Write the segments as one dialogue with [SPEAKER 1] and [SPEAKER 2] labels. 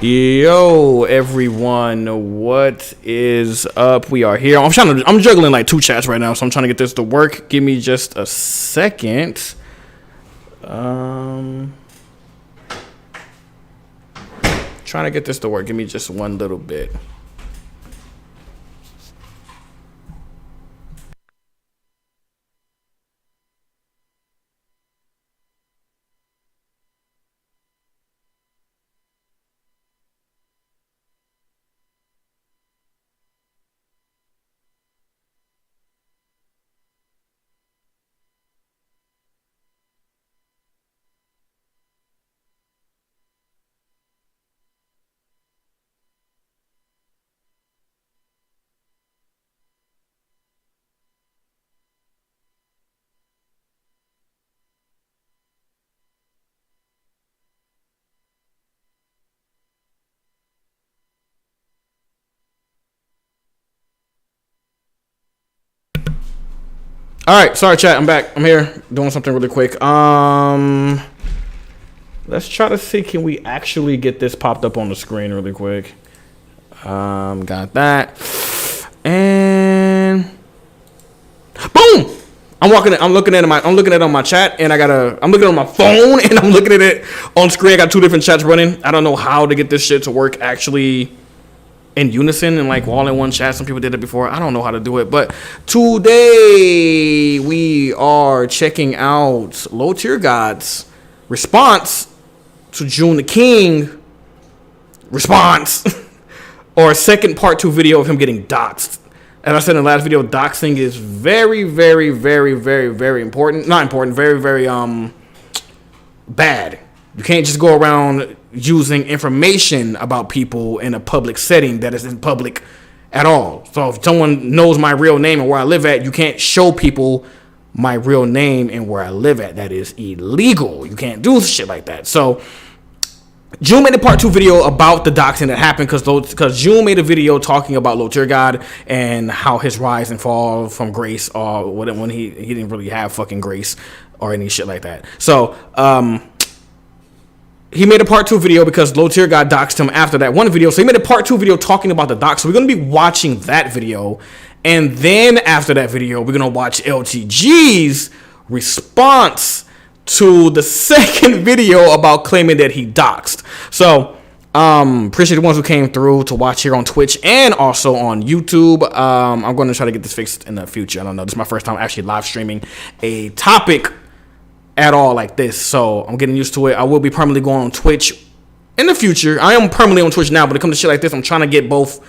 [SPEAKER 1] Yo, everyone, what is up? We are here. I'm juggling like two chats right now, so I'm trying to get this to work. Give me just a second. Trying to get this to work. Give me just one little bit. All right, sorry chat, I'm back. I'm here doing something really quick. Let's try to see, can we actually get this popped up on the screen really quick? Got that. And boom! I'm looking at it on my chat, and I'm looking at it on my phone, and I'm looking at it on screen. I got two different chats running. I don't know how to get this shit to work actually in unison and like all in one chat. Some people did it before. I don't know how to do it, but today we are checking out LowTierGods response to Joon the King response or second part 2 video of him getting doxxed. As I said in the last video, doxing is very, very, very, very, very important. Not important, very, very bad. You can't just go around using information about people in a public setting that isn't public at all. So if someone knows my real name and where I live at, you can't show people my real name and where I live at. That is illegal. You can't do shit like that. So Joon made a part 2 video about the doxing that happened because Joon made a video talking about LowTierGod and how his rise and fall from grace or when he didn't really have fucking grace or any shit like that. So he made a part 2 video because LowTierGod doxed him after that one video. So he made a part 2 video talking about the dox. So we're going to be watching that video. And then after that video, we're going to watch LTG's response to the second video about claiming that he doxed. So appreciate the ones who came through to watch here on Twitch and also on YouTube. I'm going to try to get this fixed in the future. I don't know. This is my first time actually live streaming a topic at all like this, so I'm getting used to it. I will be permanently going on Twitch in the future. I am permanently on Twitch now, but when it comes to shit like this, I'm trying to get both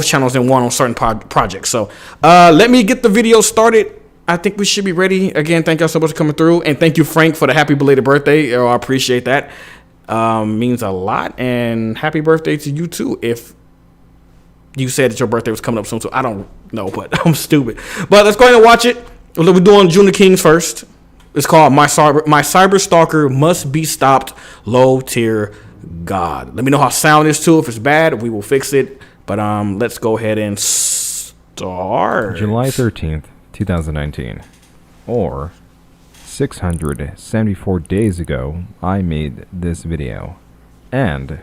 [SPEAKER 1] channels in one on certain projects. So let me get the video started. I think we should be ready. Again, thank y'all so much for coming through, and thank you, Frank, for the happy belated birthday. I appreciate that. Means a lot, and happy birthday to you too. If you said that your birthday was coming up soon, so I don't know, but I'm stupid. But let's go ahead and watch it. We're doing Joon the King's first. It's called My Cyber Stalker Must Be Stopped, LowTierGod. Let me know how sound is too. If it's bad, we will fix it. But let's go ahead and start.
[SPEAKER 2] July 13th, 2019. Or 674 days ago, I made this video. And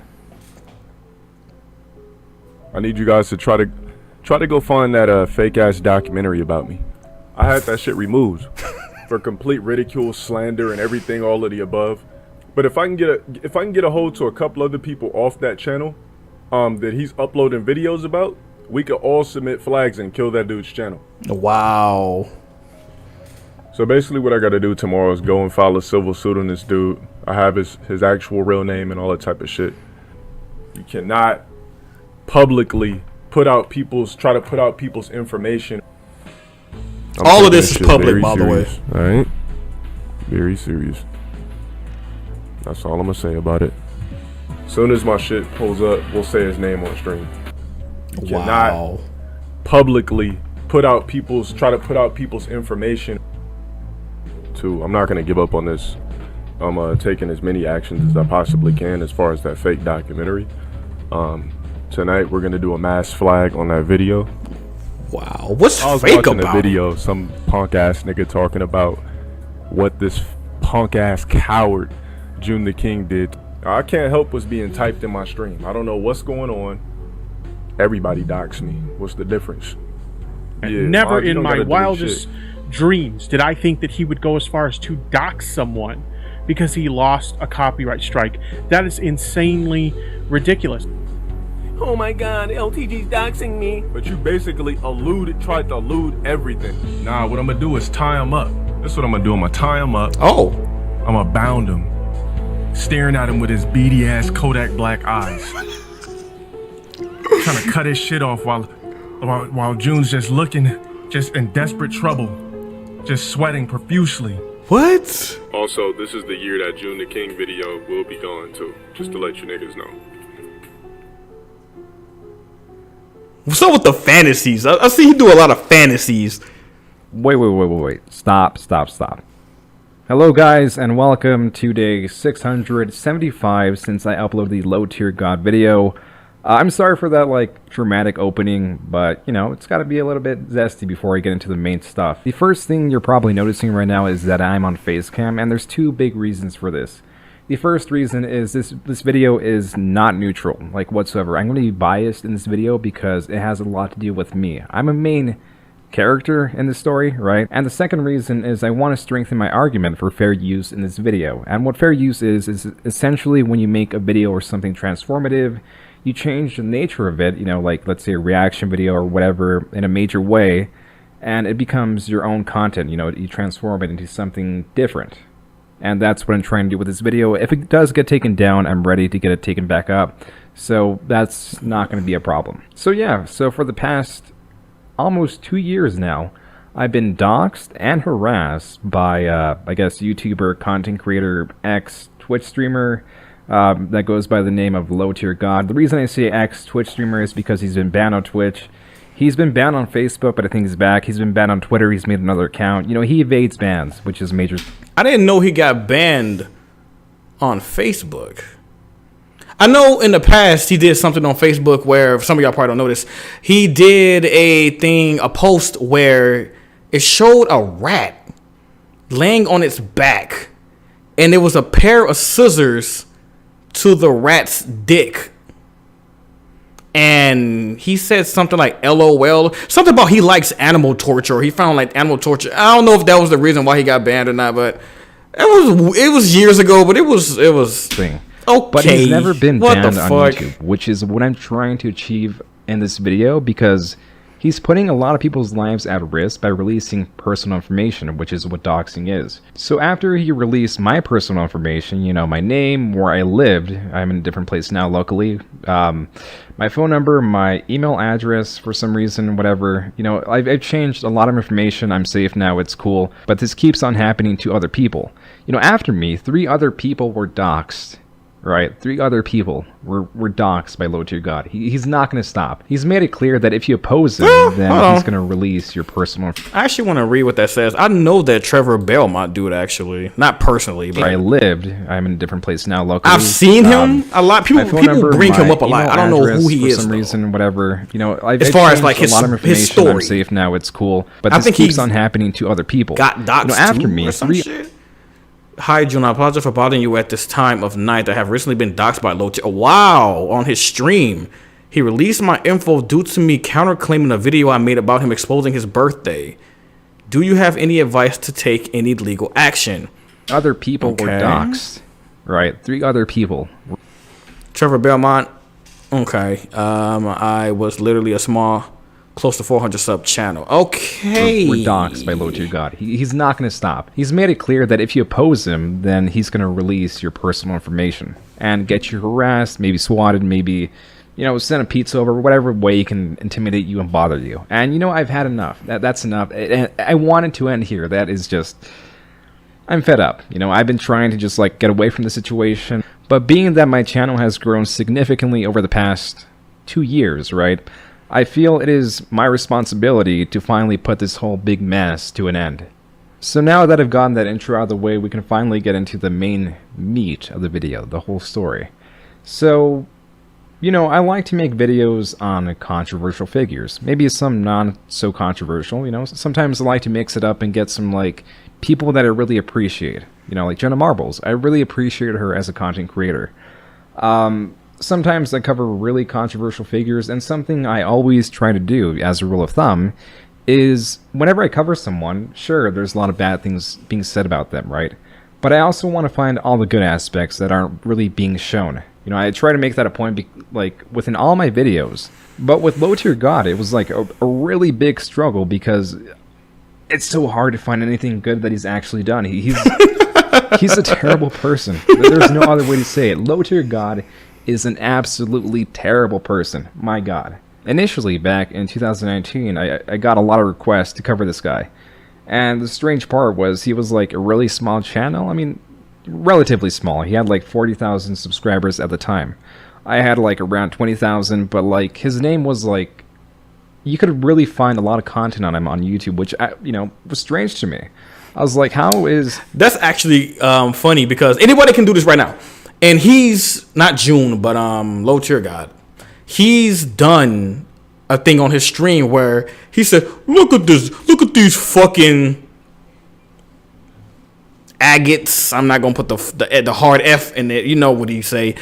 [SPEAKER 3] I need you guys to try to go find that fake ass documentary about me. I had that shit removed. For complete ridicule, slander, and everything, all of the above. But if I can get a hold to a couple other people off that channel, that he's uploading videos about, we could all submit flags and kill that dude's channel.
[SPEAKER 1] Wow.
[SPEAKER 3] So basically, what I got to do tomorrow is go and file a civil suit on this dude. I have his actual real name and all that type of shit. You cannot publicly try to put out people's information.
[SPEAKER 1] All of this is public, by the way.
[SPEAKER 3] All right, very serious. That's all I'm gonna say about it. As soon as my shit pulls up, we'll say his name on stream. You cannot publicly try to put out people's information. I'm not gonna give up on this. I'm taking as many actions as I possibly can as far as that fake documentary. Tonight we're gonna do a mass flag on that video.
[SPEAKER 1] Wow, what's
[SPEAKER 3] I was
[SPEAKER 1] fake
[SPEAKER 3] watching
[SPEAKER 1] about
[SPEAKER 3] a video, some punk ass nigga talking about what this punk ass coward Joon the King did I can't help what's being typed in my stream. I don't know what's going on. Everybody doxed me. What's the difference?
[SPEAKER 4] And never in my wildest dreams did I think that he would go as far as to dox someone because he lost a copyright strike. That is insanely ridiculous.
[SPEAKER 5] Oh my god, LTG's doxing me.
[SPEAKER 3] But you basically tried to allude everything. Nah, what I'm gonna do is tie him up. That's what I'm gonna do. I'm gonna tie him up.
[SPEAKER 1] Oh.
[SPEAKER 3] I'm gonna bound him. Staring at him with his beady ass Kodak black eyes. Trying to cut his shit off while Joon's just looking, just in desperate trouble. Just sweating profusely.
[SPEAKER 1] What?
[SPEAKER 3] Also, this is the year that Joon the King video will be gone too. Just to let you niggas know.
[SPEAKER 1] What's up with the fantasies? I see you do a lot of fantasies.
[SPEAKER 2] Wait. Stop. Hello guys, and welcome to day 675 since I uploaded the Low Tier God video. I'm sorry for that, like, dramatic opening, but, you know, it's gotta be a little bit zesty before I get into the main stuff. The first thing you're probably noticing right now is that I'm on Facecam, and there's two big reasons for this. The first reason is this video is not neutral, like, whatsoever. I'm gonna be biased in this video because it has a lot to do with me. I'm a main character in the story, right? And the second reason is I want to strengthen my argument for fair use in this video. And what fair use is essentially when you make a video or something transformative, you change the nature of it, you know, like let's say a reaction video or whatever in a major way, and it becomes your own content, you know, you transform it into something different. And that's what I'm trying to do with this video. If it does get taken down, I'm ready to get it taken back up. So that's not going to be a problem. So yeah, so for the past almost 2 years now, I've been doxxed and harassed by, I guess, YouTuber, content creator, Twitch streamer, that goes by the name of LowTierGods. The reason I say Twitch streamer is because he's been banned on Twitch. He's been banned on Facebook, but I think he's back. He's been banned on Twitter. He's made another account. You know, he evades bans, which is major.
[SPEAKER 1] I didn't know he got banned on Facebook. I know in the past he did something on Facebook where, some of y'all probably don't know this, he did a post where it showed a rat laying on its back, and there was a pair of scissors to the rat's dick. And he said something like LOL, something about he likes animal torture, or he found like animal torture. I don't know if that was the reason why he got banned or not, but it was years ago, but it was
[SPEAKER 2] thing.
[SPEAKER 1] Okay.
[SPEAKER 2] But he's never been banned on YouTube, which is what I'm trying to achieve in this video, because he's putting a lot of people's lives at risk by releasing personal information, which is what doxing is. So after he released my personal information, you know, my name, where I lived, I'm in a different place now, luckily, my phone number, my email address, for some reason, whatever, you know, I've changed a lot of information. I'm safe now, it's cool, but this keeps on happening to other people. You know, after me, 3 other people were doxed. Right, 3 other people were doxxed by LowTierGods. He's not going to stop. He's made it clear that if you oppose him, then he's going to release your personal...
[SPEAKER 1] I actually want to read what that says. I know that Trevor Belmont do it, actually. Not personally, but...
[SPEAKER 2] I lived. I'm in a different place now, locally.
[SPEAKER 1] I've seen him a lot. People bring him up a lot. I don't know who he is,
[SPEAKER 2] for some reason, whatever. You know,
[SPEAKER 1] as far as like his story.
[SPEAKER 2] I'm safe now, it's cool. But this keeps on happening to other people.
[SPEAKER 1] Got doxxed,
[SPEAKER 2] you know, after me,
[SPEAKER 1] or some shit? Hi, Joon. I apologize for bothering you at this time of night. I have recently been doxxed by LowTier. Wow, on his stream. He released my info due to me counterclaiming a video I made about him exposing his birthday. Do you have any advice to take any legal action?
[SPEAKER 2] Other people were doxxed. Right, 3 other people.
[SPEAKER 1] Trevor Belmont. Okay. I was literally a small... close to 400 sub channel. Okay.
[SPEAKER 2] We're doxxed by LowTierGods. He's not going to stop. He's made it clear that if you oppose him, then he's going to release your personal information and get you harassed, maybe swatted, maybe, you know, send a pizza over, whatever way he can intimidate you and bother you. And, you know, I've had enough. That's enough. I wanted to end here. That is just... I'm fed up. You know, I've been trying to just, like, get away from the situation. But being that my channel has grown significantly over the past 2 years, right? I feel it is my responsibility to finally put this whole big mess to an end. So now that I've gotten that intro out of the way, we can finally get into the main meat of the video, the whole story. So, you know, I like to make videos on controversial figures. Maybe some non-so-controversial, you know. Sometimes I like to mix it up and get some, like, people that I really appreciate. You know, like Jenna Marbles. I really appreciate her as a content creator. Sometimes I cover really controversial figures, and something I always try to do, as a rule of thumb, is whenever I cover someone, sure, there's a lot of bad things being said about them, right? But I also want to find all the good aspects that aren't really being shown. You know, I try to make that a point, like, within all my videos. But with LowTierGod, it was like a really big struggle because it's so hard to find anything good that he's actually done. He's a terrible person. There's no other way to say it. LowTierGod is an absolutely terrible person. My God. Initially, back in 2019, I got a lot of requests to cover this guy. And the strange part was he was like a really small channel. I mean, relatively small. He had like 40,000 subscribers at the time. I had like around 20,000, but like his name was like, you could really find a lot of content on him on YouTube, which, you know, was strange to me. I was like, how is...
[SPEAKER 1] That's actually funny because anybody can do this right now. And he's not Joon, but LowTierGod. He's done a thing on his stream where he said, look at this, look at these fucking agates. I'm not gonna put the hard F in it. You know what he say.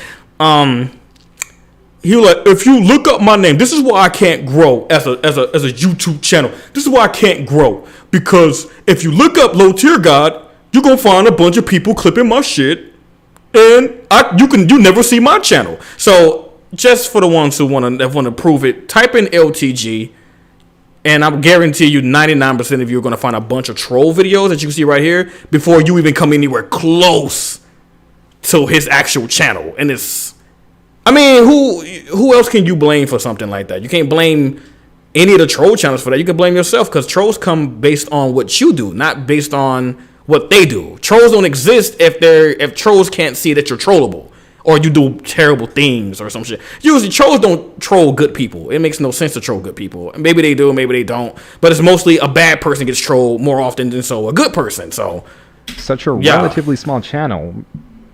[SPEAKER 1] He was like, if you look up my name, this is why I can't grow as a YouTube channel. This is why I can't grow. Because if you look up LowTierGod, you're gonna find a bunch of people clipping my shit. And you never see my channel. So just for the ones who want to prove it, type in LTG, and I guarantee you 99% of you are going to find a bunch of troll videos that you see right here before you even come anywhere close to his actual channel. And it's, I mean, who else can you blame for something like that? You can't blame any of the troll channels for that. You can blame yourself because trolls come based on what you do, not based on what they do. Trolls don't exist if trolls can't see that you're trollable or you do terrible things or some shit. Usually trolls don't troll good people. It makes no sense to troll good people. Maybe they do, maybe they don't. But it's mostly a bad person gets trolled more often than so a good person. So
[SPEAKER 2] such a relatively small channel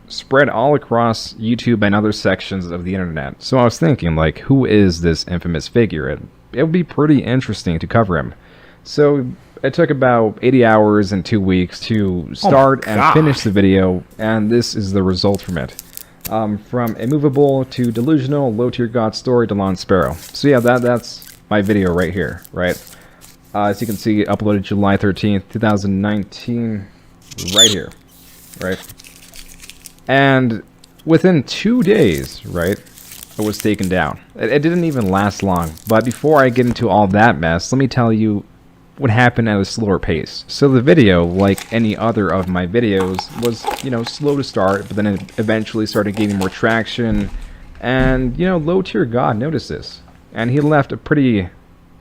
[SPEAKER 2] spread all across YouTube and other sections of the internet. So I was thinking, like, who is this infamous figure? It would be pretty interesting to cover him. So it took about 80 hours and 2 weeks to start and finish the video, and this is the result from it. From Immovable to Delusional, LowTierGod Story to Lawn Sparrow. So yeah, that's my video right here, right? As you can see, uploaded July 13th, 2019, right here, right? And within 2 days, right, it was taken down. It didn't even last long, but before I get into all that mess, let me tell you what happened at a slower pace. So the video, like any other of my videos, was, you know, slow to start, but then it eventually started gaining more traction, and, you know, LowTierGod noticed this, and he left a pretty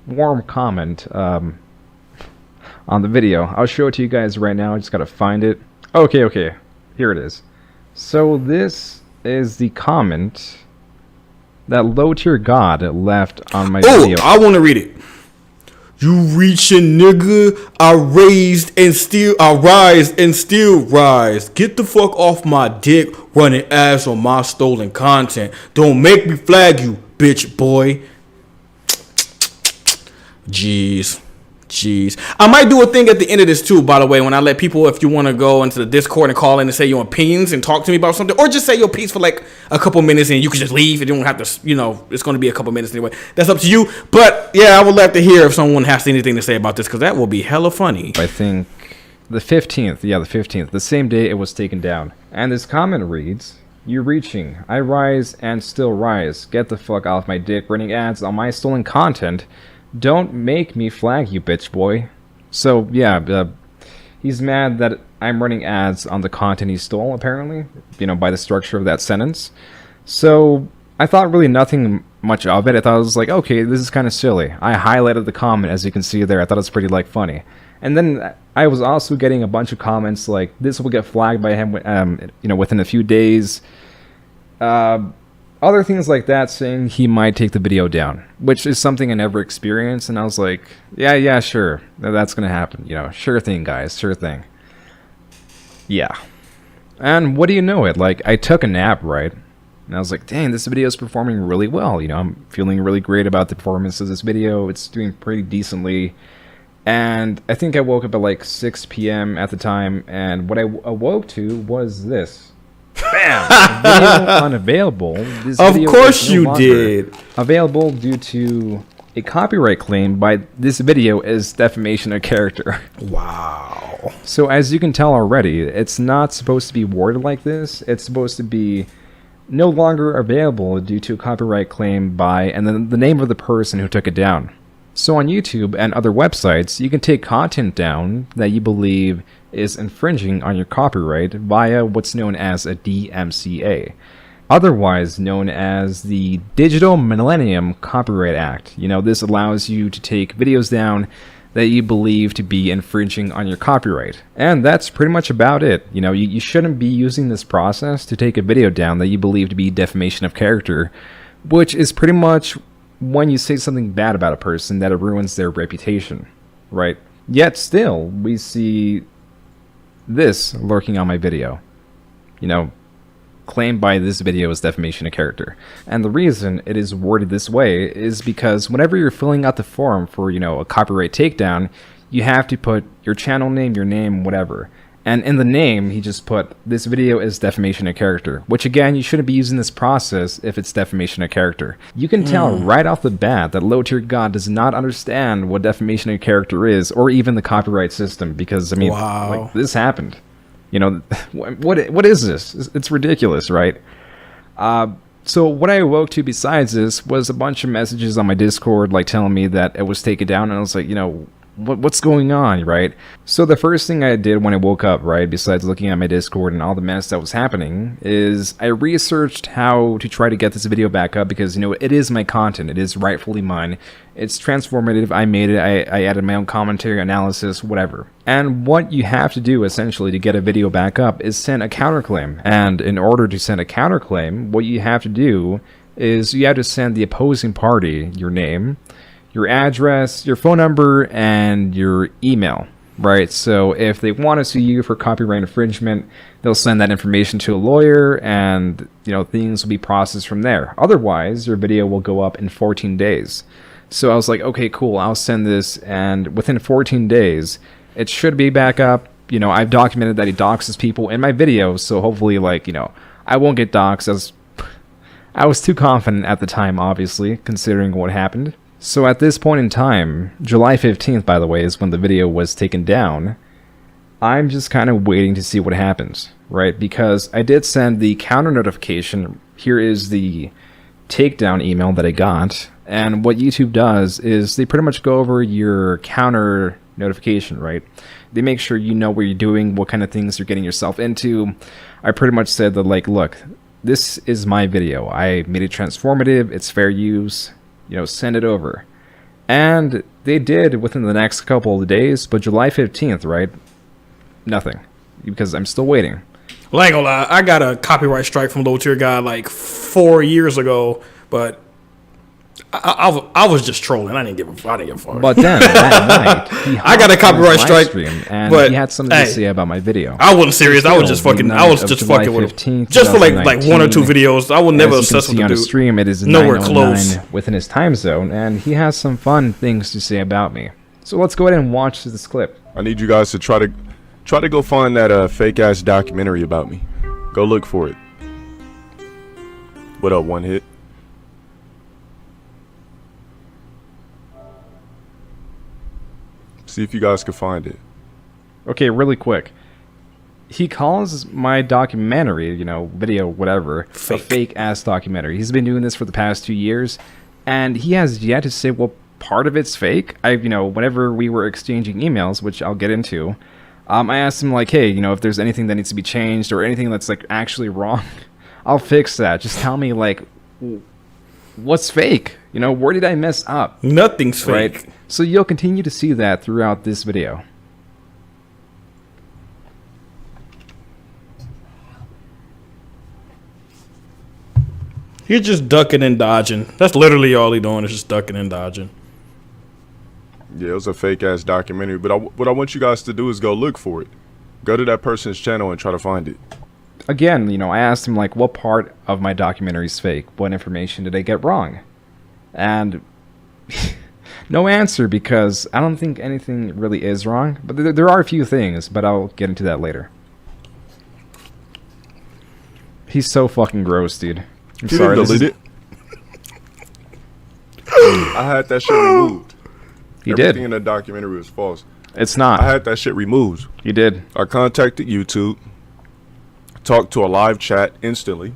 [SPEAKER 2] warm comment on the video. I'll show it to you guys right now. I just gotta find it. Okay, here it is. So this is the comment that LowTierGod left on my video.
[SPEAKER 1] Oh, I want to read it. You reaching, nigga. I rise and still rise. Get the fuck off my dick, running ass on my stolen content. Don't make me flag you, bitch boy. Jeez. I might do a thing at the end of this too, by the way, when I let people, if you want to go into the Discord and call in and say your opinions and talk to me about something, or just say your piece for like a couple minutes and you can just leave. You don't have to, you know, it's going to be a couple minutes anyway. That's up to you. But yeah, I would like to hear if someone has anything to say about this, because that will be hella funny.
[SPEAKER 2] I think the 15th, the 15th, the same day it was taken down. And this comment reads, "You reaching, I rise and still rise. Get the fuck off my dick, running ads on my stolen content. Don't make me flag you, bitch boy." So yeah, he's mad that I'm running ads on the content he stole, apparently, you know, by the structure of that sentence. So I thought really nothing much of it. I thought it was like, okay, this is kind of silly. I highlighted the comment, as you can see there. I thought it was pretty, like, funny. And then I was also getting a bunch of comments like, this will get flagged by him, you know, within a few days. Other things like that, saying he might take the video down, which is something I never experienced. And I was like, yeah, sure, that's gonna happen. You know, sure thing, guys, sure thing. Yeah. And what do you know it? Like, I took a nap, right? And I was like, dang, this video is performing really well. You know, I'm feeling really great about the performance of this video. It's doing pretty decently. And I think I woke up at like 6 p.m. at the time, and what I awoke to was this. Bam! Video unavailable. This
[SPEAKER 1] Of
[SPEAKER 2] video
[SPEAKER 1] course
[SPEAKER 2] is no
[SPEAKER 1] you
[SPEAKER 2] longer
[SPEAKER 1] did.
[SPEAKER 2] Available due to a copyright claim by this video as defamation of character.
[SPEAKER 1] Wow.
[SPEAKER 2] So as you can tell already, it's not supposed to be worded like this. It's supposed to be no longer available due to a copyright claim by, and then the name of the person who took it down. So on YouTube and other websites, you can take content down that you believe is infringing on your copyright via what's known as a DMCA, otherwise known as the Digital Millennium Copyright Act. You know, this allows you to take videos down that you believe to be infringing on your copyright. And that's pretty much about it. You know, you shouldn't be using this process to take a video down that you believe to be defamation of character, which is pretty much when you say something bad about a person that it ruins their reputation, right? Yet still, we see this lurking on my video. You know, claimed by this video as defamation of character. And the reason it is worded this way is because whenever you're filling out the form for, you know, a copyright takedown, you have to put your channel name, your name, whatever. And in the name, he just put, this video is defamation of character, which again, you shouldn't be using this process if it's defamation of character. You can tell right off the bat that LowTierGod does not understand what defamation of character is, or even the copyright system, because, I mean, like, this happened. You know, what is this? It's ridiculous, right? So what I awoke to besides this was a bunch of messages on my Discord, like telling me that it was taken down, and I was like, you know, what's going on, right? So the first thing I did when I woke up, right, besides looking at my Discord and all the mess that was happening, is I researched how to try to get this video back up, because, you know, it is my content. It is rightfully mine. It's transformative. I made it. I added my own commentary, analysis, whatever. And what you have to do, essentially, to get a video back up is send a counterclaim. And in order to send a counterclaim, what you have to do is you have to send the opposing party your name, your address, your phone number, and your email, right? So if they want to sue you for copyright infringement, they'll send that information to a lawyer, and, you know, things will be processed from there. Otherwise, your video will go up in 14 days. So I was like, okay, cool, I'll send this, and within 14 days, it should be back up. You know, I've documented that he doxes people in my video, so hopefully, like, you know, I won't get doxed. I was too confident at the time, obviously, considering what happened. So at this point in time, July 15th, by the way, is when the video was taken down. I'm just kind of waiting to see what happens, right? Because I did send the counter notification. Here is the takedown email that I got. And what YouTube does is they pretty much go over your counter notification, right? They make sure you know what you're doing, what kind of things you're getting yourself into. I pretty much said that, like, look, this is my video. I made it transformative. It's fair use. You know, send it over. And they did within the next couple of days, but July 15th, right? Nothing. Because I'm still waiting.
[SPEAKER 1] Well, I ain't gonna lie, I got a copyright strike from LowTierGod like 4 years ago, but I was just trolling. I didn't give a fuck.
[SPEAKER 2] But then that night,
[SPEAKER 1] I got a copyright strike,
[SPEAKER 2] and
[SPEAKER 1] but
[SPEAKER 2] he had something to say about my video.
[SPEAKER 1] I wasn't serious. I was just fucking. I was just fucking with him. Just for like 1 or 2 videos. I will never assess with the dude.
[SPEAKER 2] On stream, it is
[SPEAKER 1] nowhere close
[SPEAKER 2] within his time zone, and he has some fun things to say about me. So let's go ahead and watch this clip.
[SPEAKER 3] I need you guys to try to go find that fake ass documentary about me. Go look for it. What up, one hit? See if you guys can find it.
[SPEAKER 2] Okay, really quick. He calls my documentary, you know, video, whatever, a fake-ass documentary. He's been doing this for the past 2 years, and he has yet to say, well, part of it's fake. You know, whenever we were exchanging emails, which I'll get into, I asked him, like, hey, you know, if there's anything that needs to be changed or anything that's, like, actually wrong, I'll fix that. Just tell me, like, what's fake? You know, where did I mess up?
[SPEAKER 1] Nothing's fake.
[SPEAKER 2] Right? So you'll continue to see that throughout this video.
[SPEAKER 1] He's just ducking and dodging. That's literally all he's doing is just ducking and dodging.
[SPEAKER 3] Yeah, it was a fake ass documentary, but what I want you guys to do is go look for it. Go to that person's channel and try to find it.
[SPEAKER 2] Again, you know, I asked him, like, what part of my documentary is fake? What information did I get wrong? And no answer, because I don't think anything really is wrong. But there are a few things, but I'll get into that later. He's so fucking gross, dude. I'm
[SPEAKER 3] He
[SPEAKER 2] sorry.
[SPEAKER 3] didn't delete it. I had that shit removed.
[SPEAKER 2] He
[SPEAKER 3] Everything
[SPEAKER 2] did.
[SPEAKER 3] in the documentary was false.
[SPEAKER 2] It's not.
[SPEAKER 3] I had that shit removed.
[SPEAKER 2] You did.
[SPEAKER 3] I contacted YouTube, talked to a live chat instantly.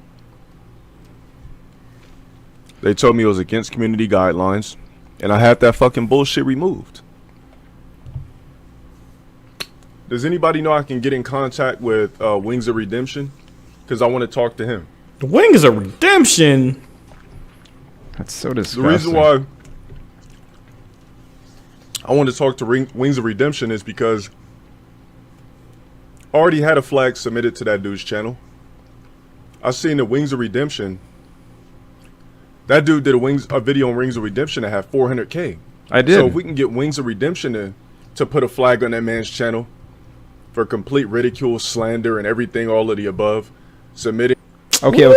[SPEAKER 3] They told me it was against community guidelines, and I had that fucking bullshit removed. Does anybody know I can get in contact with Wings of Redemption? Because I want to talk to him.
[SPEAKER 1] The Wings of Redemption.
[SPEAKER 2] That's so disgusting.
[SPEAKER 3] The reason why I want to talk to Wings of Redemption is because I already had a flag submitted to that dude's channel. I seen the Wings of Redemption. That dude did a video on Wings of Redemption that had 400K.
[SPEAKER 2] I did.
[SPEAKER 3] So if we can get Wings of Redemption to put a flag on that man's channel for complete ridicule, slander, and everything, all of the above, submitting.
[SPEAKER 2] Okay.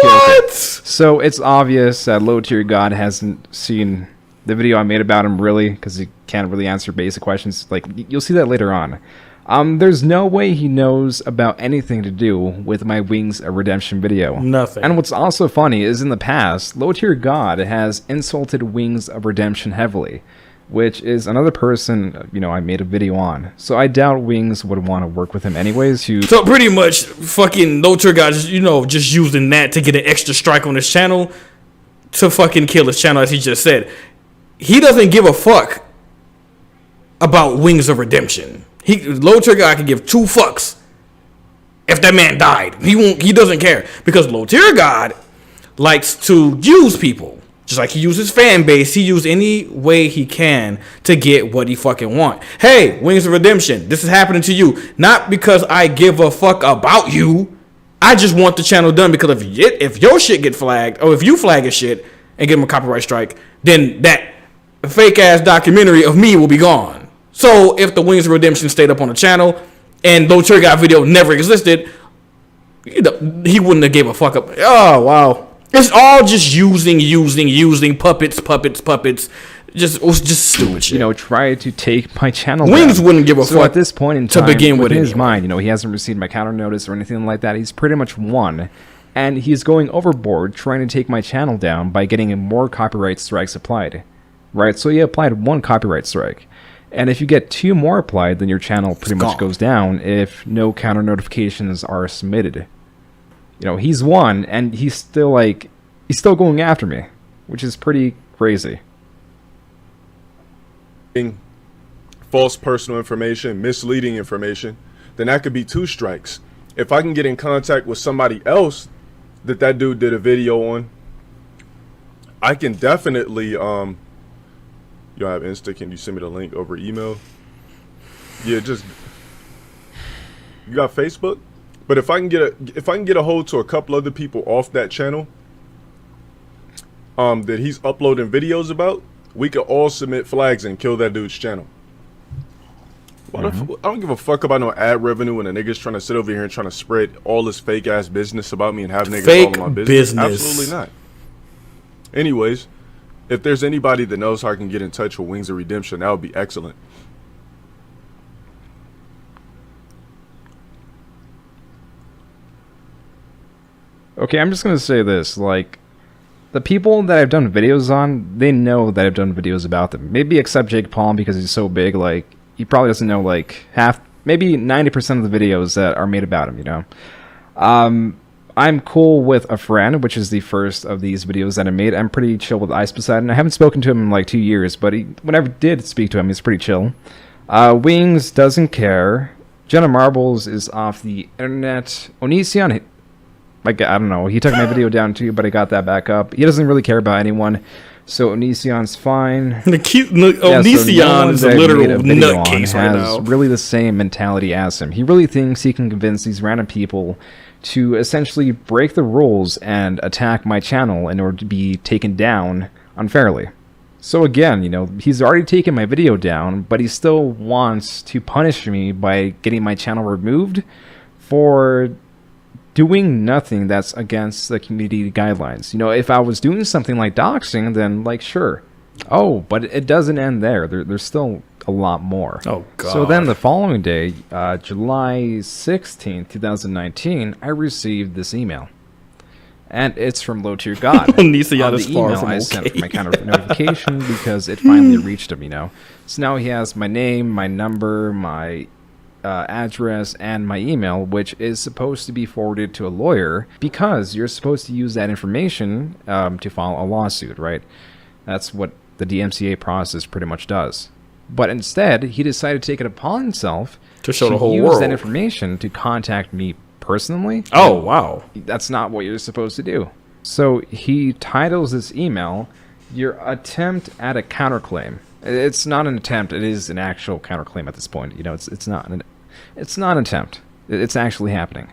[SPEAKER 2] So it's obvious that LowTierGod hasn't seen the video I made about him, really, because he can't really answer basic questions. Like, you'll see that later on. There's no way he knows about anything to do with my Wings of Redemption video.
[SPEAKER 1] Nothing.
[SPEAKER 2] And what's also funny is in the past, LowTierGod has insulted Wings of Redemption heavily, which is another person, I made a video on. So I doubt Wings would want to work with him anyways.
[SPEAKER 1] So pretty much, fucking LowTierGod, just using that to get an extra strike on his channel to fucking kill his channel, as he just said. He doesn't give a fuck about Wings of Redemption. LowTierGod can give two fucks if that man died. He doesn't care, because LowTierGod likes to use people. Just like he uses fan base, he uses any way he can to get what he fucking want. Hey, Wings of Redemption, this is happening to you. Not because I give a fuck about you. I just want the channel done, because if your shit get flagged, or if you flag his shit and give him a copyright strike, then that fake ass documentary of me will be gone. So if the Wings of Redemption stayed up on the channel and LowTierGod video never existed, he wouldn't have gave a fuck up. Oh wow. It's all just using puppets. Just stupid shit.
[SPEAKER 2] Try to take my channel
[SPEAKER 1] Wings
[SPEAKER 2] down.
[SPEAKER 1] wouldn't give a fuck
[SPEAKER 2] at this point in time,
[SPEAKER 1] to begin with
[SPEAKER 2] in his
[SPEAKER 1] anyway.
[SPEAKER 2] mind, he hasn't received my counter notice or anything like that. He's pretty much won, and he's going overboard trying to take my channel down by getting more copyright strikes applied. Right? So he applied one copyright strike, and if you get two more applied, then your channel pretty much goes down if no counter notifications are submitted. He's won, and he's still going after me, which is pretty crazy.
[SPEAKER 3] False personal information, misleading information, then that could be two strikes. If I can get in contact with somebody else that dude did a video on, I can definitely you have Insta, can you send me the link over email? Yeah, you got Facebook? But if I can get a hold to a couple other people off that channel that he's uploading videos about, we could all submit flags and kill that dude's channel. I don't give a fuck about no ad revenue when a nigga's trying to sit over here and trying to spread all this fake ass business about me and have niggas all in my business. Absolutely not. Anyways, if there's anybody that knows how I can get in touch with Wings of Redemption, that would be excellent.
[SPEAKER 2] Okay, I'm just going to say this, the people that I've done videos on, they know that I've done videos about them. Maybe except Jake Paul, because he's so big, he probably doesn't know, maybe 90% of the videos that are made about him, I'm cool with a friend, which is the first of these videos that I made. I'm pretty chill with Ice Poseidon. I haven't spoken to him in 2 years, but whenever I did speak to him, he's pretty chill. Wings doesn't care. Jenna Marbles is off the internet. Onision, I don't know. He took my video down too, but I got that back up. He doesn't really care about anyone, so Onision's fine.
[SPEAKER 1] Onision is a literal nutcase right now.
[SPEAKER 2] Has really the same mentality as him. He really thinks he can convince these random people to essentially break the rules and attack my channel in order to be taken down unfairly. So again, he's already taken my video down, but he still wants to punish me by getting my channel removed for doing nothing that's against the community guidelines. If I was doing something like doxing, then sure. Oh, but it doesn't end there. There's still a lot more.
[SPEAKER 1] Oh, God.
[SPEAKER 2] So then the following day, July 16th, 2019, I received this email. And it's from LowTierGod.
[SPEAKER 1] Nisa
[SPEAKER 2] on the
[SPEAKER 1] is far
[SPEAKER 2] email
[SPEAKER 1] from
[SPEAKER 2] I
[SPEAKER 1] okay.
[SPEAKER 2] sent for my counter notification because it finally reached him, So now he has my name, my number, my address, and my email, which is supposed to be forwarded to a lawyer because you're supposed to use that information to file a lawsuit, right? That's what the DMCA process pretty much does. But instead, he decided to take it upon himself
[SPEAKER 1] to show the whole
[SPEAKER 2] use
[SPEAKER 1] world
[SPEAKER 2] that information to contact me personally.
[SPEAKER 1] Oh, wow.
[SPEAKER 2] That's not what you're supposed to do. So he titles this email, "Your attempt at a counterclaim." It's not an attempt. It is an actual counterclaim at this point. It's not an attempt. It's actually happening.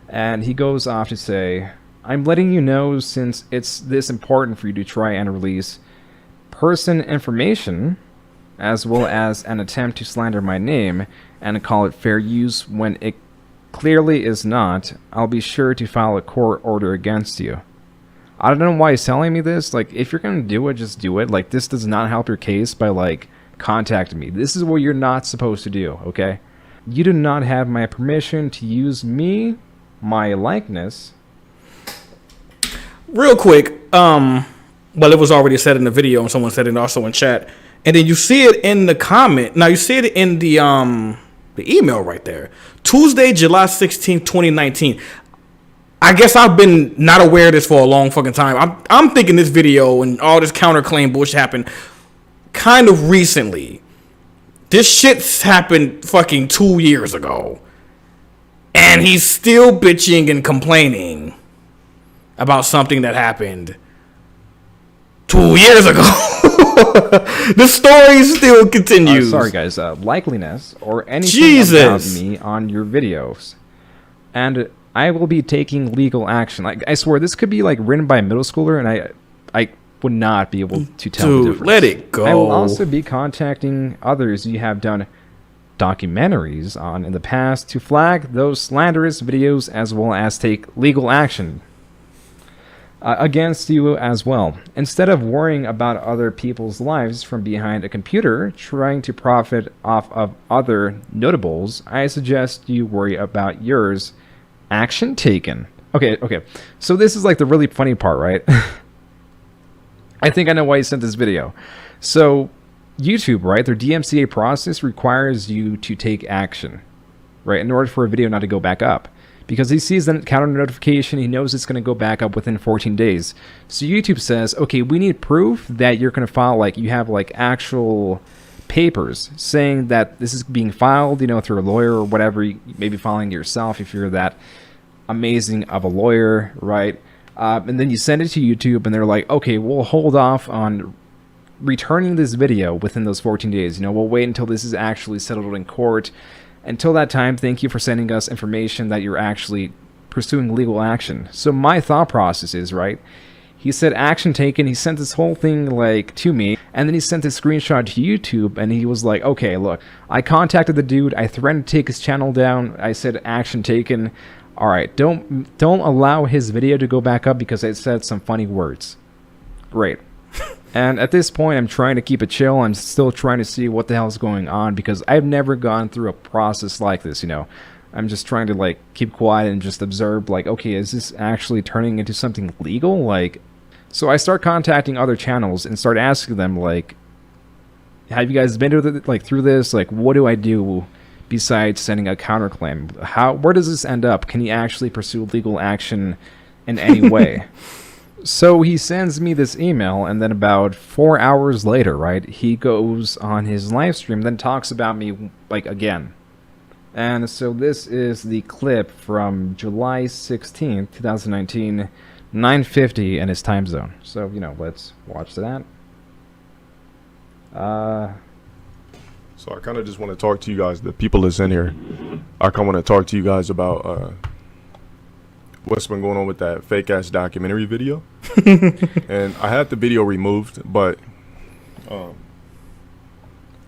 [SPEAKER 2] And he goes off to say, "I'm letting you know since it's this important for you to try and release person information as well as an attempt to slander my name and call it fair use when it clearly is not, I'll be sure to file a court order against you." I don't know why he's telling me this. Like, if you're going to do it, just do it. Like, this does not help your case by, like, contacting me. This is what you're not supposed to do, okay? You do not have my permission to use me, my likeness.
[SPEAKER 1] Real quick, well, it was already said in the video, and someone said it also in chat. And then you see it in the comment. Now, you see it in the email right there. Tuesday, July 16th, 2019. I guess I've been not aware of this for a long fucking time. I'm thinking this video and all this counterclaim bullshit happened kind of recently. This shit's happened fucking 2 years ago. And he's still bitching and complaining about something that happened 2 years ago. The story still continues.
[SPEAKER 2] Sorry, guys. Likeliness or anything about me on your videos. And I will be taking legal action. Like, I swear, this could be like written by a middle schooler, and I would not be able to tell the difference.
[SPEAKER 1] Let it go.
[SPEAKER 2] I will also be contacting others you have done documentaries on in the past to flag those slanderous videos as well as take legal action against you as well. Instead of worrying about other people's lives from behind a computer trying to profit off of other notables, I suggest you worry about yours. Action taken. Okay. So this is like the really funny part, right? I think I know why he sent this video. So YouTube, right? Their DMCA process requires you to take action, right? In order for a video not to go back up. Because he sees the counter notification, he knows it's going to go back up within 14 days. So YouTube says, okay, we need proof that you're going to file, like, you have, like, actual papers saying that this is being filed, through a lawyer or whatever. You may be filing it yourself if you're that amazing of a lawyer, right? And then you send it to YouTube, and they're like, okay, we'll hold off on returning this video within those 14 days. We'll wait until this is actually settled in court. Until that time, thank you for sending us information that you're actually pursuing legal action. So my thought process is, right, he said action taken, he sent this whole thing, like, to me, and then he sent this screenshot to YouTube, and he was like, okay, look, I contacted the dude, I threatened to take his channel down, I said action taken, alright, don't allow his video to go back up because I said some funny words. Great. And at this point, I'm trying to keep it chill. I'm still trying to see what the hell is going on because I've never gone through a process like this, I'm just trying to, like, keep quiet and just observe, like, okay, is this actually turning into something legal? Like, so I start contacting other channels and start asking them, like, have you guys been through this? Like, what do I do besides sending a counterclaim? Where does this end up? Can he actually pursue legal action in any way? So he sends me this email, and then about 4 hours later, right, he goes on his live stream, then talks about me, like, again. And so this is the clip from July 16th, 2019, 9:50 in his time zone. So, let's watch that.
[SPEAKER 3] So I kind of just want to talk to you guys, the people that's in here. I kind of want to talk to you guys about what's been going on with that fake ass documentary video. And I had the video removed, but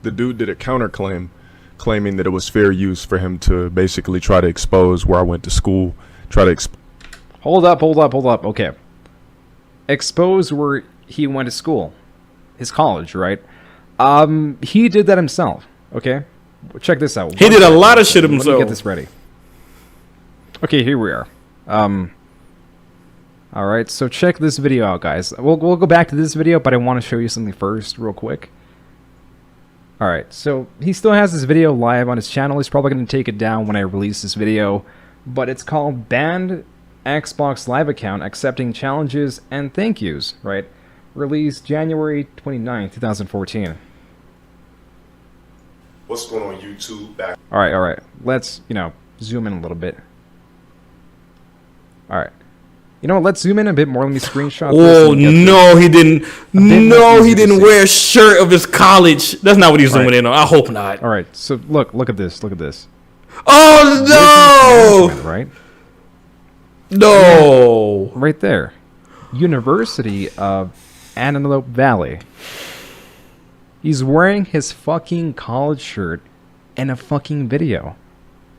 [SPEAKER 3] the dude did a counterclaim claiming that it was fair use for him to basically try to expose where I went to school,
[SPEAKER 2] Hold up. Okay. Expose where he went to school. His college, right? He did that himself, okay? Check this out.
[SPEAKER 1] He did a lot of shit himself.
[SPEAKER 2] Let me get this ready. Okay, here we are. All right, so check this video out, guys. We'll go back to this video, but I want to show you something first, real quick. All right, so he still has this video live on his channel. He's probably going to take it down when I release this video, but it's called Banned Xbox Live Account Accepting Challenges and Thank Yous, right? Released January 29th, 2014.
[SPEAKER 3] What's going on YouTube? Back.
[SPEAKER 2] All right. Let's, zoom in a little bit. All right. You know what? Let's zoom in a bit more. Let me screenshot
[SPEAKER 1] Oh,
[SPEAKER 2] this.
[SPEAKER 1] no, he didn't. No, he didn't wear a shirt of his college. That's not what he's zooming in on. I hope not.
[SPEAKER 2] All right. So look at this. Look at this.
[SPEAKER 1] Oh, no.
[SPEAKER 2] Right?
[SPEAKER 1] No.
[SPEAKER 2] Right there. University of Antelope Valley. He's wearing his fucking college shirt in a fucking video.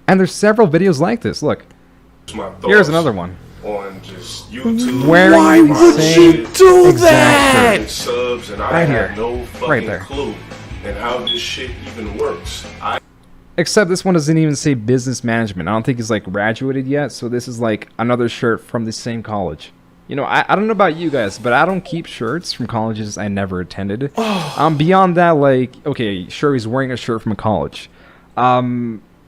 [SPEAKER 2] And there's several videos like this. Look. Here's another one.
[SPEAKER 3] On just YouTube.
[SPEAKER 1] Why would you do that?
[SPEAKER 3] Subs and I
[SPEAKER 2] Right here.
[SPEAKER 3] have no fucking
[SPEAKER 2] Right there.
[SPEAKER 3] clue and how this shit even works.
[SPEAKER 2] Except this one doesn't even say business management. I don't think he's like graduated yet, so this is like another shirt from the same college. I don't know about you guys, but I don't keep shirts from colleges I never attended. Beyond that, like, okay, sure, he's wearing a shirt from a college.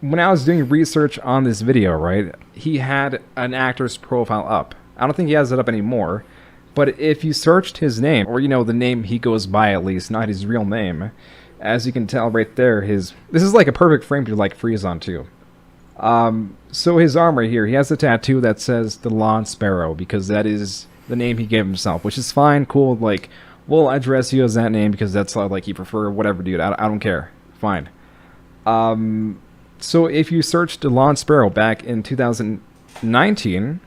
[SPEAKER 2] When I was doing research on this video, right, he had an actor's profile up. I don't think he has it up anymore, but if you searched his name, or the name he goes by at least, not his real name, as you can tell right there, this is like a perfect frame to like freeze on too. So his arm right here, he has a tattoo that says the Lawn Sparrow, because that is the name he gave himself, which is fine, cool, like, we'll address you as that name because that's how, like, you prefer, whatever, dude, I don't care, fine. So if you search the Lawn Sparrow back in 2019,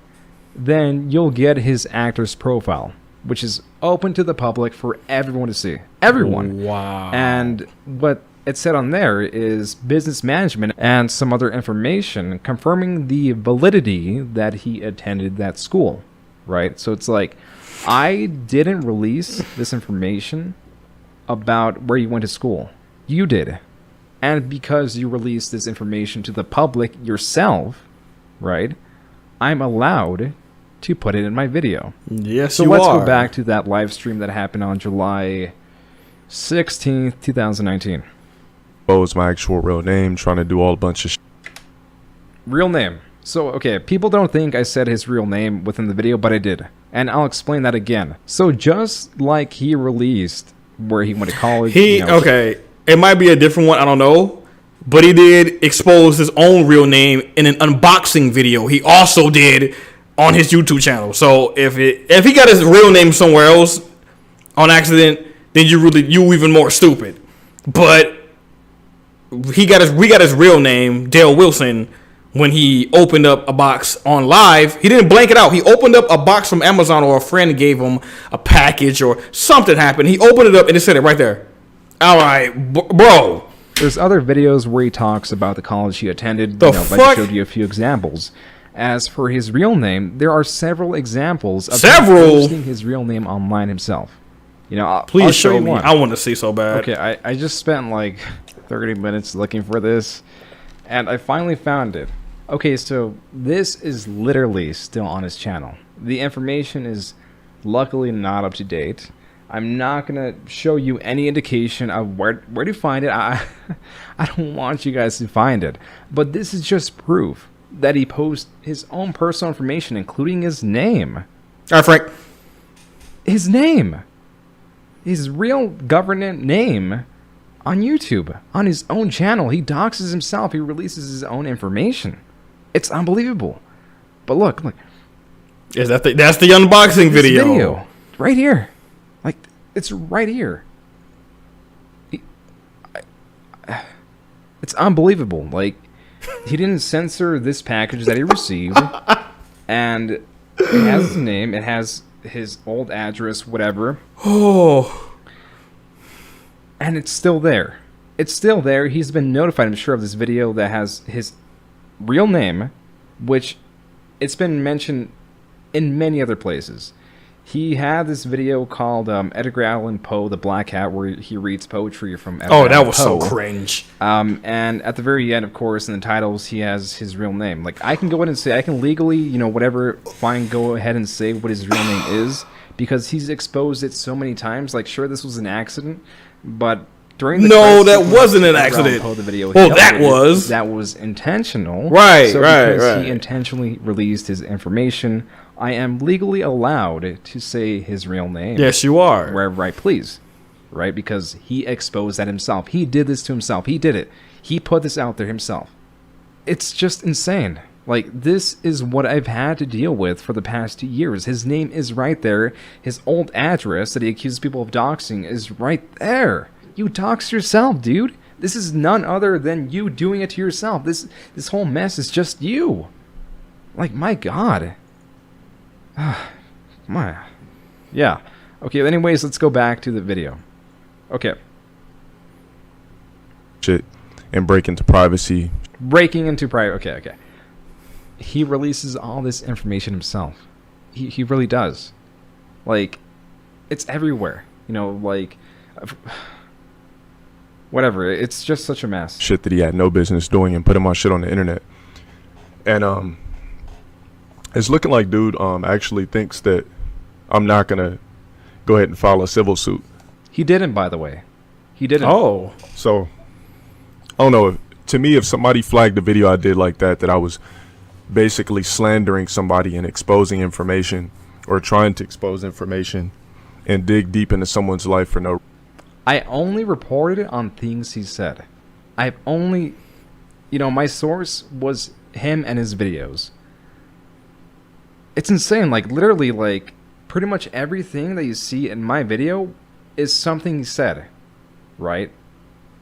[SPEAKER 2] then you'll get his actor's profile, which is open to the public for everyone to see. Everyone.
[SPEAKER 1] Wow.
[SPEAKER 2] And what it said on there is business management and some other information confirming the validity that he attended that school, right? So it's like, I didn't release this information about where you went to school. You did. And because you released this information to the public yourself, right, I'm allowed to put it in my video.
[SPEAKER 1] Yes,
[SPEAKER 2] so
[SPEAKER 1] you
[SPEAKER 2] let's
[SPEAKER 1] are.
[SPEAKER 2] go back to that live stream that happened on July 16th, 2019.
[SPEAKER 3] It's my actual real name, trying to do all a bunch of
[SPEAKER 2] Real name. So, okay, people don't think I said his real name within the video, but I did. And I'll explain that again. So just like he released where he went to college.
[SPEAKER 1] Okay, it might be a different one, I don't know. But he did expose his own real name in an unboxing video he also did on his YouTube channel. So if he got his real name somewhere else on accident, then you even more stupid. But we got his real name, Dale Wilson, when he opened up a box on live. He didn't blank it out. He opened up a box from Amazon, or a friend gave him a package or something happened. He opened it up and it said it right there. All right, bro.
[SPEAKER 2] There's other videos where he talks about the college he attended.
[SPEAKER 1] The
[SPEAKER 2] Like I showed you a few examples. As for his real name, there are several examples of him posting his real name online himself.
[SPEAKER 1] Please
[SPEAKER 2] I'll
[SPEAKER 1] show
[SPEAKER 2] you
[SPEAKER 1] me.
[SPEAKER 2] one.
[SPEAKER 1] I want to see so bad.
[SPEAKER 2] Okay, I just spent like 30 minutes looking for this, and I finally found it. Okay, so this is literally still on his channel. The information is luckily not up to date. I'm not gonna show you any indication of where to find it. I don't want you guys to find it, but this is just proof that he posts his own personal information, including his name.
[SPEAKER 1] All right, Frank.
[SPEAKER 2] His name. His real government name on YouTube, on his own channel. He doxes himself. He releases his own information. It's unbelievable. But look.
[SPEAKER 1] Is that's the unboxing video
[SPEAKER 2] right here. Like, it's right here. It's unbelievable. Like, he didn't censor this package that he received, and it has his name, it has his old address, whatever.
[SPEAKER 1] Oh.
[SPEAKER 2] And it's still there. It's still there. He's been notified, I'm sure, of this video that has his real name, which it's been mentioned in many other places. He had this video called Edgar Allan Poe, The Black Hat, where he reads poetry from Edgar
[SPEAKER 1] Oh, that
[SPEAKER 2] Allan
[SPEAKER 1] was
[SPEAKER 2] Poe.
[SPEAKER 1] so cringe.
[SPEAKER 2] And at the very end, of course, in the titles, he has his real name. Like, I can go ahead and say, I can legally, you know, whatever, fine, go ahead and say what his real name is, because he's exposed it so many times. Like, sure, this was an accident, but during the
[SPEAKER 1] No,
[SPEAKER 2] credit
[SPEAKER 1] that
[SPEAKER 2] sequence
[SPEAKER 1] wasn't an
[SPEAKER 2] of Edgar Allan
[SPEAKER 1] accident.
[SPEAKER 2] Poe, the video,
[SPEAKER 1] Well,
[SPEAKER 2] he
[SPEAKER 1] that
[SPEAKER 2] uploaded,
[SPEAKER 1] was.
[SPEAKER 2] that was intentional.
[SPEAKER 1] Right,
[SPEAKER 2] so
[SPEAKER 1] right,
[SPEAKER 2] because
[SPEAKER 1] right.
[SPEAKER 2] he intentionally released his information, I am legally allowed to say his real name.
[SPEAKER 1] Yes, you are.
[SPEAKER 2] Wherever I please. Right? Because he exposed that himself. He did this to himself. He did it. He put this out there himself. It's just insane. Like, this is what I've had to deal with for the past 2 years. His name is right there. His old address that he accuses people of doxing is right there. You dox yourself, dude. This is none other than you doing it to yourself. This whole mess is just you. Like, my God. Yeah. Okay, anyways, let's go back to the video. Okay.
[SPEAKER 3] Shit. And break into privacy.
[SPEAKER 2] Breaking into private. Okay. He releases all this information himself. He really does. Like, it's everywhere. You know, like, whatever. It's just such a mess.
[SPEAKER 3] Shit that he had no business doing and putting my shit on the internet. And it's looking like dude actually thinks that I'm not gonna go ahead and file a civil suit.
[SPEAKER 2] He didn't, by the way. He didn't.
[SPEAKER 1] Oh.
[SPEAKER 3] So I don't know. To me, if somebody flagged the video I did like that I was basically slandering somebody and exposing information, or trying to expose information and dig deep into someone's life for no.
[SPEAKER 2] I only reported it on things he said. I've only, you know, my source was him and his videos. It's insane. Like, literally, like, pretty much everything that you see in my video is something he said, right?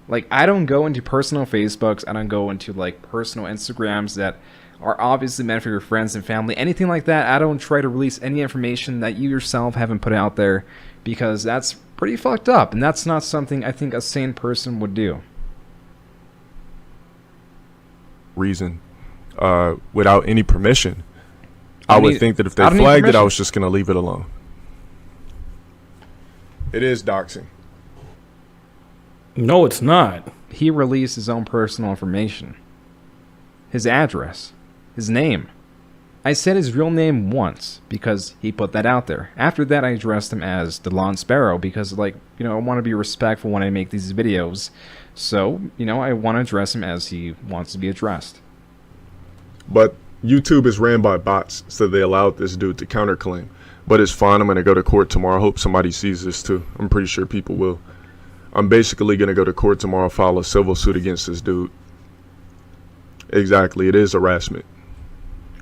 [SPEAKER 2] Like, I don't go into personal Facebooks. I don't go into, like, personal Instagrams that are obviously meant for your friends and family. Anything like that, I don't try to release any information that you yourself haven't put out there, because that's pretty fucked up, and that's not something I think a sane person would do.
[SPEAKER 3] Reason, without any permission. I would think that if they flagged it, I was just going to leave it alone. It is doxing.
[SPEAKER 1] No, it's not.
[SPEAKER 2] He released his own personal information. His address. His name. I said his real name once because he put that out there. After that, I addressed him as the Lawn Sparrow because, like, you know, I want to be respectful when I make these videos. So, you know, I want to address him as he wants to be addressed.
[SPEAKER 3] But YouTube is ran by bots, so they allowed this dude to counterclaim. But it's fine. I'm going to go to court tomorrow. I hope somebody sees this too. I'm pretty sure people will. I'm basically going to go to court tomorrow, file a civil suit against this dude. Exactly. It is harassment.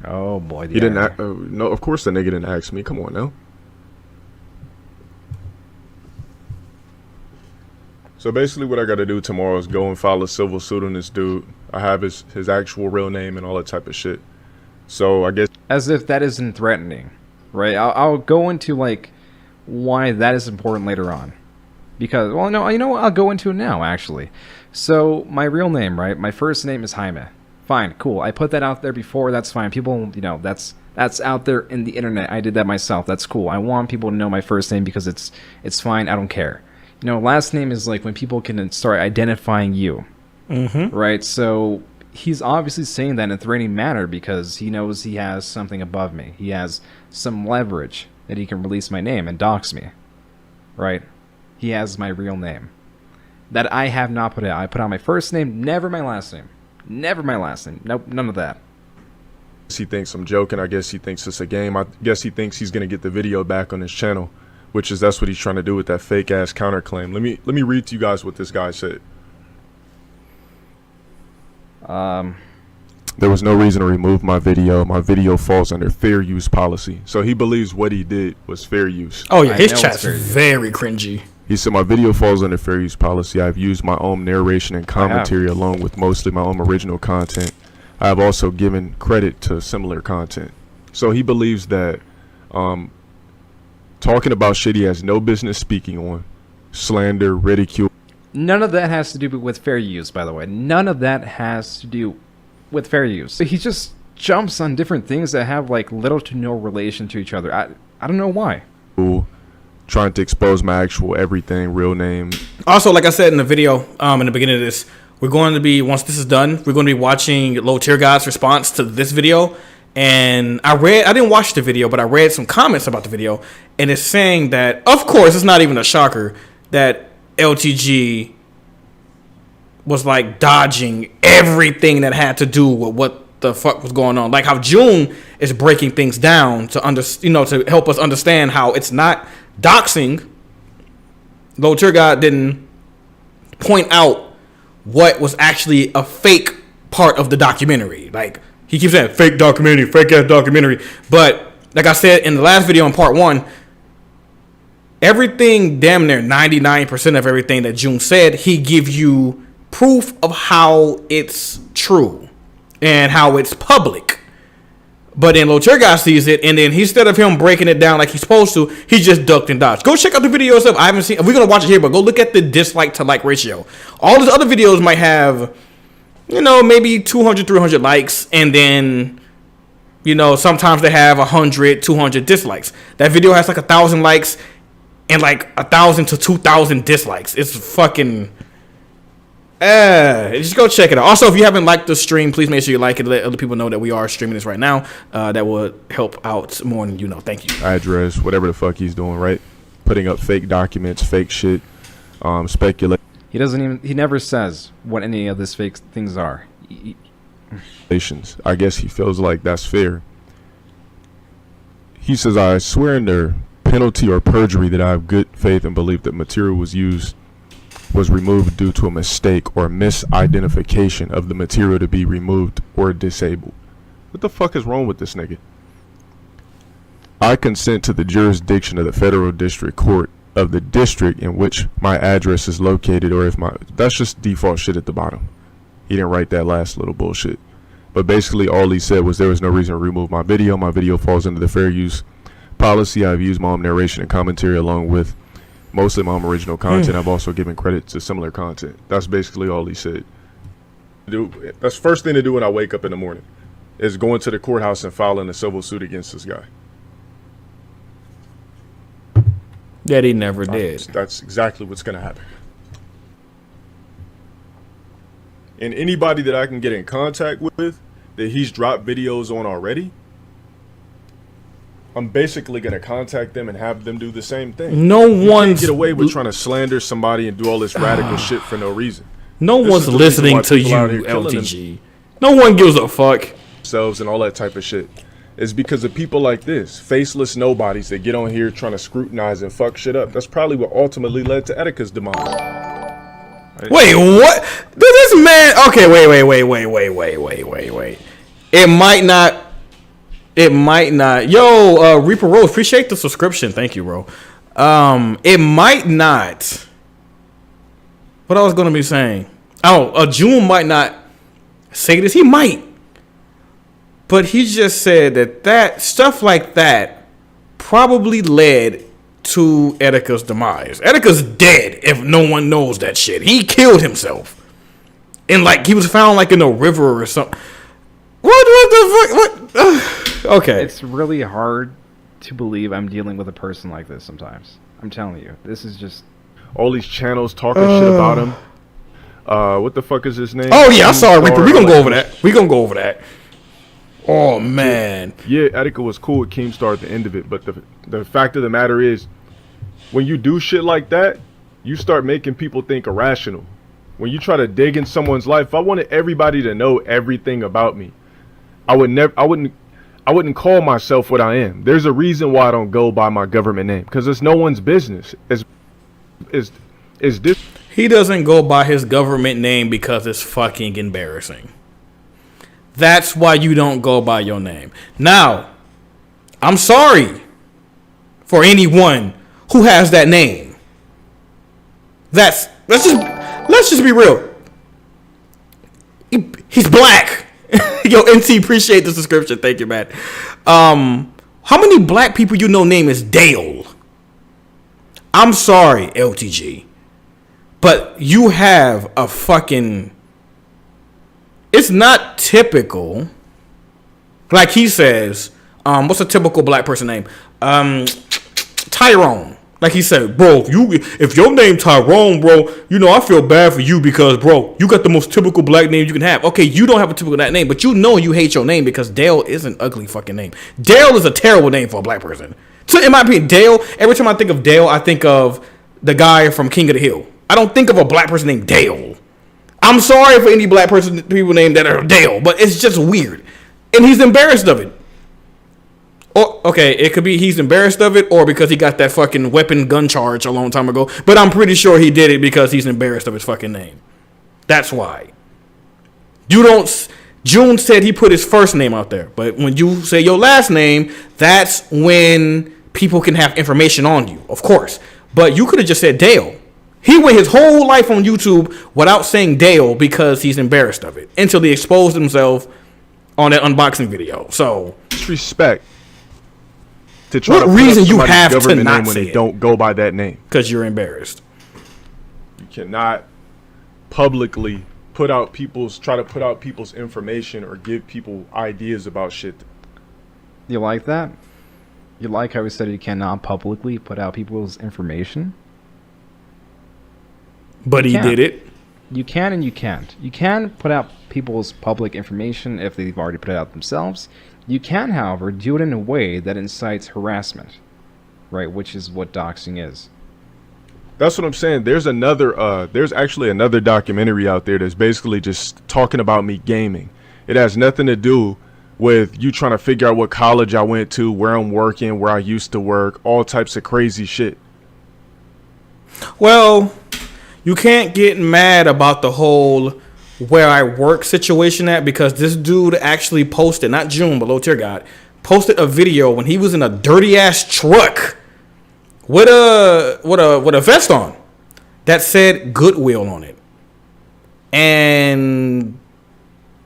[SPEAKER 2] Oh, boy.
[SPEAKER 3] He didn't no, of course the nigga didn't ask me. Come on now. So basically what I got to do tomorrow is go and file a civil suit on this dude. I have his actual real name and all that type of shit. So I guess...
[SPEAKER 2] As if that isn't threatening, right? I'll go into, like, why that is important later on. Because, well, no, you know what? I'll go into it now, actually. So, my real name, right? My first name is Jaime. Fine, cool. I put that out there before. That's fine. People, you know, that's out there in the internet. I did that myself. That's cool. I want people to know my first name because it's fine. I don't care. You know, last name is like when people can start identifying you.
[SPEAKER 1] Mm-hmm.
[SPEAKER 2] Right? So, he's obviously saying that in a threatening manner because he knows he has something above me. He has some leverage that he can release my name and dox me. Right? He has my real name. That I have not put out. I put out my first name, never my last name. Never my last name. Nope, none of that.
[SPEAKER 3] He thinks I'm joking. I guess he thinks it's a game. I guess he thinks he's going to get the video back on his channel, which is that's what he's trying to do with that fake ass counterclaim. Let me read to you guys what this guy said. There was no reason to remove my video. My video falls under fair use policy. So he believes what he did was fair use.
[SPEAKER 1] Oh yeah, his chat's very cringy.
[SPEAKER 3] He said, my video falls under fair use policy. I've used my own narration and commentary along with mostly my own original content. I have also given credit to similar content. So he believes that talking about shit he has no business speaking on, slander, ridicule.
[SPEAKER 2] None of that has to do with fair use, by the way. None of that has to do with fair use. So he just jumps on different things that have like little to no relation to each other. I don't know why.
[SPEAKER 3] trying to expose my actual everything, real name.
[SPEAKER 1] Also, like I said in the video, in the beginning of this, we're going to be, once this is done, we're going to be watching LowTierGods' response to this video. And I didn't watch the video, but I read some comments about the video, and it's saying that, of course, it's not even a shocker that LTG was like dodging everything that had to do with what the fuck was going on. Like how Joon is breaking things down to to help us understand how it's not doxing. LowTierGod didn't point out what was actually a fake part of the documentary. Like, he keeps saying fake documentary, fake ass documentary. But like I said in the last video in part 1, everything, damn near 99% of everything that Joon said, he give you proof of how it's true and how it's public. But then LowTierGod sees it, and then instead of him breaking it down like he's supposed to, he just ducked and dodged. Go check out the video yourself. I haven't seen. We're gonna watch it here, but go look at the dislike to like ratio. All these other videos might have, maybe 200, 300 likes, and then, sometimes they have 100, 200 dislikes. That video has like 1,000 likes and like 1,000 to 2,000 dislikes. It's fucking. Just go check it out. Also, if you haven't liked the stream, please make sure you like it. Let other people know that we are streaming this right now. That would help out more than you know. Thank you.
[SPEAKER 3] Address, whatever the fuck he's doing, right? Putting up fake documents, fake shit, speculate.
[SPEAKER 2] He never says what any of these fake things are.
[SPEAKER 3] I guess he feels like that's fair. He says, I swear under penalty or perjury that I have good faith and belief that material was removed due to a mistake or misidentification of the material to be removed or disabled. What the fuck is wrong with this nigga? I consent to the jurisdiction of the federal district court of the district in which my address is located, or if that's just default shit at the bottom. He didn't write that last little bullshit. But basically all he said was there was no reason to remove my video. My video falls under the fair use policy. I've used my own narration and commentary along with mostly my own original content. I've also given credit to similar content. That's basically all he said. That's the first thing to do when I wake up in the morning, is going to the courthouse and filing a civil suit against this guy.
[SPEAKER 1] That he never did.
[SPEAKER 3] That's exactly what's going to happen. And anybody that I can get in contact with that he's dropped videos on already, I'm basically going to contact them and have them do the same thing.
[SPEAKER 1] No
[SPEAKER 3] you
[SPEAKER 1] one's
[SPEAKER 3] can't get away with trying to slander somebody and do all this radical shit for no reason.
[SPEAKER 1] No one's listening to you, LTG. No one gives a fuck.
[SPEAKER 3] Themselves and all that type of shit. It's because of people like this, faceless nobodies that get on here trying to scrutinize and fuck shit up. That's probably what ultimately led to Etika's demise. Right?
[SPEAKER 1] Wait, what? This man. Okay, wait. It might not. Yo, Reaper Rose, appreciate the subscription. Thank you, bro. It might not. What I was gonna be saying? Joon might not say this. He might, but he just said that stuff like that probably led to Etika's demise. Etika's dead if no one knows that shit. He killed himself, and like he was found like in a river or something. What the fuck? What? Okay.
[SPEAKER 2] It's really hard to believe I'm dealing with a person like this sometimes. I'm telling you. This is just...
[SPEAKER 3] all these channels talking shit about him. What the fuck is his name?
[SPEAKER 1] Oh, yeah, I saw it, Reaper. We're going to go over that. Oh, man.
[SPEAKER 3] Yeah, Etika was cool with Keemstar at the end of it, but the fact of the matter is, when you do shit like that, you start making people think irrational. When you try to dig in someone's life, if I wanted everybody to know everything about me, I wouldn't call myself what I am. There's a reason why I don't go by my government name, because it's no one's business. Is this?
[SPEAKER 1] He doesn't go by his government name because it's fucking embarrassing. That's why you don't go by your name. Now, I'm sorry for anyone who has that name. Let's just be real. He's black. Yo, NT, appreciate the subscription. Thank you, man. How many black people you know name is Dale? I'm sorry, LTG, but you have a fucking... It's not typical. Like he says, what's a typical black person name? Tyrone. Like he said, bro, if your name Tyrone, bro, you know, I feel bad for you because, bro, you got the most typical black name you can have. Okay, you don't have a typical black name, but you know you hate your name because Dale is an ugly fucking name. Dale is a terrible name for a black person. So, in my opinion, Dale, every time I think of Dale, I think of the guy from King of the Hill. I don't think of a black person named Dale. I'm sorry for any black people named that are Dale, but it's just weird. And he's embarrassed of it. Oh, okay, it could be he's embarrassed of it or because he got that fucking weapon gun charge a long time ago. But I'm pretty sure he did it because he's embarrassed of his fucking name. That's why. Joon said he put his first name out there. But when you say your last name, that's when people can have information on you, of course. But you could have just said Dale. He went his whole life on YouTube without saying Dale because he's embarrassed of it. Until he exposed himself on that unboxing video. So.
[SPEAKER 3] Disrespect. To try
[SPEAKER 1] what
[SPEAKER 3] to
[SPEAKER 1] reason you have to not
[SPEAKER 3] when
[SPEAKER 1] say
[SPEAKER 3] they
[SPEAKER 1] it?
[SPEAKER 3] Don't go by that name.
[SPEAKER 1] Because you're embarrassed.
[SPEAKER 3] You cannot publicly try to put out people's information or give people ideas about shit.
[SPEAKER 2] You like that? You like how we said you cannot publicly put out people's information?
[SPEAKER 1] But he did it.
[SPEAKER 2] You can and you can't. You can put out people's public information if they've already put it out themselves. You can, however, do it in a way that incites harassment, right? Which is what doxing is.
[SPEAKER 3] That's what I'm saying. There's actually another documentary out there that's basically just talking about me gaming. It has nothing to do with you trying to figure out what college I went to, where I'm working, where I used to work, all types of crazy shit.
[SPEAKER 1] Well, you can't get mad about the whole where I work situation at because this dude actually posted, not Joon, but LowTierGod, posted a video when he was in a dirty ass truck with a vest on that said Goodwill on it. And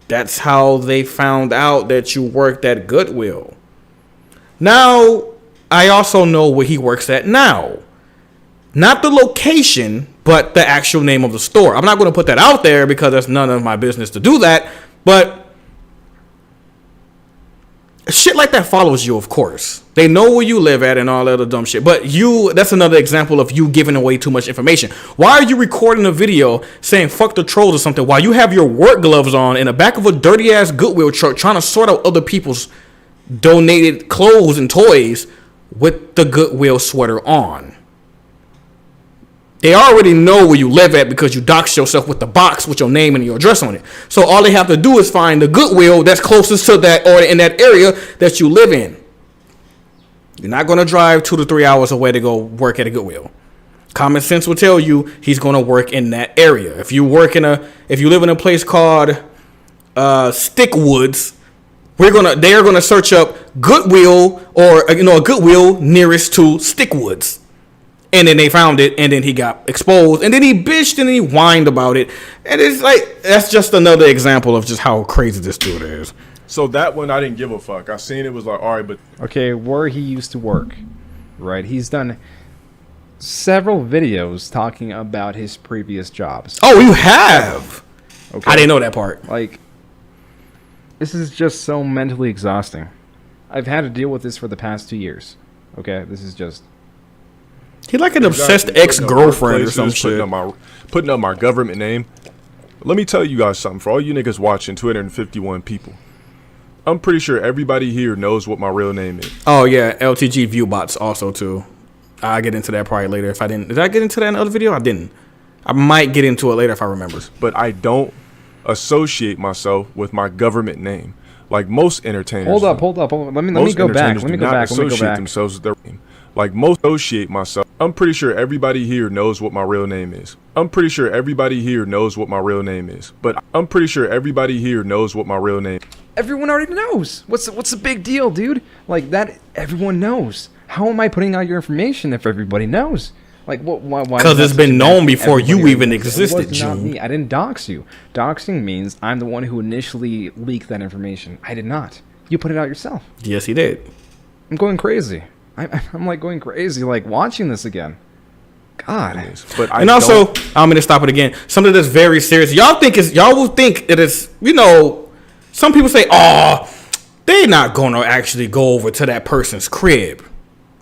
[SPEAKER 1] that's how they found out that you worked at Goodwill. Now, I also know where he works at now. Not the location, but the actual name of the store. I'm not going to put that out there because that's none of my business to do that. But shit like that follows you, of course. They know where you live at and all that other dumb shit. But that's another example of you giving away too much information. Why are you recording a video saying fuck the trolls or something while you have your work gloves on in the back of a dirty ass Goodwill truck trying to sort out other people's donated clothes and toys with the Goodwill sweater on? They already know where you live at because you doxed yourself with the box with your name and your address on it. So all they have to do is find the Goodwill that's closest to that or in that area that you live in. You're not going to drive 2 to 3 hours away to go work at a Goodwill. Common sense will tell you he's going to work in that area. If you live in a place called Stickwoods, they are gonna search up Goodwill or a Goodwill nearest to Stickwoods. And then they found it, and then he got exposed, and then he bitched and he whined about it. And it's like, that's just another example of just how crazy this dude is.
[SPEAKER 3] So that one, I didn't give a fuck. I seen it, was like, all right, but...
[SPEAKER 2] Okay, where he used to work, right? He's done several videos talking about his previous jobs.
[SPEAKER 1] Oh, you have?
[SPEAKER 2] Okay.
[SPEAKER 1] I didn't know that part.
[SPEAKER 2] Like, this is just so mentally exhausting. I've had to deal with this for the past 2 years. Okay, this is just...
[SPEAKER 1] He like an obsessed ex-girlfriend or some shit.
[SPEAKER 3] Putting up my government name. Let me tell you guys something. For all you niggas watching, 251 people. I'm pretty sure everybody here knows what my real name is.
[SPEAKER 1] Oh, yeah. LTG Viewbots also, too. I'll get into that probably later if I didn't. Did I get into that in the other video? I didn't. I might get into it later if I remember.
[SPEAKER 3] But I don't associate myself with my government name. Like most entertainers.
[SPEAKER 2] Hold up. Let me go back.
[SPEAKER 3] Themselves with their name. Like most associate myself. I'm pretty sure everybody here knows what my real name is. But I'm pretty sure everybody here knows what my real name is.
[SPEAKER 2] Everyone already knows. What's the big deal, dude? Like that, everyone knows. How am I putting out your information if everybody knows? Like what? Why?
[SPEAKER 1] Because it's been known before you even existed, Joon.
[SPEAKER 2] I didn't dox you. Doxing means I'm the one who initially leaked that information. I did not. You put it out yourself.
[SPEAKER 1] Yes, he did.
[SPEAKER 2] I'm going crazy. I'm like going crazy, like watching this again. God.
[SPEAKER 1] But I'm going to stop it again. Something that's very serious. Y'all will think it is, some people say, oh, they're not going to actually go over to that person's crib,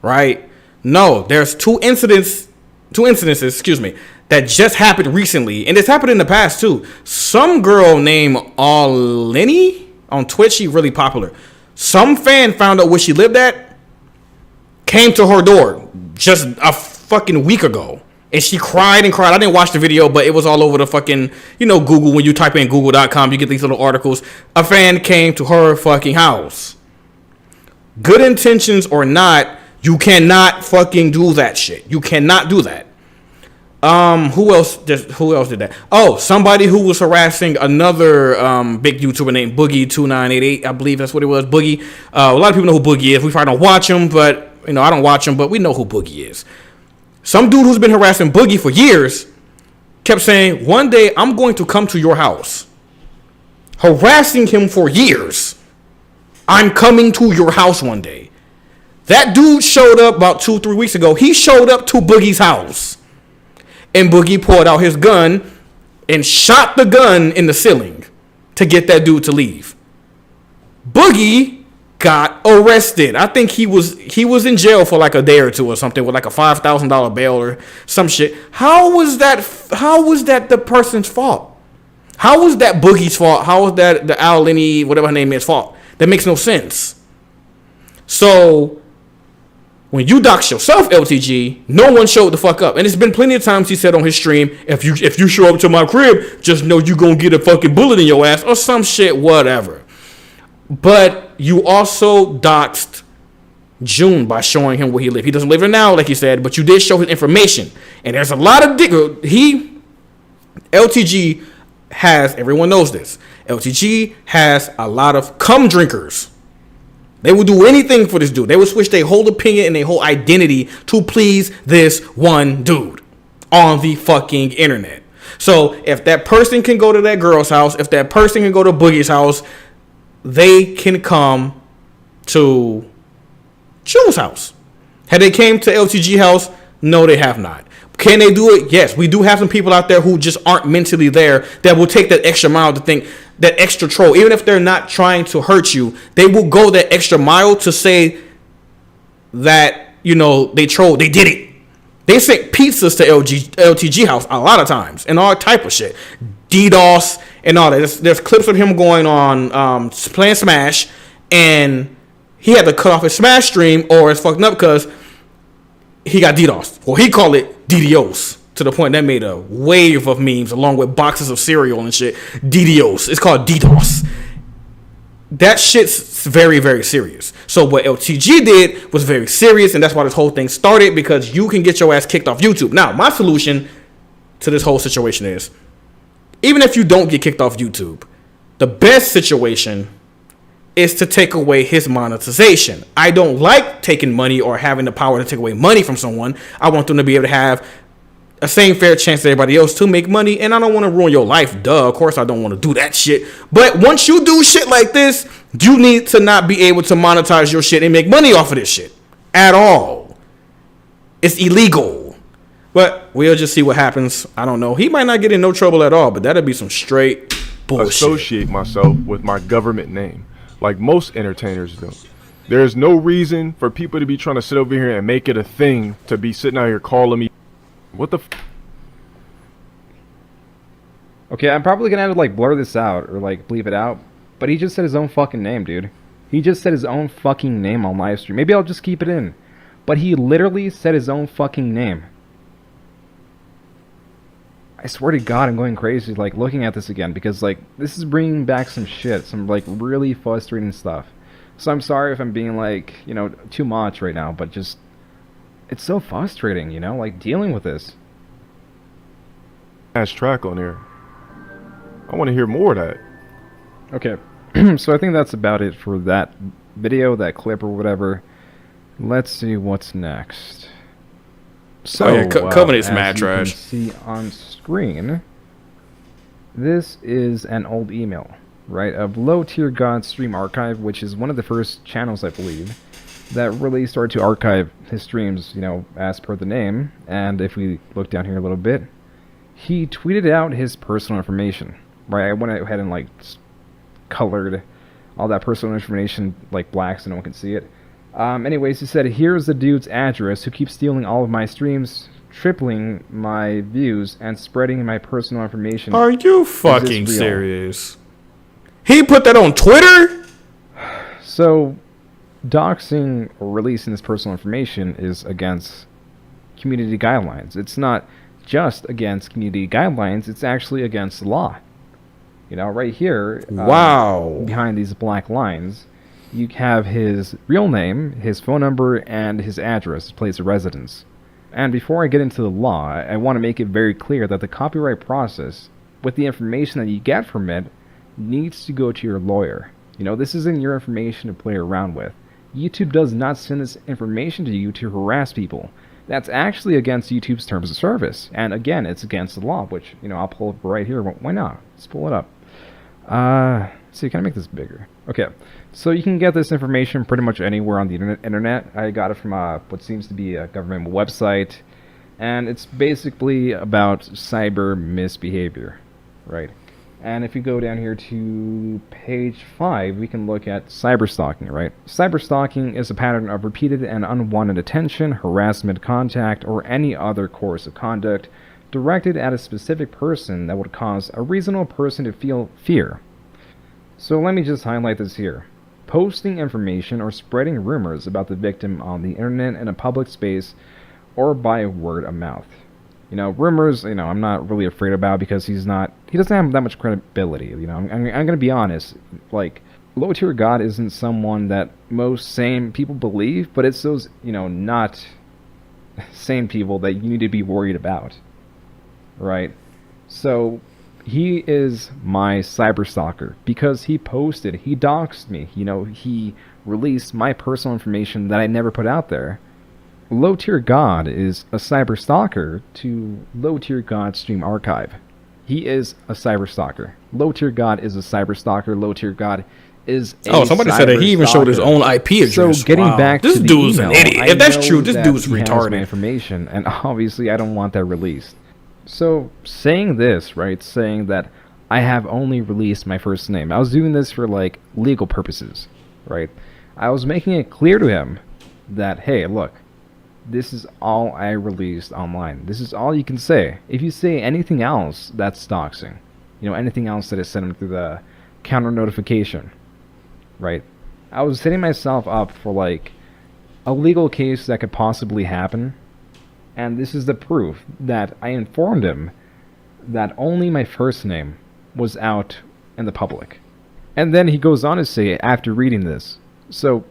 [SPEAKER 1] right? No, there's two incidences, excuse me, that just happened recently, and it's happened in the past too. Some girl named Alini on Twitch, she really popular. Some fan found out where she lived at, came to her door just a fucking week ago, and she cried and cried. I didn't watch the video, but it was all over the fucking, Google. When you type in google.com, you get these little articles. A fan came to her fucking house. Good intentions or not, you cannot fucking do that shit. You cannot do that. Who else did that? Oh, somebody who was harassing another big YouTuber named Boogie2988. I believe that's what it was. Boogie. A lot of people know who Boogie is. We probably don't watch him, but I don't watch him, but we know who Boogie is. Some dude who's been harassing Boogie for years kept saying, one day I'm going to come to your house. Harassing him for years. I'm coming to your house one day. That dude showed up about 2-3 weeks ago. He showed up to Boogie's house. And Boogie pulled out his gun and shot the gun in the ceiling to get that dude to leave. Boogie got arrested. I think he was in jail for like a day or two or something with like a $5,000 bail or some shit. How was that the person's fault? How was that Boogie's fault? How was that the Alini, whatever her name is, fault? That makes no sense. So when you dox yourself, LTG, no one showed the fuck up. And it's been plenty of times he said on his stream, if you show up to my crib, just know you gonna get a fucking bullet in your ass or some shit, whatever. But you also doxed Joon by showing him where he lived. He doesn't live there now, like you said, but you did show his information. And there's a lot of LTG has, everyone knows this, LTG has a lot of cum drinkers. They will do anything for this dude. They will switch their whole opinion and their whole identity to please this one dude on the fucking internet. So if that person can go to that girl's house, if that person can go to Boogie's house, they can come to Joon's house. Have they came to LTG house? No, they have not. Can they do it? Yes. We do have some people out there who just aren't mentally there that will take that extra mile to think, that extra troll. Even if they're not trying to hurt you, they will go that extra mile to say that, they trolled. They did it. They sent pizzas to LTG house a lot of times and all type of shit. DDoS and all that. There's clips of him going on playing Smash, and he had to cut off his Smash stream or it's fucking up because he got DDoS. Well, he called it DDoS to the point that made a wave of memes along with boxes of cereal and shit. DDoS. It's called DDoS. That shit's very, very serious. So what LTG did was very serious, and that's why this whole thing started, because you can get your ass kicked off YouTube. Now, my solution to this whole situation is, even if you don't get kicked off YouTube, the best situation is to take away his monetization. I don't like taking money or having the power to take away money from someone. I want them to be able to have a same fair chance as everybody else to make money, and I don't want to ruin your life. Duh, of course I don't want to do that shit. But once you do shit like this, you need to not be able to monetize your shit and make money off of this shit at all. It's illegal. But we'll just see what happens. I don't know. He might not get in no trouble at all, but that'd be some straight bullshit.
[SPEAKER 3] Associate myself with my government name, like most entertainers do. There's no reason for people to be trying to sit over here and make it a thing to be sitting out here calling me. What the
[SPEAKER 2] Okay, I'm probably gonna have to blur this out or bleep it out, but he just said his own fucking name, dude. He just said his own fucking name on live stream. Maybe I'll just keep it in. But he literally said his own fucking name. I swear to God, I'm going crazy looking at this again, because this is bringing back some shit, some really frustrating stuff. So I'm sorry if I'm being too much right now, but just it's so frustrating, dealing with this.
[SPEAKER 3] Ass track on there. I want to hear more of that.
[SPEAKER 2] Okay, so I think that's about it for that video, that clip or whatever. Let's see what's next. So,
[SPEAKER 1] Covenant's mad trash.
[SPEAKER 2] As you can see on screen, this is an old email, right, of LowTierGods Stream Archive, which is one of the first channels, I believe, that really started to archive his streams, as per the name. And if we look down here a little bit, he tweeted out his personal information, right? I went ahead and colored all that personal information black so no one can see it. Anyways, he said, here's the dude's address who keeps stealing all of my streams, tripling my views, and spreading my personal information.
[SPEAKER 1] Are you fucking serious? He put that on Twitter?
[SPEAKER 2] So, doxing or releasing this personal information is against community guidelines. It's not just against community guidelines, it's actually against the law. You know, right here,
[SPEAKER 1] wow,
[SPEAKER 2] behind these black lines, you have his real name, his phone number, and his address, his place of residence. And before I get into the law, I want to make it very clear that the copyright process, with the information that you get from it, needs to go to your lawyer. You know, this isn't your information to play around with. YouTube does not send this information to you to harass people. That's actually against YouTube's terms of service. And again, it's against the law, which, you know, I'll pull up right here. Why not? Let's pull it up. Let's see, can I make this bigger? Okay, so you can get this information pretty much anywhere on the internet. I got it from what seems to be a government website, and it's basically about cyber misbehavior, right? And if you go down here to page 5, we can look at cyberstalking, right? Cyberstalking is a pattern of repeated and unwanted attention, harassment, contact, or any other course of conduct directed at a specific person that would cause a reasonable person to feel fear. So let me just highlight this here. Posting information or spreading rumors about the victim on the internet in a public space or by word of mouth. You know, rumors, you know, I'm not really afraid about because he doesn't have that much credibility. You know, I'm going to be honest. Like, LowTierGod isn't someone that most sane people believe, but it's those, you know, not sane people that you need to be worried about. Right? So, he is my cyberstalker because he doxed me. You know, he released my personal information that I never put out there. LowTierGod is a cyberstalker to LowTierGod Stream Archive. He is a cyberstalker. LowTierGod is a cyberstalker. LowTierGod is a
[SPEAKER 1] somebody said that he even showed his own IP address.
[SPEAKER 2] So getting back to
[SPEAKER 1] this
[SPEAKER 2] the
[SPEAKER 1] dude's
[SPEAKER 2] email,
[SPEAKER 1] an idiot. If that's true, this dude's retarded.
[SPEAKER 2] My information, and obviously I don't want that released. So saying this, right, saying that I have only released my first name. I was doing this for like legal purposes, right? I was making it clear to him that, hey, look, this is all I released online. This is all you can say. If you say anything else, that's doxing. You know, anything else that is sent through the counter notification, right? I was setting myself up for like a legal case that could possibly happen. And this is the proof that I informed him that only my first name was out in the public. And then he goes on to say, after reading this, so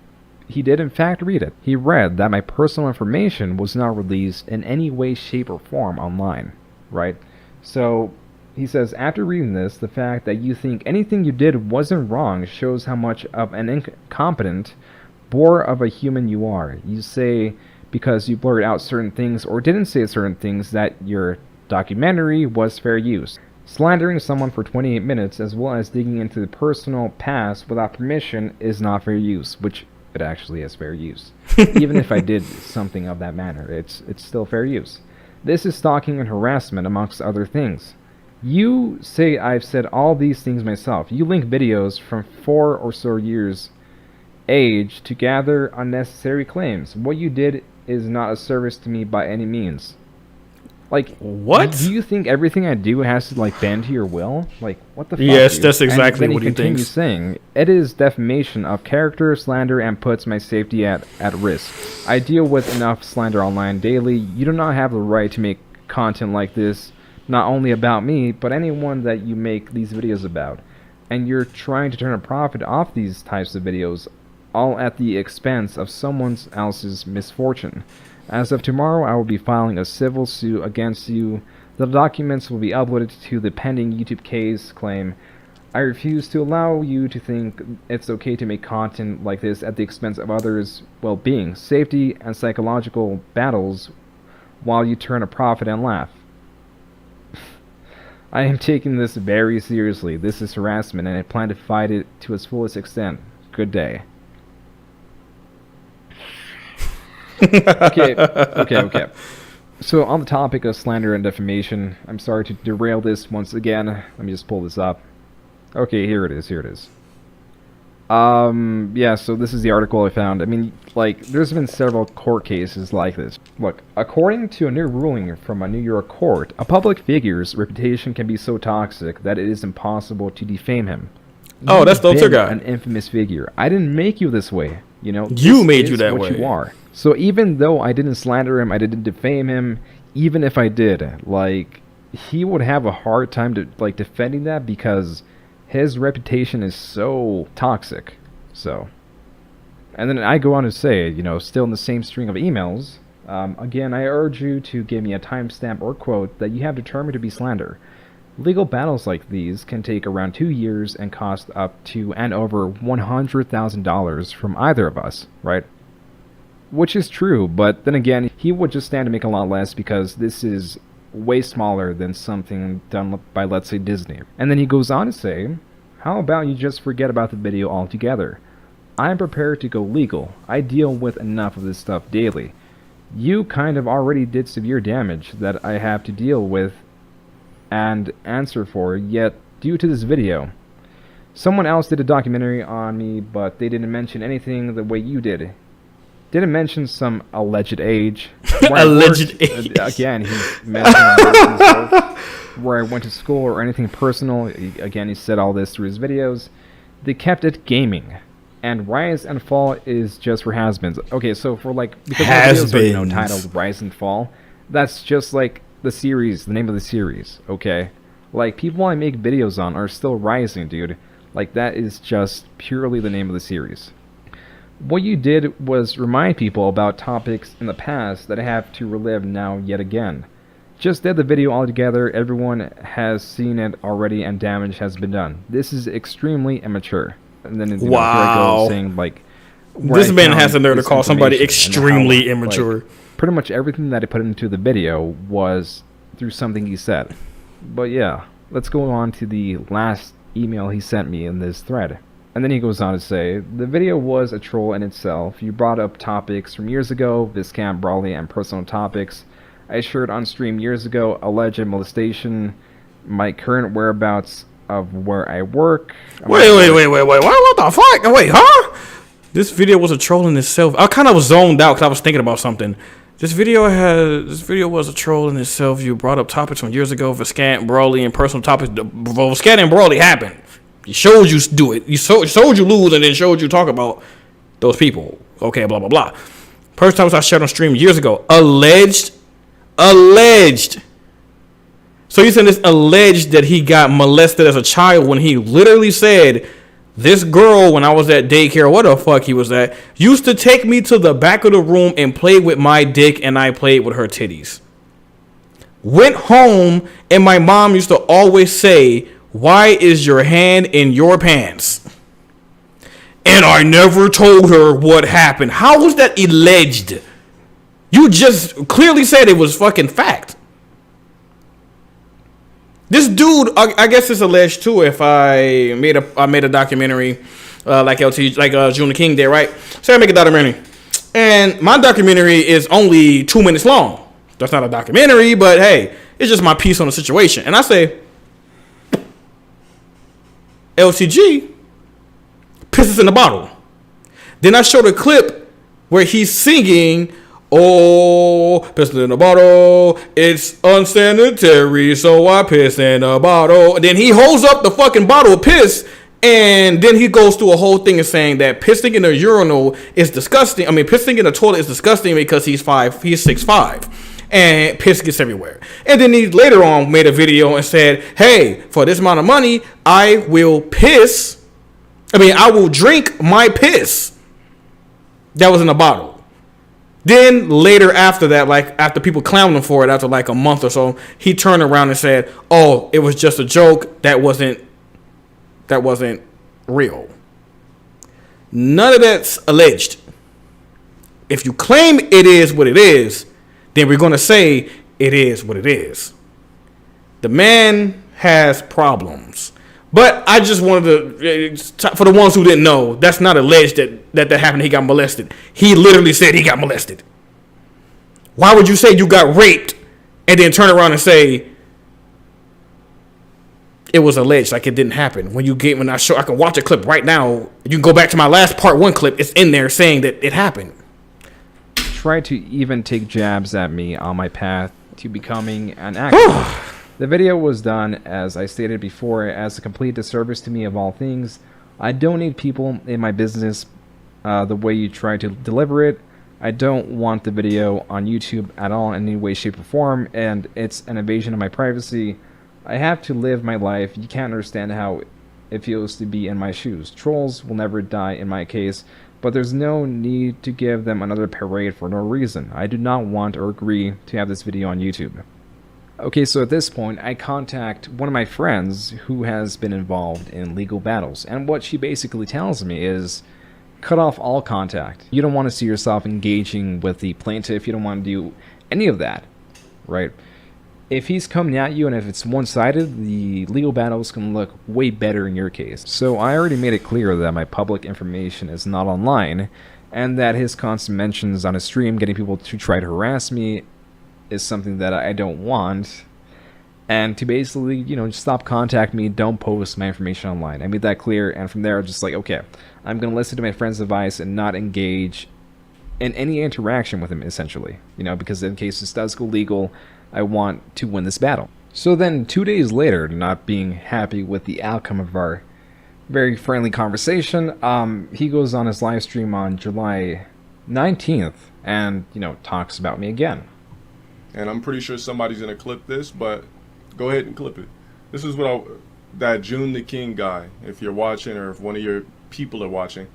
[SPEAKER 2] he did in fact read it. He read that my personal information was not released in any way, shape, or form online, right? So he says, after reading this, the fact that you think anything you did wasn't wrong shows how much of an incompetent bore of a human you are. You say because you blurred out certain things or didn't say certain things that your documentary was fair use. Slandering someone for 28 minutes as well as digging into the personal past without permission is not fair use, which it actually is fair use. Even if I did something of that manner, it's still fair use. This is stalking and harassment amongst other things. You say I've said all these things myself. You link videos from 4 or so years age to gather unnecessary claims. What you did is not a service to me by any means. Like,
[SPEAKER 1] what?
[SPEAKER 2] Do you think everything I do has to like bend to your will? Like, what the fuck?
[SPEAKER 1] Yes,
[SPEAKER 2] dude?
[SPEAKER 1] that's exactly what he thinks.
[SPEAKER 2] And then he continues saying, it is defamation of character, slander, and puts my safety at risk. I deal with enough slander online daily. You do not have the right to make content like this, not only about me, but anyone that you make these videos about. And you're trying to turn a profit off these types of videos, all at the expense of someone else's misfortune. As of tomorrow, I will be filing a civil suit against you. The documents will be uploaded to the pending YouTube case claim. I refuse to allow you to think it's okay to make content like this at the expense of others' well-being, safety, and psychological battles while you turn a profit and laugh. I am taking this very seriously. This is harassment, and I plan to fight it to its fullest extent. Good day. Okay. So on the topic of slander and defamation, I'm sorry to derail this once again. Let me just pull this up. Okay, here it is. Yeah, so this is the article I found. I mean, like, there's been several court cases like this. Look, according to a new ruling from a New York court, a public figure's reputation can be so toxic that it is impossible to defame him.
[SPEAKER 1] Oh, that's the other guy.
[SPEAKER 2] An infamous figure. I didn't make you this way, you know.
[SPEAKER 1] You made you that way.
[SPEAKER 2] You are. So even though I didn't slander him, I didn't defame him, even if I did, like, he would have a hard time to, like, defending that because his reputation is so toxic. So, and then I go on to say, you know, still in the same string of emails, again, I urge you to give me a timestamp or quote that you have determined to be slander. Legal battles like these can take around 2 years and cost up to and over $100,000 from either of us, right? Which is true, but then again, he would just stand to make a lot less because this is way smaller than something done by, let's say, Disney. And then he goes on to say, how about you just forget about the video altogether? I'm prepared to go legal. I deal with enough of this stuff daily. You kind of already did severe damage that I have to deal with and answer for, yet due to this video. Someone else did a documentary on me, but they didn't mention anything the way you did. Didn't mention some alleged age.
[SPEAKER 1] Alleged age.
[SPEAKER 2] Again, he mentioned where I went to school or anything personal. Again, he said all this through his videos. They kept it gaming. And Rise and Fall is just for has-beens. Okay, so for like, because the videos are, you know, titled Rise and Fall, that's just like the series, the name of the series, okay? Like, people I make videos on are still rising, dude. Like, that is just purely the name of the series. What you did was remind people about topics in the past that I have to relive now yet again. Just did the video altogether, everyone has seen it already and damage has been done. This is extremely immature. And then, you know, here I go saying, like,
[SPEAKER 1] this man has the nerve to call somebody extremely immature.
[SPEAKER 2] Like, pretty much everything that I put into the video was through something he said. But yeah, let's go on to the last email he sent me in this thread. And then he goes on to say, the video was a troll in itself. You brought up topics from years ago, Viscount Brawley, and personal topics. I shared on stream years ago alleged molestation, my current whereabouts of where I work.
[SPEAKER 1] Wait, what the fuck? Wait, huh? This video was a troll in itself. I kind of was zoned out because I was thinking about something. This video was a troll in itself. You brought up topics from years ago, Viscount Brawley, and personal topics. Viscount and Brawley happened. He showed you do it. He showed you lose and then showed you talk about those people. Okay, blah, blah, blah. First time I shared on stream years ago. Alleged. So you saying this alleged that he got molested as a child when he literally said, this girl, when I was at daycare, what the fuck he was at, used to take me to the back of the room and play with my dick and I played with her titties. Went home and my mom used to always say, why is your hand in your pants? And I never told her what happened. How was that alleged? You just clearly said it was fucking fact. This dude, I guess it's alleged too. If I made a documentary, like Joon the King did, right? So I make a documentary, and my documentary is only 2 minutes long. That's not a documentary, but hey, it's just my piece on the situation. And I say, LTG pisses in the bottle. Then I showed a clip where he's singing, oh, piss in the bottle, it's unsanitary, so I piss in a bottle. And then he holds up the fucking bottle of piss, and then he goes through a whole thing of saying that pissing in a urinal is disgusting. I mean, pissing in a toilet is disgusting because he's 6'5", and piss gets everywhere. And then he later on made a video and said, hey, for this amount of money, I will drink my piss that was in a bottle. Then later after that, like after people clowned him for it, after like a month or so, he turned around and said, oh, it was just a joke. That wasn't real. None of that's alleged. If you claim it is what it is, then we're going to say it is what it is. The man has problems. But I just wanted to, for the ones who didn't know, that's not alleged that happened. He got molested. He literally said he got molested. Why would you say you got raped and then turn around and say it was alleged, like it didn't happen. When I can watch a clip right now. You can go back to my last part 1 clip. It's in there saying that it happened.
[SPEAKER 2] Try to even take jabs at me on my path to becoming an actor. The video was done, as I stated before, as a complete disservice to me of all things. I don't need people in my business the way you try to deliver it. I don't want the video on YouTube at all in any way, shape, or form, and it's an invasion of my privacy. I have to live my life. You can't understand how it feels to be in my shoes. Trolls will never die in my case, but there's no need to give them another parade for no reason. I do not want or agree to have this video on YouTube. Okay, so at this point, I contact one of my friends who has been involved in legal battles, and what she basically tells me is, cut off all contact. You don't want to see yourself engaging with the plaintiff. You don't want to do any of that, right? If he's coming at you and if it's one-sided, the legal battles can look way better in your case. So I already made it clear that my public information is not online, and that his constant mentions on his stream getting people to try to harass me is something that I don't want. And to basically, just stop contacting me, don't post my information online. I made that clear, and from there I was just like, okay, I'm going to listen to my friend's advice and not engage in any interaction with him, essentially. Because in case this does go legal, I want to win this battle. So then 2 days later, not being happy with the outcome of our very friendly conversation, he goes on his live stream on July 19th and, talks about me again.
[SPEAKER 3] And I'm pretty sure somebody's going to clip this, but go ahead and clip it. This is what that Joon the King guy, if you're watching or if one of your people are watching,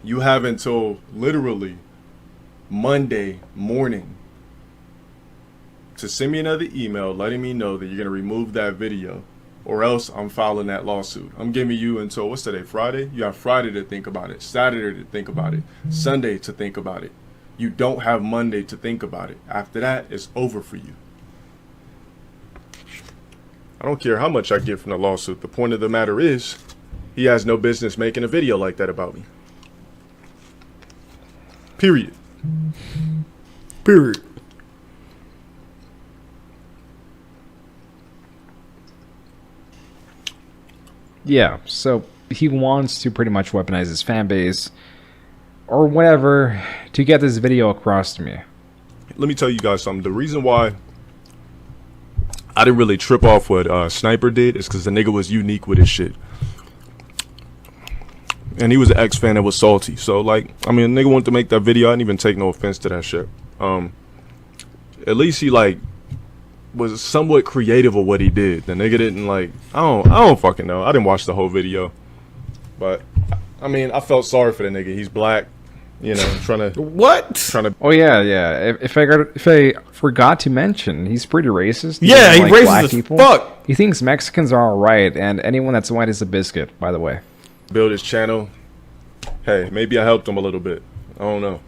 [SPEAKER 3] you have until literally Monday morning to send me another email letting me know that you're going to remove that video, or else I'm filing that lawsuit. I'm giving you until, what's today, Friday? You have Friday to think about it, Saturday to think about it, Sunday to think about it. You don't have Monday to think about it. After that, it's over for you. I don't care how much I get from the lawsuit. The point of the matter is, he has no business making a video like that about me. Period.
[SPEAKER 1] Period.
[SPEAKER 2] Yeah, so he wants to pretty much weaponize his fan base or whatever to get this video across to me.
[SPEAKER 3] Let me tell you guys something. The reason why I didn't really trip off what Sniper did is because the nigga was unique with his shit. And he was an ex-fan that was salty. So, like, I mean, the nigga wanted to make that video. I didn't even take no offense to that shit. At least he, like, was somewhat creative of what he did. The nigga didn't, like, I don't fucking know. I didn't watch the whole video. But, I mean, I felt sorry for the nigga. He's black. Trying to.
[SPEAKER 2] Oh yeah. If I forgot to mention, he's pretty racist.
[SPEAKER 1] Yeah, he racist
[SPEAKER 2] black
[SPEAKER 1] as
[SPEAKER 2] people.
[SPEAKER 1] fuck.
[SPEAKER 2] He thinks Mexicans are alright, and anyone that's white is a biscuit. By the way,
[SPEAKER 3] build his channel. Hey, maybe I helped him a little bit. I don't know.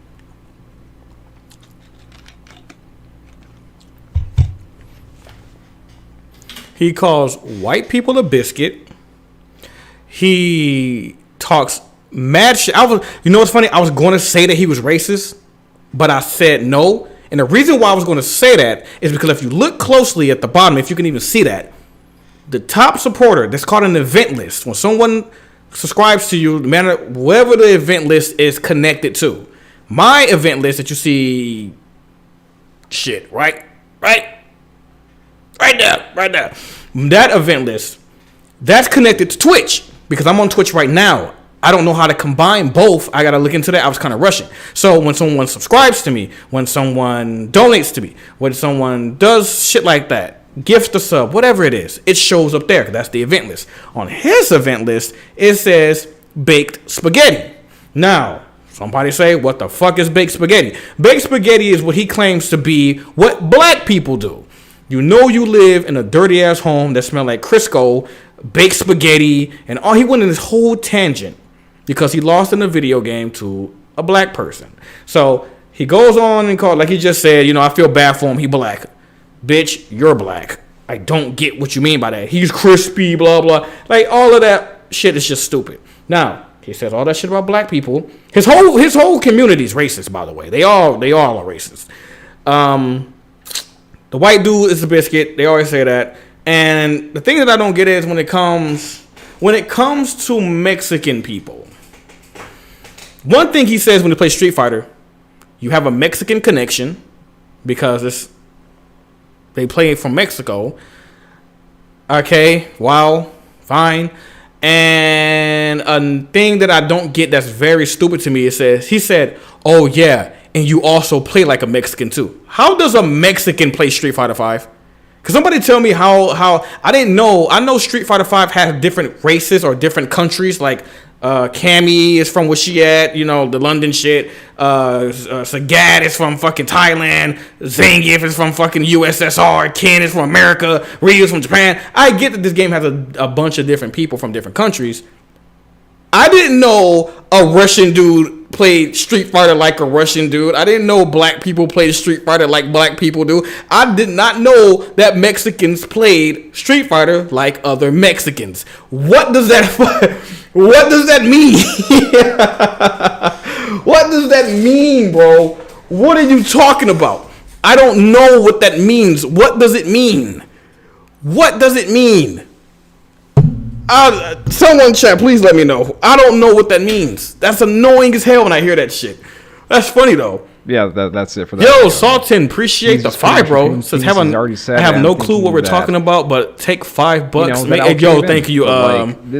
[SPEAKER 1] He calls white people a biscuit. He talks mad shit. You know what's funny? I was going to say that he was racist, but I said no. And the reason why I was going to say that is because if you look closely at the bottom, if you can even see that, the top supporter, that's called an event list. When someone subscribes to you, no matter wherever the event list is connected to, my event list that you see, shit, right there. That event list, that's connected to Twitch because I'm on Twitch right now. I don't know how to combine both. I got to look into that. I was kind of rushing. So when someone subscribes to me, when someone donates to me, when someone does shit like that, gift a sub, whatever it is, it shows up there. That's the event list. On his event list, it says baked spaghetti. Now, somebody say, what the fuck is baked spaghetti? Baked spaghetti is what he claims to be what black people do. You live in a dirty ass home that smell like Crisco, baked spaghetti, and all. He went in this whole tangent because he lost in a video game to a black person. So he goes on and called, like he just said, I feel bad for him. He black. Bitch, you're black. I don't get what you mean by that. He's crispy, blah, blah. Like, all of that shit is just stupid. Now, he says all that shit about black people. His whole community is racist, by the way. They all are racist. The white dude is a biscuit. They always say that. And the thing that I don't get is when it comes to Mexican people. One thing he says when he plays Street Fighter, you have a Mexican connection because they play from Mexico. Okay, wow, fine. And a thing that I don't get that's very stupid to me, he said, oh yeah, and you also play like a Mexican too. How does a Mexican play Street Fighter 5? Cause somebody tell me how I didn't know. I know Street Fighter 5 has different races or different countries. Like Cammy is from where she at, the London shit. Sagat is from fucking Thailand. Zangief is from fucking USSR. Ken is from America. Ryu is from Japan. I get that this game has a bunch of different people from different countries. I didn't know a Russian dude played Street Fighter like a Russian dude. I didn't know black people played Street Fighter like black people do. I did not know that Mexicans played Street Fighter like other Mexicans. What does that mean? What does that mean, bro? What are you talking about? I don't know what that means. What does it mean? What does it mean? Someone chat, please let me know. I don't know what that means. That's annoying as hell when I hear that shit. That's funny though.
[SPEAKER 2] Yeah, that's it for that.
[SPEAKER 1] Yo, Salton, appreciate the $5, bro. Says I have no clue what we're talking about, but take $5. Yo, thank you,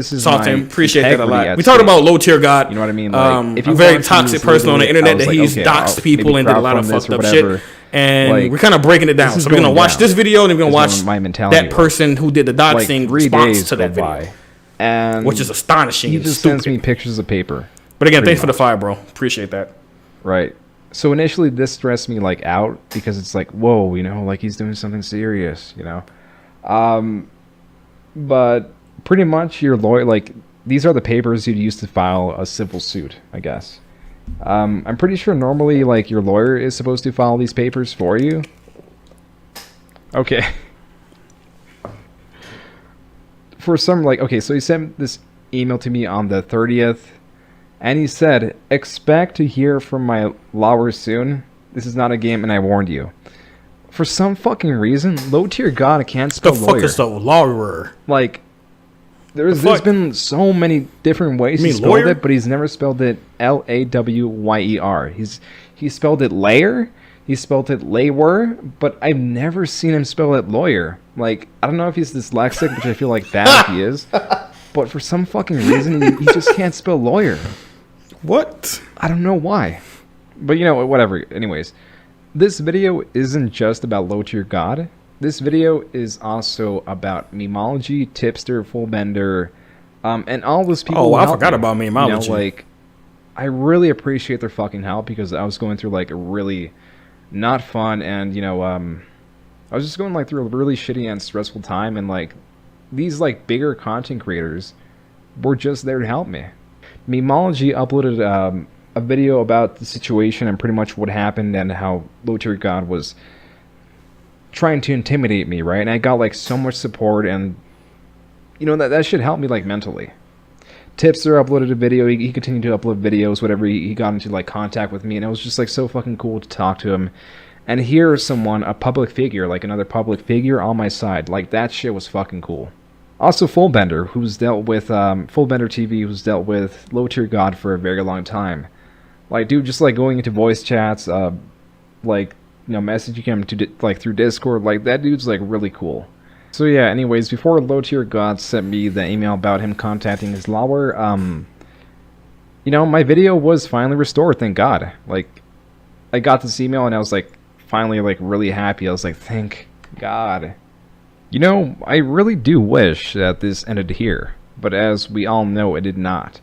[SPEAKER 1] Salton. Appreciate that a lot. We talked about LowTierGod.
[SPEAKER 2] You know what I mean? Like,
[SPEAKER 1] if a very toxic person on the internet that he's doxed people and did a lot of fucked up shit. And we're kind of breaking it down. So we're gonna watch this video and we're gonna watch that person who did the doxing response to that video.
[SPEAKER 2] And
[SPEAKER 1] which is astonishing.
[SPEAKER 2] He just sends me pictures of paper.
[SPEAKER 1] But again, thanks for the $5, bro. Appreciate that.
[SPEAKER 2] Right. So initially this stressed me out because it's like, whoa, he's doing something serious, But pretty much your lawyer, these are the papers you'd use to file a civil suit, I guess. I'm pretty sure normally your lawyer is supposed to file these papers for you. Okay. For some so he sent this email to me on the 30th. And he said, expect to hear from my lawyer soon. This is not a game and I warned you. For some fucking reason, LowTierGod can't spell lawyer.
[SPEAKER 1] The fuck is a lawyer?
[SPEAKER 2] There's been so many different ways he spelled it, but he's never spelled it Lawyer. He spelled it layer. He spelled it layer, but I've never seen him spell it lawyer. I don't know if he's dyslexic, which I feel bad if he is. But for some fucking reason, he just can't spell lawyer.
[SPEAKER 1] What?
[SPEAKER 2] I don't know why. But whatever. Anyways, this video isn't just about LowTierGod. This video is also about Memology, Tipster, Fullbender, and all those people.
[SPEAKER 1] Oh, I forgot about Memology.
[SPEAKER 2] I really appreciate their fucking help because I was going through a really not fun and I was just going through a really shitty and stressful time, and these bigger content creators were just there to help me. Memology uploaded a video about the situation and pretty much what happened and how LowTierGod was trying to intimidate me, right? And I got so much support, and that should help me mentally. Tipster uploaded a video. He continued to upload videos, whatever. He got into contact with me, and it was just so fucking cool to talk to him and hear someone, a public figure, another public figure on my side. That shit was fucking cool. Also, Fullbender, who's dealt with Fullbender TV, who's dealt with LowTierGod for a very long time. Dude, just going into voice chats, messaging him to through Discord. That dude's really cool. So yeah, anyways, before LowTierGod sent me the email about him contacting his lawyer, my video was finally restored, thank God. I got this email and I was finally really happy. I was thank God. I really do wish that this ended here, but as we all know, it did not.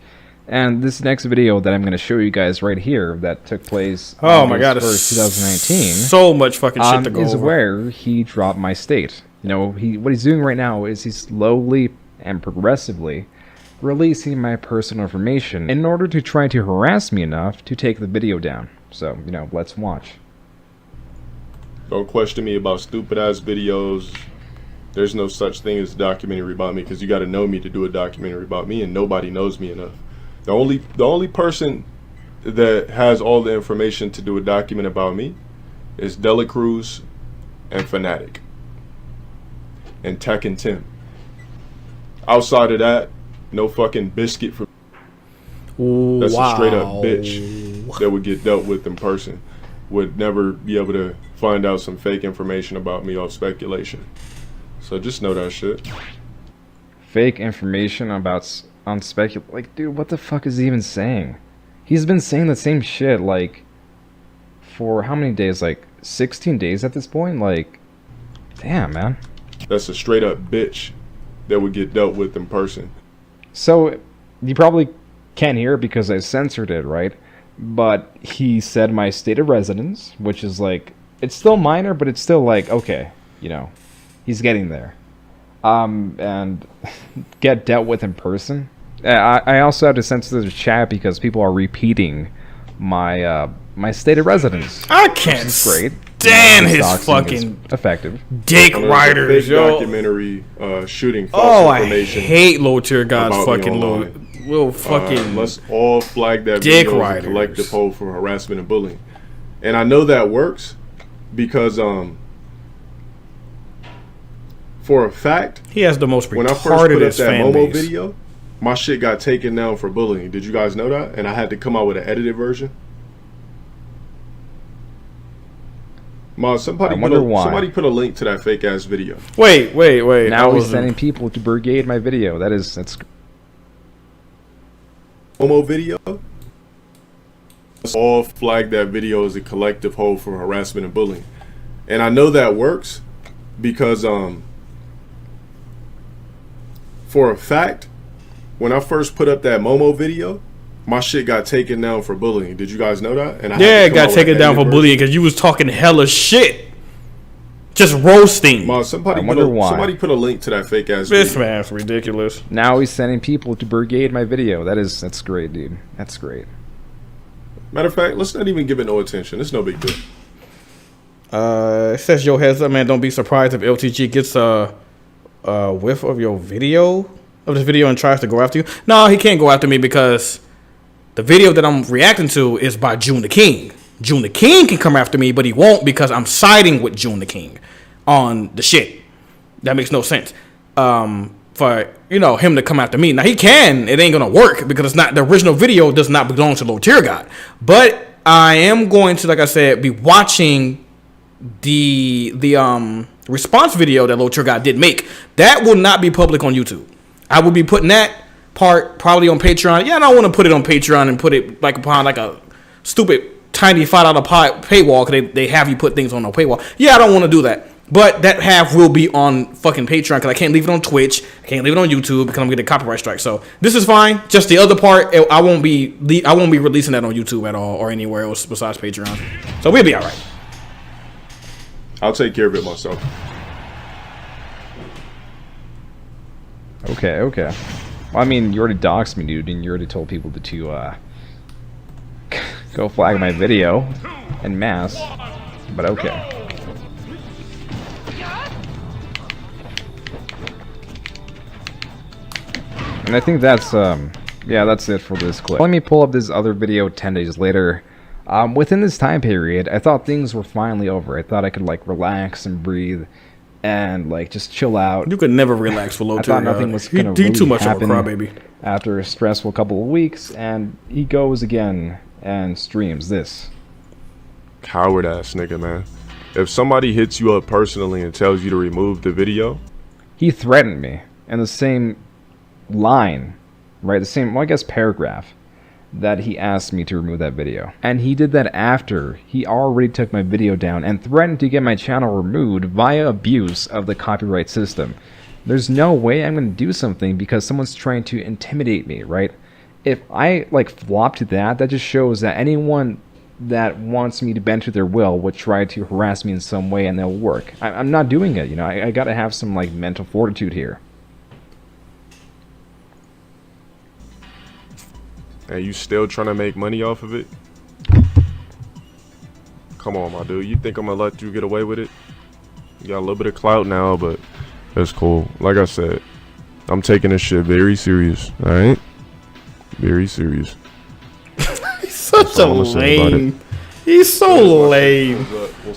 [SPEAKER 2] And this next video that I'm going to show you guys right here that took place
[SPEAKER 1] on August
[SPEAKER 2] 1st, 2019.
[SPEAKER 1] So much fucking shit to go
[SPEAKER 2] is
[SPEAKER 1] over.
[SPEAKER 2] Where he dropped my state. What he's doing right now is he's slowly and progressively releasing my personal information in order to try to harass me enough to take the video down. So, let's watch.
[SPEAKER 3] Don't question me about stupid ass videos. There's no such thing as a documentary about me because you got to know me to do a documentary about me, and nobody knows me enough. The only person that has all the information to do a document about me is Dela Cruz and Fanatic. and Tekken 10. Outside of that, no fucking biscuit from. That's a straight up bitch that would get dealt with in person. Would never be able to find out some fake information about me off speculation. So just know that shit.
[SPEAKER 2] Fake information about on speculation. Like, dude, what the fuck is he even saying? He's been saying the same shit like for how many days? Like 16 days at this point. Like, damn, man.
[SPEAKER 3] That's a straight up bitch that would get dealt with in person.
[SPEAKER 2] So you probably can't hear it because I censored it, right? But he said my state of residence, which is like, it's still minor, but it's still like, okay, you know, he's getting there. And get dealt with in person. I also have to censor the chat because people are repeating my my state of residence.
[SPEAKER 1] I can't stand his fucking
[SPEAKER 2] effective
[SPEAKER 1] dick riders, yo.
[SPEAKER 3] Documentary shooting false information.
[SPEAKER 1] I hate LowTierGods fucking low. Will fucking
[SPEAKER 3] let's all flag that
[SPEAKER 1] dick
[SPEAKER 3] video
[SPEAKER 1] riders.
[SPEAKER 3] as a collective hold for harassment and bullying. And I know that works because for a fact,
[SPEAKER 1] he has the most retarded
[SPEAKER 3] when I first put up that
[SPEAKER 1] fan
[SPEAKER 3] Momo
[SPEAKER 1] base.
[SPEAKER 3] video, my shit got taken down for bullying. Did you guys know that? And I had to come out with an edited version. Somebody put a link to that fake ass video.
[SPEAKER 1] Wait.
[SPEAKER 2] Now he's sending people to brigade my video. That's
[SPEAKER 3] Momo video. Let's all flag that video as a collective hold for harassment and bullying. And I know that works because for a fact, when I first put up that Momo video, my shit got taken down for bullying. Did you guys know that? And
[SPEAKER 1] it got taken down for bullying because you was talking hella shit. Just roasting.
[SPEAKER 3] Somebody put a link to that fake ass
[SPEAKER 1] video. This man's
[SPEAKER 3] man's
[SPEAKER 1] ridiculous.
[SPEAKER 2] Now he's sending people to brigade my video. That's great, dude. That's great.
[SPEAKER 3] Matter of fact, let's not even give it no attention. It's no big deal.
[SPEAKER 1] It says, yo, heads up, man. Don't be surprised if LTG gets a whiff of your video, of this video, and tries to go after you. No, he can't go after me because the video that I'm reacting to is by Joon the King. Joon the King can come after me, but he won't because I'm siding with Joon the King on the shit. That makes no sense. For him to come after me. Now he can. It ain't gonna work because it's not, the original video does not belong to LowTierGod. But I am going to, like I said, be watching the response video that LowTierGod did make. That will not be public on YouTube. I will be putting that part probably on Patreon. Yeah, I don't want to put it on Patreon and put it like upon like a stupid tiny $5 paywall because they have you put things on a paywall. Yeah, I don't want to do that. But that half will be on fucking Patreon because I can't leave it on Twitch. I can't leave it on YouTube because I'm getting a copyright strike. So this is fine. Just the other part, I won't be releasing that on YouTube at all or anywhere else besides Patreon. So we'll be all right.
[SPEAKER 3] I'll take care of it myself.
[SPEAKER 2] Okay. Well, I mean, you already doxed me, dude, and you already told people to go flag my video en masse. But okay. And I think that's that's it for this clip. Let me pull up this other video 10 days later. Within this time period, I thought things were finally over. I thought I could like relax and breathe and like just chill out.
[SPEAKER 1] You could never relax for LowTierGod.
[SPEAKER 2] I thought nothing was gonna really
[SPEAKER 1] too much
[SPEAKER 2] happen
[SPEAKER 1] of a crybaby.
[SPEAKER 2] After a stressful couple of weeks, and he goes again and streams this.
[SPEAKER 3] Coward ass nigga, man. If somebody hits you up personally and tells you to remove the video,
[SPEAKER 2] he threatened me in the same line, right? The same, well, I guess, paragraph that he asked me to remove that video. And he did that after he already took my video down and threatened to get my channel removed via abuse of the copyright system. There's no way I'm going to do something because someone's trying to intimidate me, right? If I like flop to that, that just shows that anyone that wants me to bend to their will would try to harass me in some way, and they'll work. I'm not doing it, you know. I gotta have some like mental fortitude here.
[SPEAKER 3] And you still trying to make money off of it? Come on, my dude. You think I'm gonna let you get away with it? You got a little bit of clout now, but that's cool. Like I said, I'm taking this shit very serious. All right, very serious.
[SPEAKER 1] He's such a lame. He's so lame.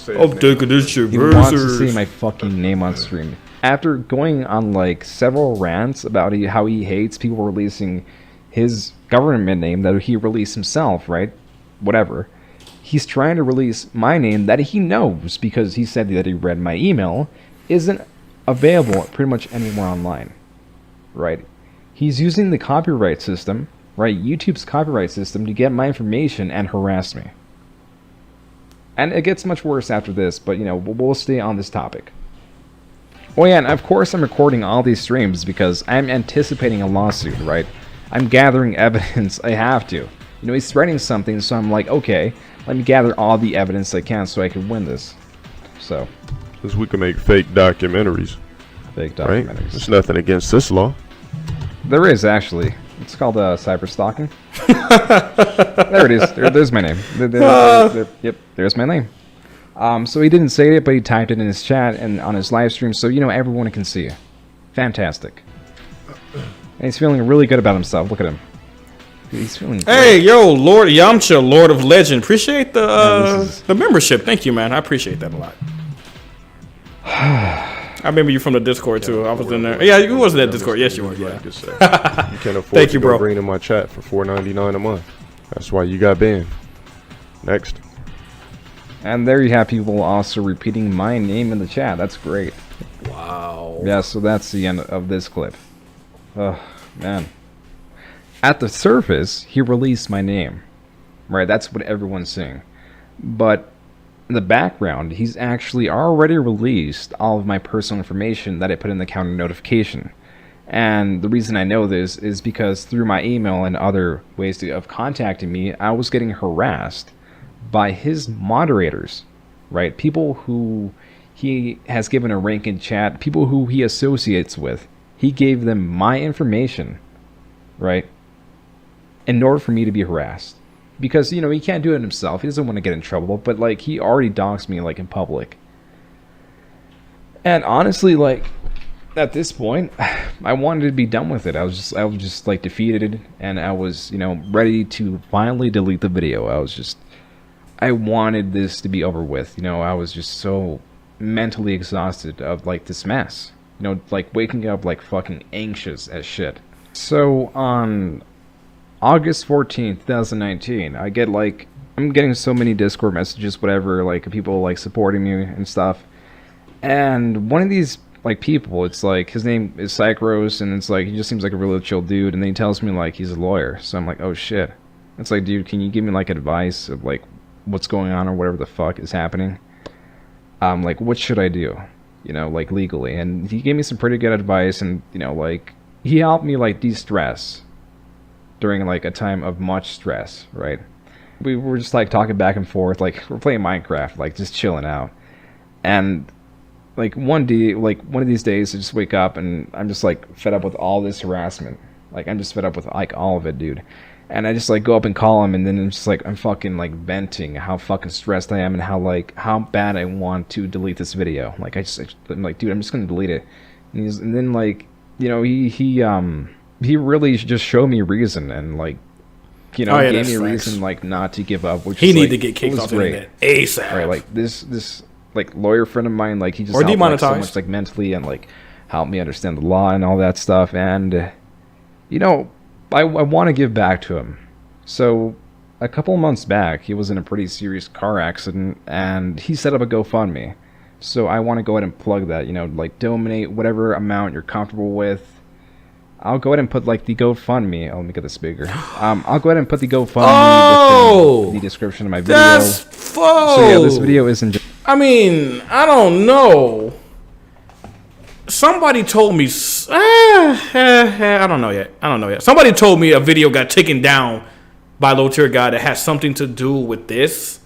[SPEAKER 1] I'm taking this shit
[SPEAKER 2] He
[SPEAKER 1] very
[SPEAKER 2] wants to
[SPEAKER 1] serious.
[SPEAKER 2] see my fucking name on stream. after going on like several rants about how he hates people releasing his government name that he released himself, right? Whatever. He's trying to release my name that he knows, because he said that he read my email, isn't available pretty much anywhere online, right? He's using the copyright system, right? YouTube's copyright system to get my information and harass me. And it gets much worse after this, but you know, we'll stay on this topic. Oh yeah, and of course I'm recording all these streams because I'm anticipating a lawsuit, right? I'm gathering evidence. I have to. You know, he's threatening something, so I'm like, okay, let me gather all the evidence I can so I can win this. So.
[SPEAKER 3] Because we can make fake documentaries.
[SPEAKER 2] Fake documentaries.
[SPEAKER 3] Right? There's nothing against this law.
[SPEAKER 2] There is, actually. It's called cyber stalking. There it is. There's my name. Yep, there's my name. So he didn't say it, but he typed it in his chat and on his live stream, so you know everyone can see it. Fantastic. And he's feeling really good about himself. Look at him. He's feeling great.
[SPEAKER 1] Hey, yo, Lord Yamcha, Lord of Legend. Appreciate the membership. Thank you, man. I appreciate that a lot. I remember you from the Discord too. I was in there. Yeah, you was in that Discord. Yes, you were. Yeah.
[SPEAKER 3] You can't afford
[SPEAKER 1] Thank
[SPEAKER 3] to
[SPEAKER 1] you,
[SPEAKER 3] go
[SPEAKER 1] bro.
[SPEAKER 3] green in my chat for $4.99 a month. That's why you got banned. Next.
[SPEAKER 2] And there you have people also repeating my name in the chat. That's great.
[SPEAKER 1] Wow.
[SPEAKER 2] Yeah, so that's the end of this clip. Oh, man. At the surface, he released my name. Right, that's what everyone's saying. But in the background, he's actually already released all of my personal information that I put in the counter notification. And the reason I know this is because through my email and other ways of contacting me, I was getting harassed by his moderators, right? People who he has given a rank in chat, people who he associates with. He gave them my information, right? In order for me to be harassed. Because, you know, he can't do it himself. He doesn't want to get in trouble. But, like, he already doxed me, like, in public. And honestly, like, at this point, I wanted to be done with it. I was just like, defeated. And I was, you know, ready to finally delete the video. I wanted this to be over with. You know, I was just so mentally exhausted of, like, this mess. You know, like, waking up, like, fucking anxious as shit. So, on August 14th, 2019, I'm getting so many Discord messages, whatever, like, people, like, supporting me and stuff. And one of these, like, people, it's like, his name is Psychros, and it's like, he just seems like a really chill dude, and then he tells me, like, he's a lawyer. So I'm like, oh, shit. It's like, dude, can you give me, like, advice of, like, what's going on or whatever the fuck is happening? Like, what should I do? You know, like, legally. And he gave me some pretty good advice, and, you know, like, he helped me, like, de-stress during, like, a time of much stress, right? We were just, like, talking back and forth, like, we're playing Minecraft, like, just chilling out. And, like, one day, like, one of these days, I just wake up, and I'm just, like, fed up with all this harassment. Like, I'm just fed up with, like, all of it, dude. And I just, like, go up and call him, and then I'm just, like, I'm fucking, like, venting how fucking stressed I am and how bad I want to delete this video. Like, I'm like, dude, I'm just gonna delete it. And then, like, you know, he really just showed me reason and, like, you know, gave me a reason, like, not to give up. Which
[SPEAKER 1] he needed
[SPEAKER 2] like,
[SPEAKER 1] to get kicked off the internet ASAP.
[SPEAKER 2] Right, like, this like, lawyer friend of mine, like, he just
[SPEAKER 1] or
[SPEAKER 2] helped,
[SPEAKER 1] demonetized.
[SPEAKER 2] like, so much, like, mentally and, like, helped me understand the law and all that stuff. And, you know, I want to give back to him. So, a couple of months back, he was in a pretty serious car accident, and he set up a GoFundMe. So I want to go ahead and plug that, you know, like, donate whatever amount you're comfortable with. I'll go ahead and put, like, the GoFundMe. Oh, let me get this bigger. I'll go ahead and put the GoFundMe within the description of my video.
[SPEAKER 1] That's faux.
[SPEAKER 2] So yeah, this video isn't just...
[SPEAKER 1] I mean, I don't know. Somebody told me... I don't know yet. Somebody told me a video got taken down by LowTierGod that has something to do with this.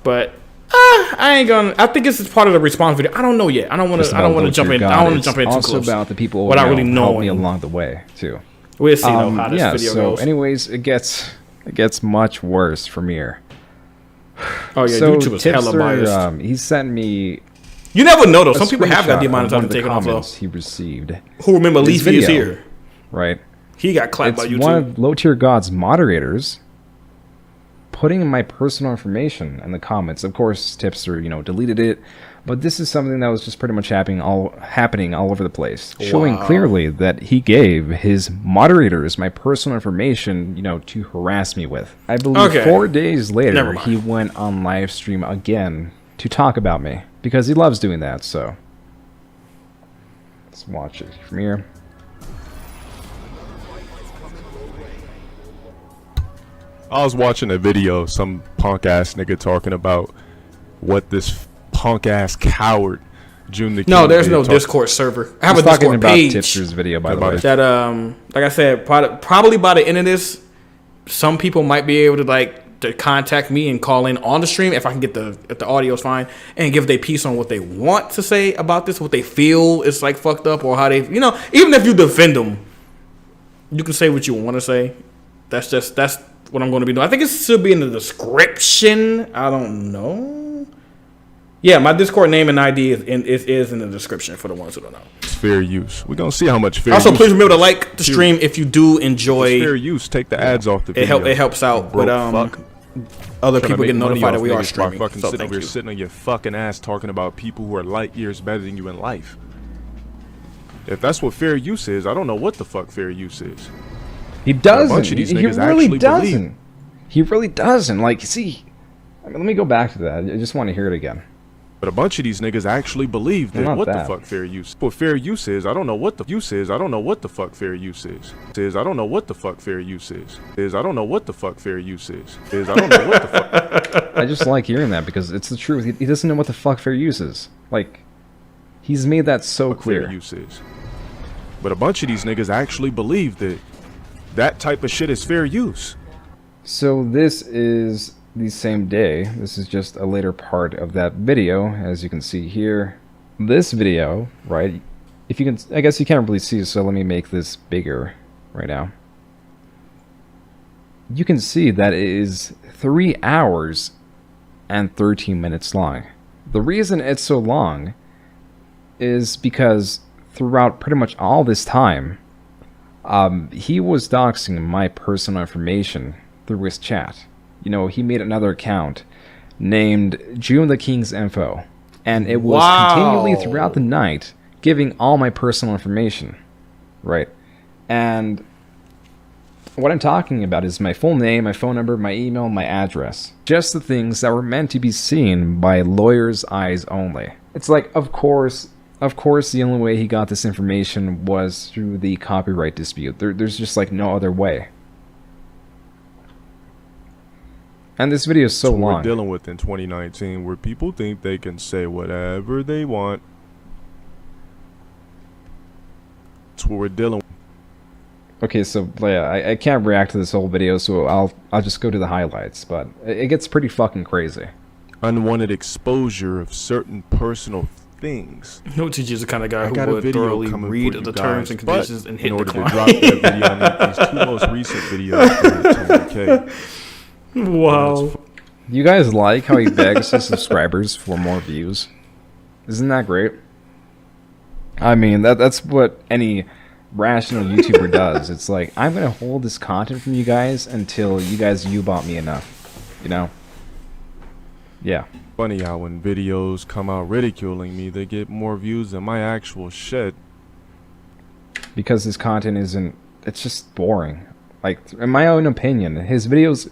[SPEAKER 1] But I ain't gonna. I think this is part of the response video. I don't know yet. I don't want to jump in. I don't want to jump in too
[SPEAKER 2] also
[SPEAKER 1] close.
[SPEAKER 2] About the people
[SPEAKER 1] without really knowing
[SPEAKER 2] me along the way too.
[SPEAKER 1] We'll see though how this video goes.
[SPEAKER 2] Anyways, it gets much worse from here.
[SPEAKER 1] Oh yeah,
[SPEAKER 2] so
[SPEAKER 1] YouTube is hella biased.
[SPEAKER 2] He sent me.
[SPEAKER 1] You never know though. Some people have got demonetized and taken off though.
[SPEAKER 2] He received.
[SPEAKER 1] Who remember Leafy is here?
[SPEAKER 2] Right.
[SPEAKER 1] He got clapped by YouTube.
[SPEAKER 2] It's one of LowTierGods moderators putting my personal information in the comments. Of course, Tipster, you know, deleted it, But this is something that was just pretty much happening all over the place, showing clearly that he gave his moderators my personal information, you know, to harass me with. I believe 4 days later, he went on live stream again to talk about me because he loves doing that. So let's watch it from here.
[SPEAKER 3] I was watching a video, some punk ass nigga talking about what this punk ass coward Joon the King.
[SPEAKER 1] No, there's no Discord server. I have a Discord page.
[SPEAKER 2] Tipster's video, by the way.
[SPEAKER 1] That like I said, probably by the end of this, some people might be able to to contact me and call in on the stream if I can get if the audio's fine and give their piece on what they want to say about this, what they feel is like fucked up, or how they, you know, even if you defend them, you can say what you want to say. That's what I'm going to be doing. I think it should be in the description. I don't know. Yeah, my Discord name and ID is in the description for the ones who don't know.
[SPEAKER 3] It's fair use. We're going to see how much fair
[SPEAKER 1] also,
[SPEAKER 3] use.
[SPEAKER 1] please remember to like the stream if you do enjoy.
[SPEAKER 3] It's fair use. Take the ads off the video.
[SPEAKER 1] It helps out. But other people get notified that we are streaming.
[SPEAKER 3] Fucking so sitting on your fucking ass talking about people who are light years better than you in life. If that's what fair use is, I don't know what the fuck fair use is.
[SPEAKER 2] He doesn't. He really doesn't. He really doesn't. Like, see, I mean, let me go back to that. I just want to hear it again.
[SPEAKER 3] But a bunch of these niggas actually believe that the fuck fair use. What fair use is, I don't know what the use is. I don't know what the fuck fair use is. I don't know what the fuck fair use is. I don't know what the fuck fair use is. I don't know what the fuck.
[SPEAKER 2] I just like hearing that because it's the truth. He doesn't know what the fuck fair use is. Like, he's made that so clear.
[SPEAKER 3] Fair use is. But a bunch of these niggas actually believe that type of shit is fair use.
[SPEAKER 2] So this is the same day. This is just a later part of that video, as you can see here. This video, right? If you can, I guess you can't really see, so let me make this bigger right now. You can see that it is 3 hours and 13 minutes long. The reason it's so long is because throughout pretty much all this time, he was doxing my personal information through his chat. You know, he made another account named Joon the King's Info, and it was continually throughout the night giving all my personal information, right? And what I'm talking about is my full name, my phone number, my email, my address. Just the things that were meant to be seen by lawyers' eyes only. It's like, of course, the only way he got this information was through the copyright dispute. There's just like no other way. And this video is so long.
[SPEAKER 3] We're dealing with in 2019, where people think they can say whatever they want. That's what we're dealing with.
[SPEAKER 2] Okay, so yeah, I can't react to this whole video, so I'll just go to the highlights. But it gets pretty fucking crazy.
[SPEAKER 3] Unwanted exposure of certain personal things.
[SPEAKER 1] LowTierGods is the kind of guy who would thoroughly read the terms and conditions and hit the
[SPEAKER 3] clock. In order to drop that video, I need these 2 most recent videos.
[SPEAKER 2] Wow. You guys like how he begs his subscribers for more views? Isn't that great? I mean, that's what any rational YouTuber does. It's like, I'm going to hold this content from you guys until you guys U-bot me enough. You know? Yeah.
[SPEAKER 3] Funny how when videos come out ridiculing me, they get more views than my actual shit.
[SPEAKER 2] Because his content isn't... It's just boring. Like, in my own opinion, his videos...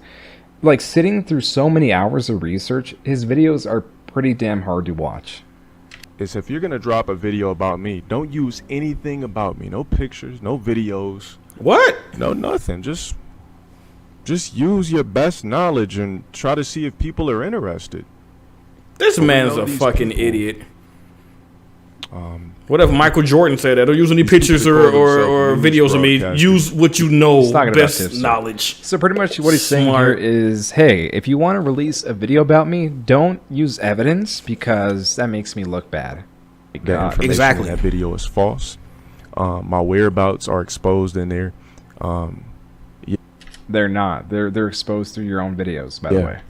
[SPEAKER 2] Like, sitting through so many hours of research, his videos are pretty damn hard to watch.
[SPEAKER 3] Is if you're gonna drop a video about me, don't use anything about me. No pictures, no videos.
[SPEAKER 1] What?
[SPEAKER 3] No, nothing. Just use your best knowledge and try to see if people are interested.
[SPEAKER 1] This man's a fucking idiot. What if Michael Jordan said that? Don't use any pictures or videos of me. Use what you know, best knowledge.
[SPEAKER 2] So pretty much what he's saying here is, hey, if you want to release a video about me, don't use evidence because that makes me look bad.
[SPEAKER 3] Exactly. That video is false. My whereabouts are exposed in there.
[SPEAKER 2] Yeah. They're not. They're exposed through your own videos, by the way.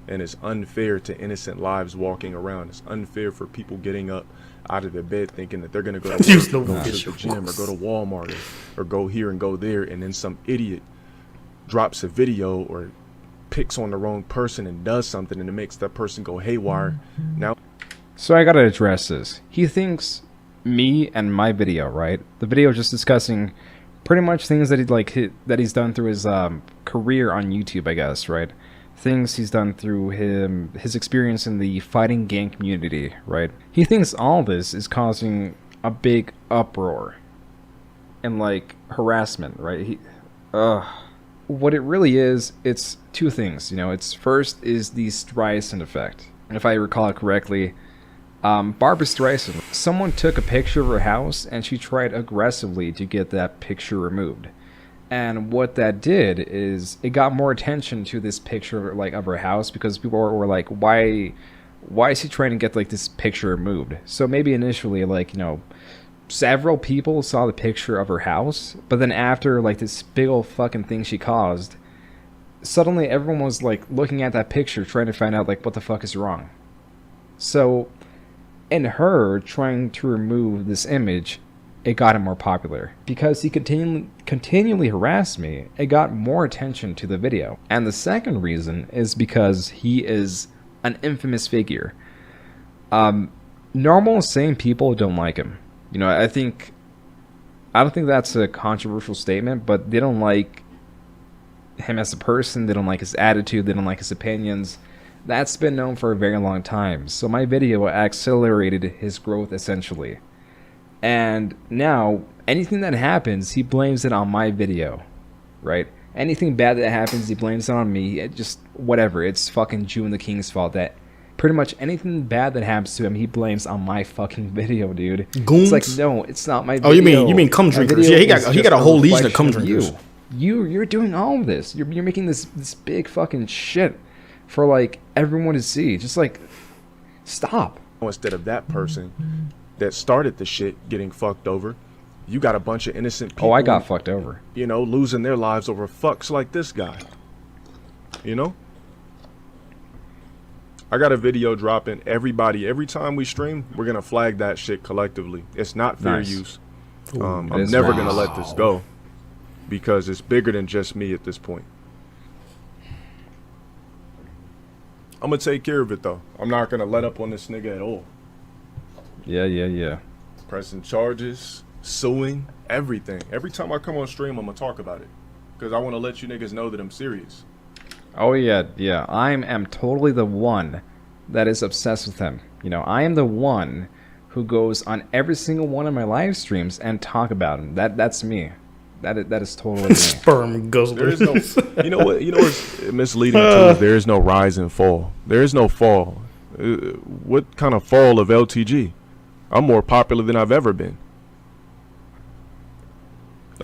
[SPEAKER 3] And it's unfair to innocent lives walking around. It's unfair for people getting up out of their bed thinking that they're going to go to work, go to the gym, or go to Walmart, or go here and go there, and then some idiot drops a video or picks on the wrong person and does something, and it makes that person go haywire. Now,
[SPEAKER 2] So I gotta address this. He thinks me and my video, right? The video just discussing pretty much things that that he's done through his career on YouTube, I guess, right? Things he's done through his experience in the fighting game community, right? He thinks all this is causing a big uproar and like harassment, right? What it really is, it's two things, you know. It's first is the Streisand effect. And if I recall it correctly, Barbara Streisand, someone took a picture of her house and she tried aggressively to get that picture removed. And what that did is it got more attention to this picture like of her house, because people were like, why is he trying to get like this picture removed? So maybe initially, like, you know, several people saw the picture of her house, but then after like this big old fucking thing she caused, suddenly everyone was like looking at that picture trying to find out like what the fuck is wrong. So in her trying to remove this image, it got him more popular. Because he continually harassed me, it got more attention to the video. And the second reason is because he is an infamous figure. Normal, sane people don't like him. You know, I don't think that's a controversial statement, but they don't like him as a person, they don't like his attitude, they don't like his opinions. That's been known for a very long time. So my video accelerated his growth essentially. And now, anything that happens, he blames it on my video, right? Anything bad that happens, he blames it on me. It just, whatever, it's fucking Joon the King's fault. That pretty much anything bad that happens to him, he blames on my fucking video, dude.
[SPEAKER 1] Goons?
[SPEAKER 2] It's like, no, it's not my video.
[SPEAKER 1] Oh, you mean cum drinkers? Yeah, he got a whole legion of cum drinkers.
[SPEAKER 2] You're doing all of this. You're making this big fucking shit for like everyone to see. Just like, stop.
[SPEAKER 3] Instead of that person that started the shit getting fucked over, you got a bunch of innocent people.
[SPEAKER 2] Oh, I got fucked over.
[SPEAKER 3] You know, losing their lives over fucks like this guy. You know? I got a video dropping. Every time we stream, we're going to flag that shit collectively. It's not fair use. I'm never going to let this go, because it's bigger than just me at this point. I'm going to take care of it, though. I'm not going to let up on this nigga at all.
[SPEAKER 2] Yeah.
[SPEAKER 3] Pressing charges, suing, everything. Every time I come on stream, I'm going to talk about it, because I want to let you niggas know that I'm serious.
[SPEAKER 2] Oh, yeah. I am totally the one that is obsessed with him. You know, I am the one who goes on every single one of my live streams and talk about him. That's me. That is totally me.
[SPEAKER 1] Sperm guzzler.
[SPEAKER 3] There is no, you know what's misleading too is there is no rise and fall. There is no fall. What kind of fall of LTG? I'm more popular than I've ever been.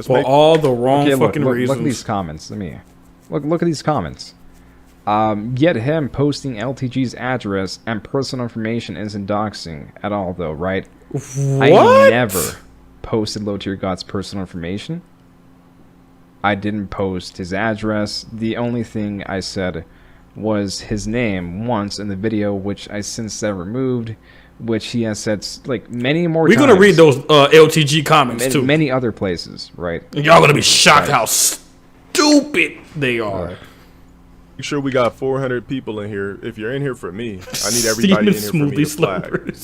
[SPEAKER 1] For all the wrong fucking reasons.
[SPEAKER 2] Look at these comments. Look at these comments. Yet him posting LTG's address and personal information isn't doxing at all, though, right?
[SPEAKER 1] What?
[SPEAKER 2] I never posted LowTierGods' personal information. I didn't post his address. The only thing I said was his name once in the video, which I since then removed, which he has said like many more times.
[SPEAKER 1] We're going to read those LTG comments, too.
[SPEAKER 2] Many other places, right?
[SPEAKER 1] Y'all going to be shocked how stupid they are.
[SPEAKER 3] Make sure we got 400 people in here. If you're in here for me, I need everybody in here for me to flag.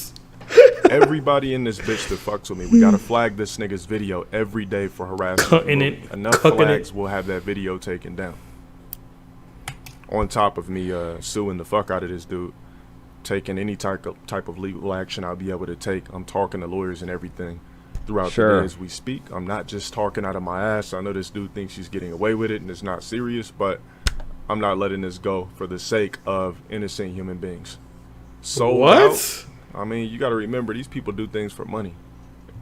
[SPEAKER 3] Everybody in this bitch that fucks with me, we gotta flag this nigga's video every day for harassment. Enough flags will have that video taken down. On top of me suing the fuck out of this dude, taking any type of legal action I'll be able to take. I'm talking to lawyers and everything throughout the day as we speak. I'm not just talking out of my ass. I know this dude thinks he's getting away with it and it's not serious, but I'm not letting this go for the sake of innocent human beings. So
[SPEAKER 1] what?
[SPEAKER 3] I mean, you got to remember, these people do things for money.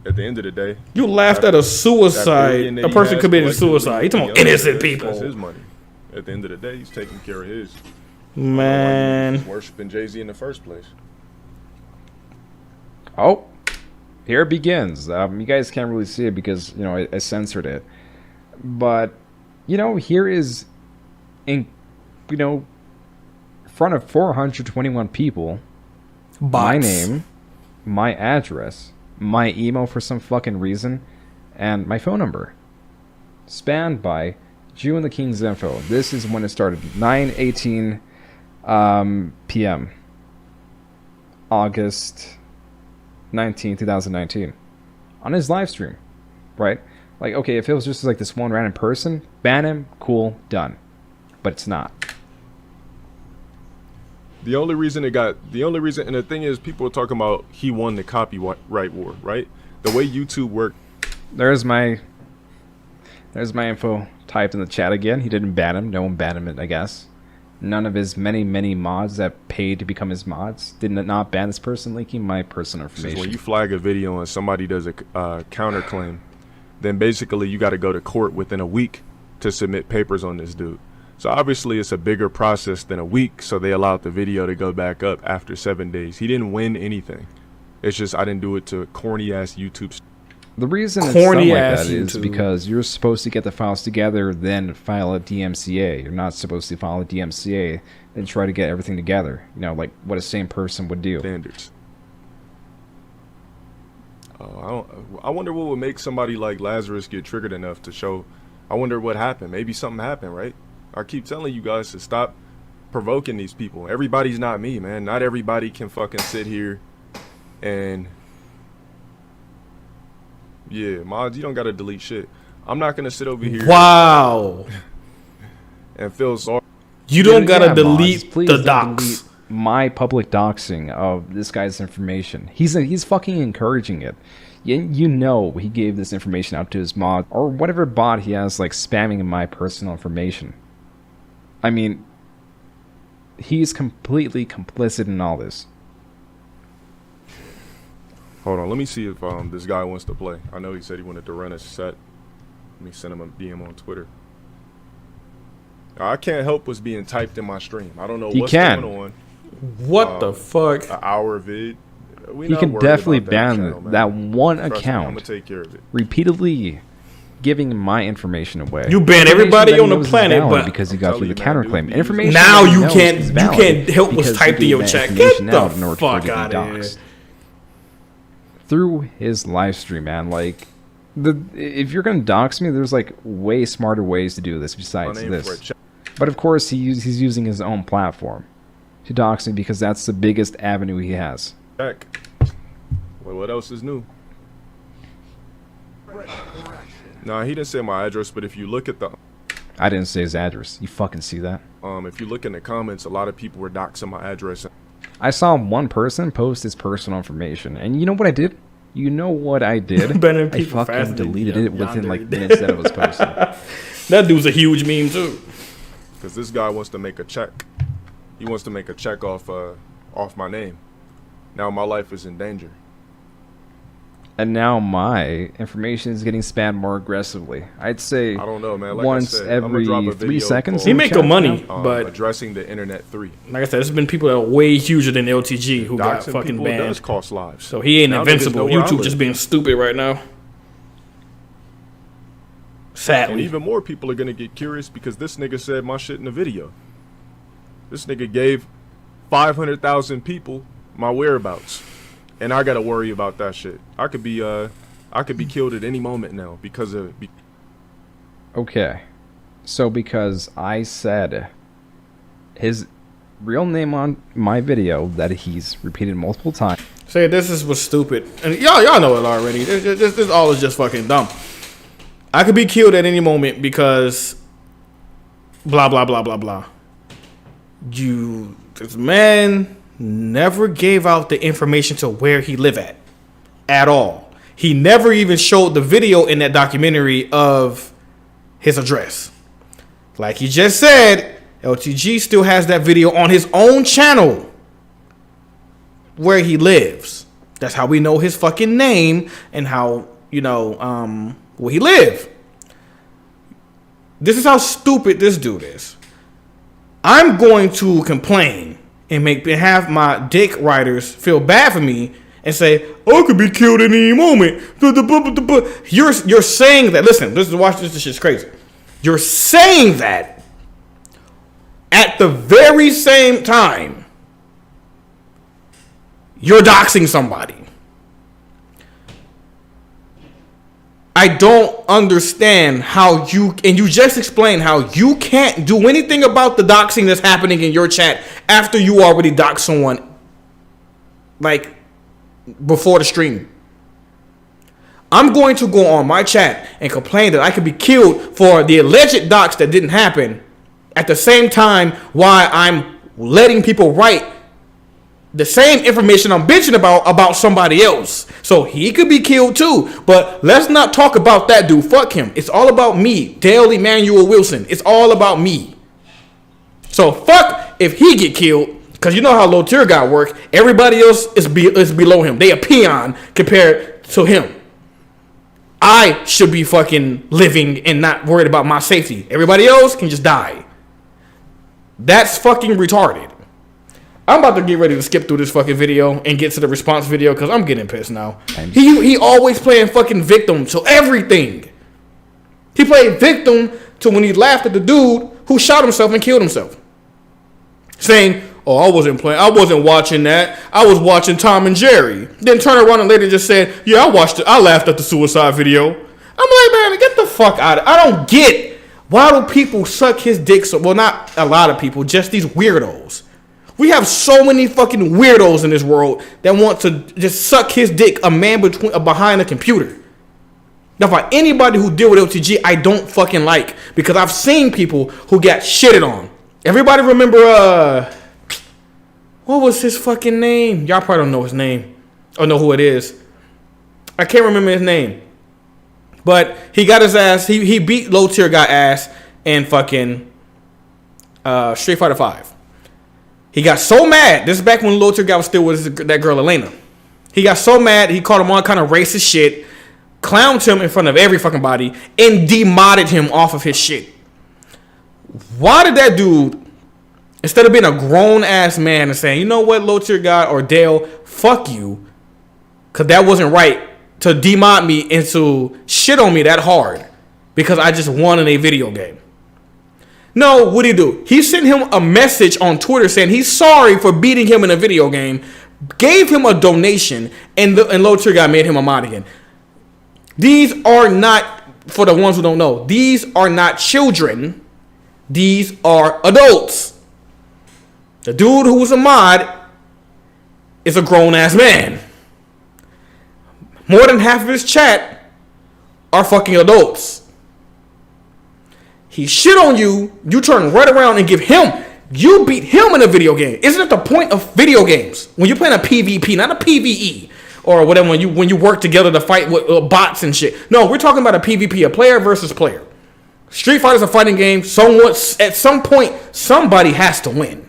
[SPEAKER 3] At the end of the day,
[SPEAKER 1] you laughed at a suicide. A person committed suicide. He's talking about innocent people.
[SPEAKER 3] That's his money. At the end of the day, he's taking care of his.
[SPEAKER 1] Man,
[SPEAKER 3] he's worshiping Jay-Z in the first place.
[SPEAKER 2] Oh, here it begins. You guys can't really see it because I censored it, but here is in front of 421 people.
[SPEAKER 1] Bots.
[SPEAKER 2] My name, my address, my email for some fucking reason, and my phone number. Spanned by Joon the King's info. This is when it started, 9:18 p.m. August 19, 2019 on his live stream, right? Like, okay, if it was just like this one random person, ban him, cool, done. But it's not.
[SPEAKER 3] The only reason, and the thing is, people are talking about he won the copyright war, right? The way YouTube worked.
[SPEAKER 2] There's my info typed in the chat again. He didn't ban him. No one banned him, I guess. None of his many mods that paid to become his mods did not ban this person leaking my personal information.
[SPEAKER 3] When you flag a video and somebody does a counterclaim, then basically you got to go to court within a week to submit papers on this dude. So obviously it's a bigger process than a week, so they allowed the video to go back up after 7 days. He didn't win anything. It's just I didn't do it to corny-ass YouTube.
[SPEAKER 2] The reason it's done like that is because you're supposed to get the files together, then file a DMCA. You're not supposed to file a DMCA, then try to get everything together. You know, like what a sane person would do.
[SPEAKER 3] Standards. I wonder what would make somebody like Lazarus get triggered enough to show. I wonder what happened. Maybe something happened, right? I keep telling you guys to stop provoking these people. Everybody's not me, man. Not everybody can fucking sit here and... Yeah, mods, you don't gotta delete shit. I'm not gonna sit over here.
[SPEAKER 1] Wow.
[SPEAKER 3] And feel sorry.
[SPEAKER 1] You don't gotta delete
[SPEAKER 2] mods, please
[SPEAKER 1] the docs.
[SPEAKER 2] Delete my public doxing of this guy's information. He's fucking encouraging it. You know he gave this information out to his mod or whatever bot he has like spamming my personal information. I mean, he's completely complicit in all this.
[SPEAKER 3] Hold on, let me see if this guy wants to play. I know he said he wanted to run a set. Let me send him a DM on Twitter. I can't help what's being typed in my stream. I don't know what's going on.
[SPEAKER 1] What the fuck?
[SPEAKER 3] An hour vid.
[SPEAKER 2] He can definitely ban that one account.
[SPEAKER 3] I'm gonna take care of it.
[SPEAKER 2] Repeatedly giving my information away.
[SPEAKER 1] You ban everybody on the planet, but
[SPEAKER 2] because he got through the counterclaim. Information
[SPEAKER 1] now you can't help what's typed in your chat. Get the fuck out of here.
[SPEAKER 2] Through his live stream, man. Like, if you're gonna dox me, there's like way smarter ways to do this besides this. But of course, he's using his own platform to dox me because that's the biggest avenue he has.
[SPEAKER 3] Check. Well, what else is new? Nah, he didn't say my address, but if you look at the...
[SPEAKER 2] I didn't say his address. You fucking see that?
[SPEAKER 3] If you look in the comments, a lot of people were doxing my address.
[SPEAKER 2] I saw one person post his personal information, and you know what I did? You know what I did? I fucking deleted it within like minutes that it was posted.
[SPEAKER 1] That dude's a huge meme too.
[SPEAKER 3] Because this guy wants to make a check. He wants to make a check off my name. Now my life is in danger.
[SPEAKER 2] And now my information is getting spammed more aggressively. I'd say
[SPEAKER 3] I don't know, man. Like
[SPEAKER 2] once
[SPEAKER 3] I said,
[SPEAKER 2] every 3 seconds.
[SPEAKER 1] He make good money, but
[SPEAKER 3] addressing the internet 3.
[SPEAKER 1] Like I said, there's been people that are way huger than LTG who got fucking banned.
[SPEAKER 3] Does cost lives.
[SPEAKER 1] So he ain't invincible. YouTube just being stupid right now. Sadly.
[SPEAKER 3] And even more people are gonna get curious because this nigga said my shit in the video. This nigga gave 500,000 people my whereabouts. And I gotta worry about that shit. I could be killed at any moment now because of.
[SPEAKER 2] Okay, so because I said his real name on my video that he's repeated multiple times.
[SPEAKER 1] Say this was stupid, and y'all know it already. This all is just fucking dumb. I could be killed at any moment because blah blah blah blah blah. This man never gave out the information to where he live at all. He never even showed the video in that documentary of his address. Like he just said, LTG still has that video on his own channel where he lives. That's how we know his fucking name and how, where he live. This is how stupid this dude is. I'm going to complain and have my dick riders feel bad for me and say, I could be killed at any moment. You're saying that. Listen, watch this. This shit's crazy. You're saying that at the very same time you're doxing somebody. I don't understand how you just explained how you can't do anything about the doxing that's happening in your chat after you already doxed someone like before the stream. I'm going to go on my chat and complain that I could be killed for the alleged dox that didn't happen, at the same time why I'm letting people write the same information I'm bitching about somebody else. So he could be killed too. But let's not talk about that dude. Fuck him. It's all about me, Dale Emmanuel Wilson. It's all about me. So fuck if he get killed, because you know how low tier God work. Everybody else is below him. They a peon compared to him. I should be fucking living and not worried about my safety. Everybody else can just die. That's fucking retarded. I'm about to get ready to skip through this fucking video and get to the response video because I'm getting pissed now. He always playing fucking victim to everything. He played victim to when he laughed at the dude who shot himself and killed himself. Saying, oh, I wasn't watching that. I was watching Tom and Jerry. Then turn around and later just said, yeah, I watched it. I laughed at the suicide video. I'm like, man, get the fuck out of it. I don't get why do people suck his dick so, well, not a lot of people, just these weirdos. We have so many fucking weirdos in this world that want to just suck his dick, a man behind a computer. Now, for anybody who deal with LTG, I don't fucking like, because I've seen people who got shitted on. Everybody remember, what was his fucking name? Y'all probably don't know his name or know who it is. I can't remember his name. But he got his ass, he beat low tier guy ass in fucking Street Fighter 5. He got so mad. This is back when low tier guy was still with that girl Elena. He got so mad, he called him all kind of racist shit, clowned him in front of every fucking body, and demodded him off of his shit. Why did that dude, instead of being a grown ass man and saying, you know what, low tier god or Dale, fuck you, because that wasn't right, to demod me and to shit on me that hard because I just won in a video game? No, what'd he do? He sent him a message on Twitter saying he's sorry for beating him in a video game, gave him a donation, and low tier guy made him a mod again. These are not, for the ones who don't know, these are not children. These are adults. The dude who was a mod is a grown-ass man. More than half of his chat are fucking adults. He shit on you, you turn right around and give him, you beat him in a video game. Isn't it the point of video games? When you're playing a PvP, not a PvE, or whatever, when you work together to fight with bots and shit. No, we're talking about a PvP, a player versus player. Street Fighter is a fighting game. At some point, somebody has to win.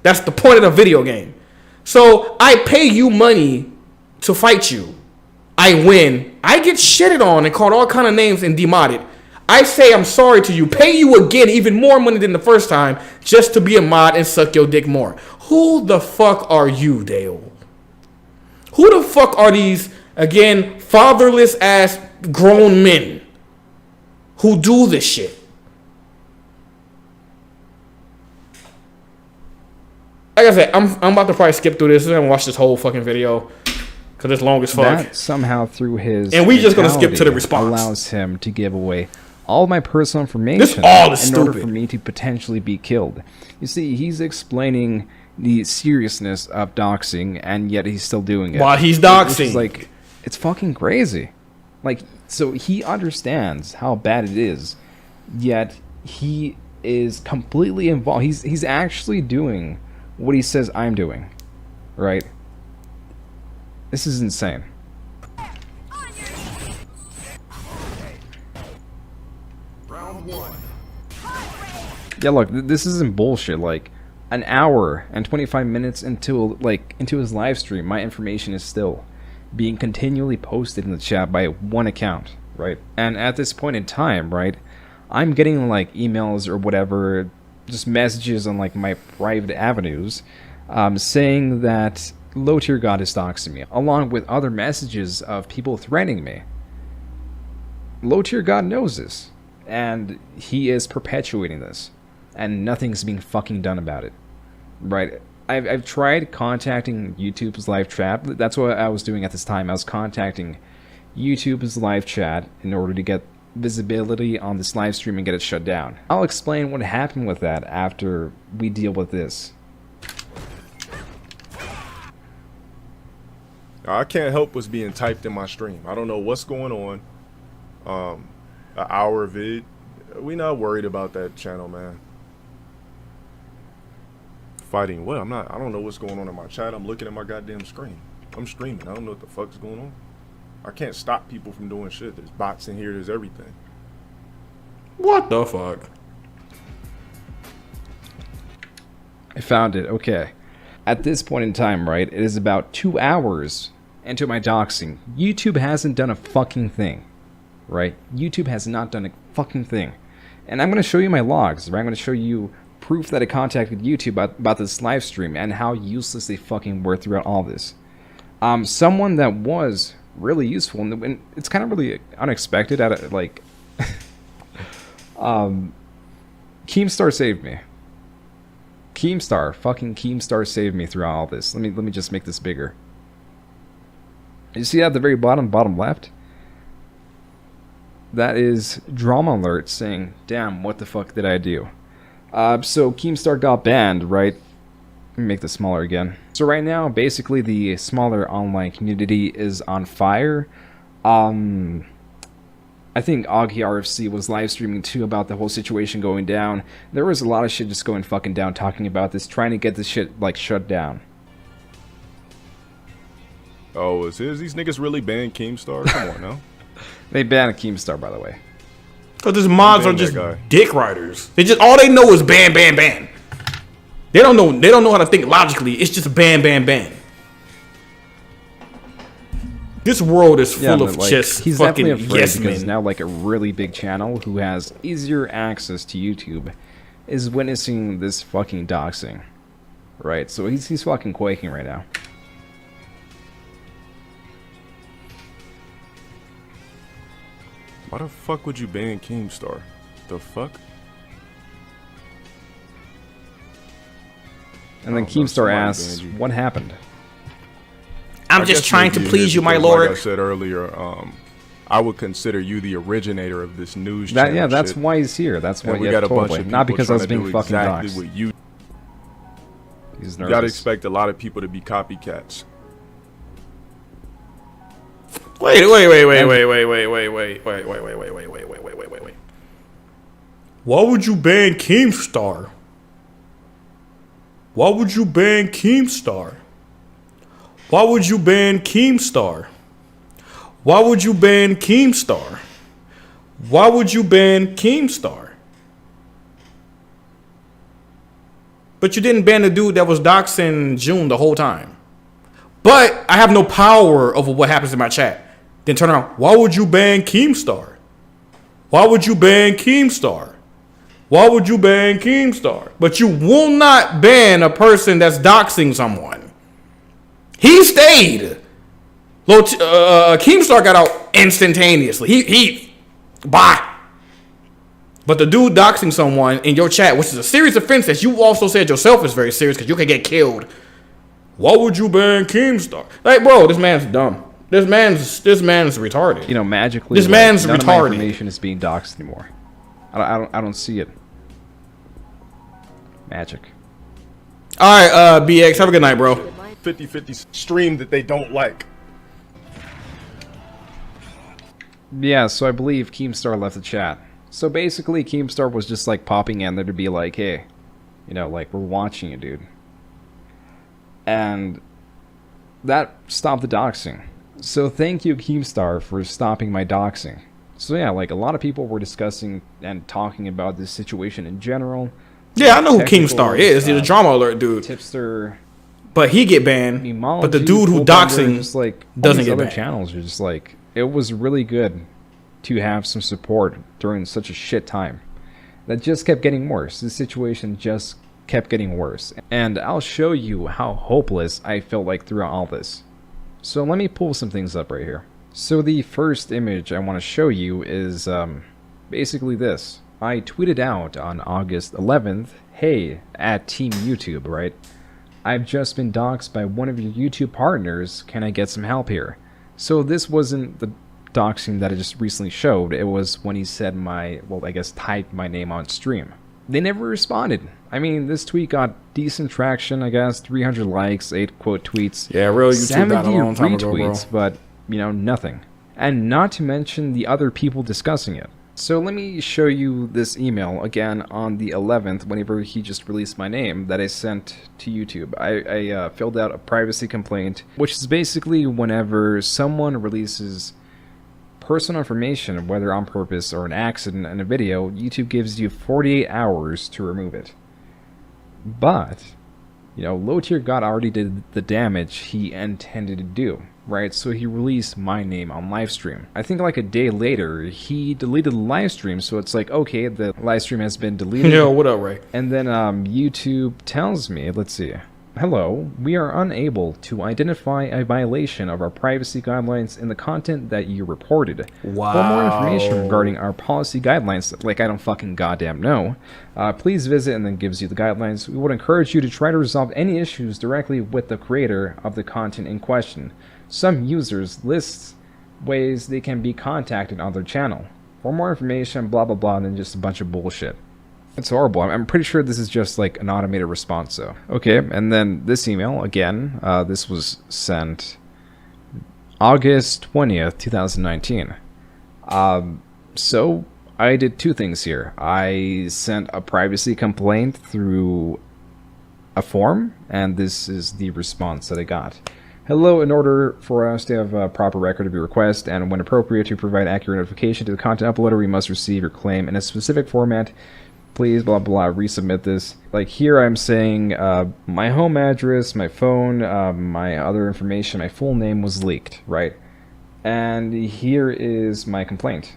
[SPEAKER 1] That's the point of the video game. So I pay you money to fight you. I win. I get shitted on and called all kind of names and demodded. I say I'm sorry to you. Pay you again even more money than the first time just to be a mod and suck your dick more. Who the fuck are you, Dale? Who the fuck are these, again, fatherless ass grown men who do this shit? Like I said, I'm about to probably skip through this and watch this whole fucking video because it's long as fuck.
[SPEAKER 2] That somehow through his
[SPEAKER 1] and we just gonna skip to the response.
[SPEAKER 2] Allows him to give away all of my personal information
[SPEAKER 1] this all is
[SPEAKER 2] in
[SPEAKER 1] stupid.
[SPEAKER 2] order for me to potentially be killed. You see, he's explaining the seriousness of doxing, and yet he's still doing it.
[SPEAKER 1] While he's doxing,
[SPEAKER 2] it's like, it's fucking crazy. Like, so he understands how bad it is, yet he is completely involved. He's actually doing what he says I'm doing, right? This is insane. Yeah, look, this isn't bullshit. Like, an hour and 25 minutes into his live stream, my information is still being continually posted in the chat by one account, right? And at this point in time, right, I'm getting like emails or whatever, just messages on like my private avenues, saying that LowTierGod is doxing me, along with other messages of people threatening me. LowTierGod knows this, and he is perpetuating this, and nothing's being fucking done about it, right? I've tried contacting YouTube's live chat. That's what I was doing at this time. I was contacting YouTube's live chat in order to get visibility on this live stream and get it shut down. I'll explain what happened with that after we deal with this.
[SPEAKER 3] I can't help what's being typed in my stream. I don't know what's going on. An hour vid. We not worried about that channel, man. Fighting what? I don't know what's going on in my chat. I'm looking at my goddamn screen. I'm streaming. I don't know what the fuck's going on. I can't stop people from doing shit. There's bots in here. There's everything.
[SPEAKER 1] What the fuck?
[SPEAKER 2] I found it. Okay. At this point in time, right, it is about 2 hours into my doxing. YouTube hasn't done a fucking thing. Right? YouTube has not done a fucking thing. And I'm going to show you my logs, right? I'm going to show you proof that I contacted YouTube about this live stream and how useless they fucking were throughout all this. Someone that was really useful, and it's kind of really unexpected, like, Keemstar saved me. Fucking Keemstar saved me throughout all this. Let me just make this bigger. You see at the very bottom left? That is Drama Alert saying, damn, what the fuck did I do? So Keemstar got banned, right? Let me make this smaller again. So right now, basically the smaller online community is on fire. I think Augie RFC was live streaming too about the whole situation going down. There was a lot of shit just going fucking down talking about this, trying to get this shit like shut down.
[SPEAKER 3] Oh, is these niggas really banned Keemstar? Come on now.
[SPEAKER 2] They banned Keemstar, by the way.
[SPEAKER 1] Because these mods are just dick riders. They just all they know is ban, ban, ban. They don't know how to think logically. It's just ban, ban, ban. This world is full of just
[SPEAKER 2] he's
[SPEAKER 1] fucking
[SPEAKER 2] definitely afraid
[SPEAKER 1] yes
[SPEAKER 2] because
[SPEAKER 1] men.
[SPEAKER 2] now like a really big channel who has easier access to YouTube is witnessing this fucking doxing. Right? So he's fucking quaking right now.
[SPEAKER 3] Why the fuck would you ban Keemstar? The fuck?
[SPEAKER 2] And then Keemstar asks, what happened?
[SPEAKER 1] I'm just trying to please you, my lord.
[SPEAKER 3] Like I said earlier, I would consider you the originator of this news channel.
[SPEAKER 2] Yeah, that's why he's here. That's why
[SPEAKER 3] we got a bunch of people
[SPEAKER 2] not because I was being fucking
[SPEAKER 3] exactly
[SPEAKER 2] doxed.
[SPEAKER 3] what you.
[SPEAKER 2] He's nervous.
[SPEAKER 3] You gotta expect a lot of people to be copycats.
[SPEAKER 1] Wait. Why would you ban Keemstar? Why would you ban Keemstar? Why would you ban Keemstar? Why would you ban Keemstar? Why would you ban Keemstar? But you didn't ban the dude that was doxing Joon the whole time. But I have no power over what happens in my chat. Then turn around. Why would you ban Keemstar? Why would you ban Keemstar? Why would you ban Keemstar? But you will not ban a person that's doxing someone. He stayed. Keemstar got out instantaneously. He bye. But the dude doxing someone in your chat, which is a serious offense that you also said yourself is very serious because you can get killed. Why would you ban Keemstar? Like, bro, this man's dumb. This man's retarded.
[SPEAKER 2] You know, magically,
[SPEAKER 1] this man's
[SPEAKER 2] none
[SPEAKER 1] retarded.
[SPEAKER 2] Of my information is being doxed anymore. I don't see it. Magic.
[SPEAKER 1] All right, BX, have a good night, bro.
[SPEAKER 3] 50-50 stream that they don't like.
[SPEAKER 2] Yeah, so I believe Keemstar left the chat. So basically, Keemstar was just like popping in there to be like, hey, you know, like, we're watching you, dude. And that stopped the doxing. So thank you, Keemstar, for stopping my doxing. So yeah, like, a lot of people were discussing and talking about this situation in general.
[SPEAKER 1] Yeah, I know who Keemstar is. He's a drama alert dude.
[SPEAKER 2] Tipster.
[SPEAKER 1] But he get banned.
[SPEAKER 2] Memology,
[SPEAKER 1] but the dude who doxing
[SPEAKER 2] just like
[SPEAKER 1] doesn't get
[SPEAKER 2] other
[SPEAKER 1] banned.
[SPEAKER 2] Channels are just like, it was really good to have some support during such a shit time. That just kept getting worse. The situation just kept getting worse. And I'll show you how hopeless I felt like throughout all this. So let me pull some things up right here. So the first image I want to show you is basically this. I tweeted out on August 11th, hey, at Team YouTube, right? I've just been doxxed by one of your YouTube partners. Can I get some help here? So this wasn't the doxing that I just recently showed. It was when he said typed my name on stream. they never responded. I mean, this tweet got decent traction, I guess, 300 likes, 8 quote tweets.
[SPEAKER 1] Yeah, real YouTube
[SPEAKER 2] 70
[SPEAKER 1] died a long time ago, bro.
[SPEAKER 2] retweets, but, you know, nothing. And not to mention the other people discussing it. So let me show you this email again on the 11th, whenever he just released my name, that I sent to YouTube. I filled out a privacy complaint, which is basically whenever someone releases personal information, whether on purpose or an accident, in a video, YouTube gives you 48 hours to remove it. But, you know, LowTierGod already did the damage he intended to do, right? So he released my name on livestream. I think like a day later, he deleted the livestream, so it's like, okay, the livestream has been deleted.
[SPEAKER 1] Yo, what up, Ray?
[SPEAKER 2] And then YouTube tells me, let's see. Hello, we are unable to identify a violation of our privacy guidelines in the content that you reported.
[SPEAKER 1] Wow.
[SPEAKER 2] For more information regarding our policy guidelines, like I don't fucking goddamn know, please visit, and then gives you the guidelines. We would encourage you to try to resolve any issues directly with the creator of the content in question. Some users list ways they can be contacted on their channel. For more information, blah blah blah, and then just a bunch of bullshit. It's horrible. I'm pretty sure this is just like an automated response, though. Okay, and then this email, again, this was sent August 20th, 2019. So I did two things here. I sent a privacy complaint through a form, and this is the response that I got. Hello, in order for us to have a proper record of your request, and when appropriate to provide accurate notification to the content uploader, we must receive your claim in a specific format. Please, blah, blah, resubmit this. Like here I'm saying my home address, my phone, my other information, my full name was leaked, right? And here is my complaint.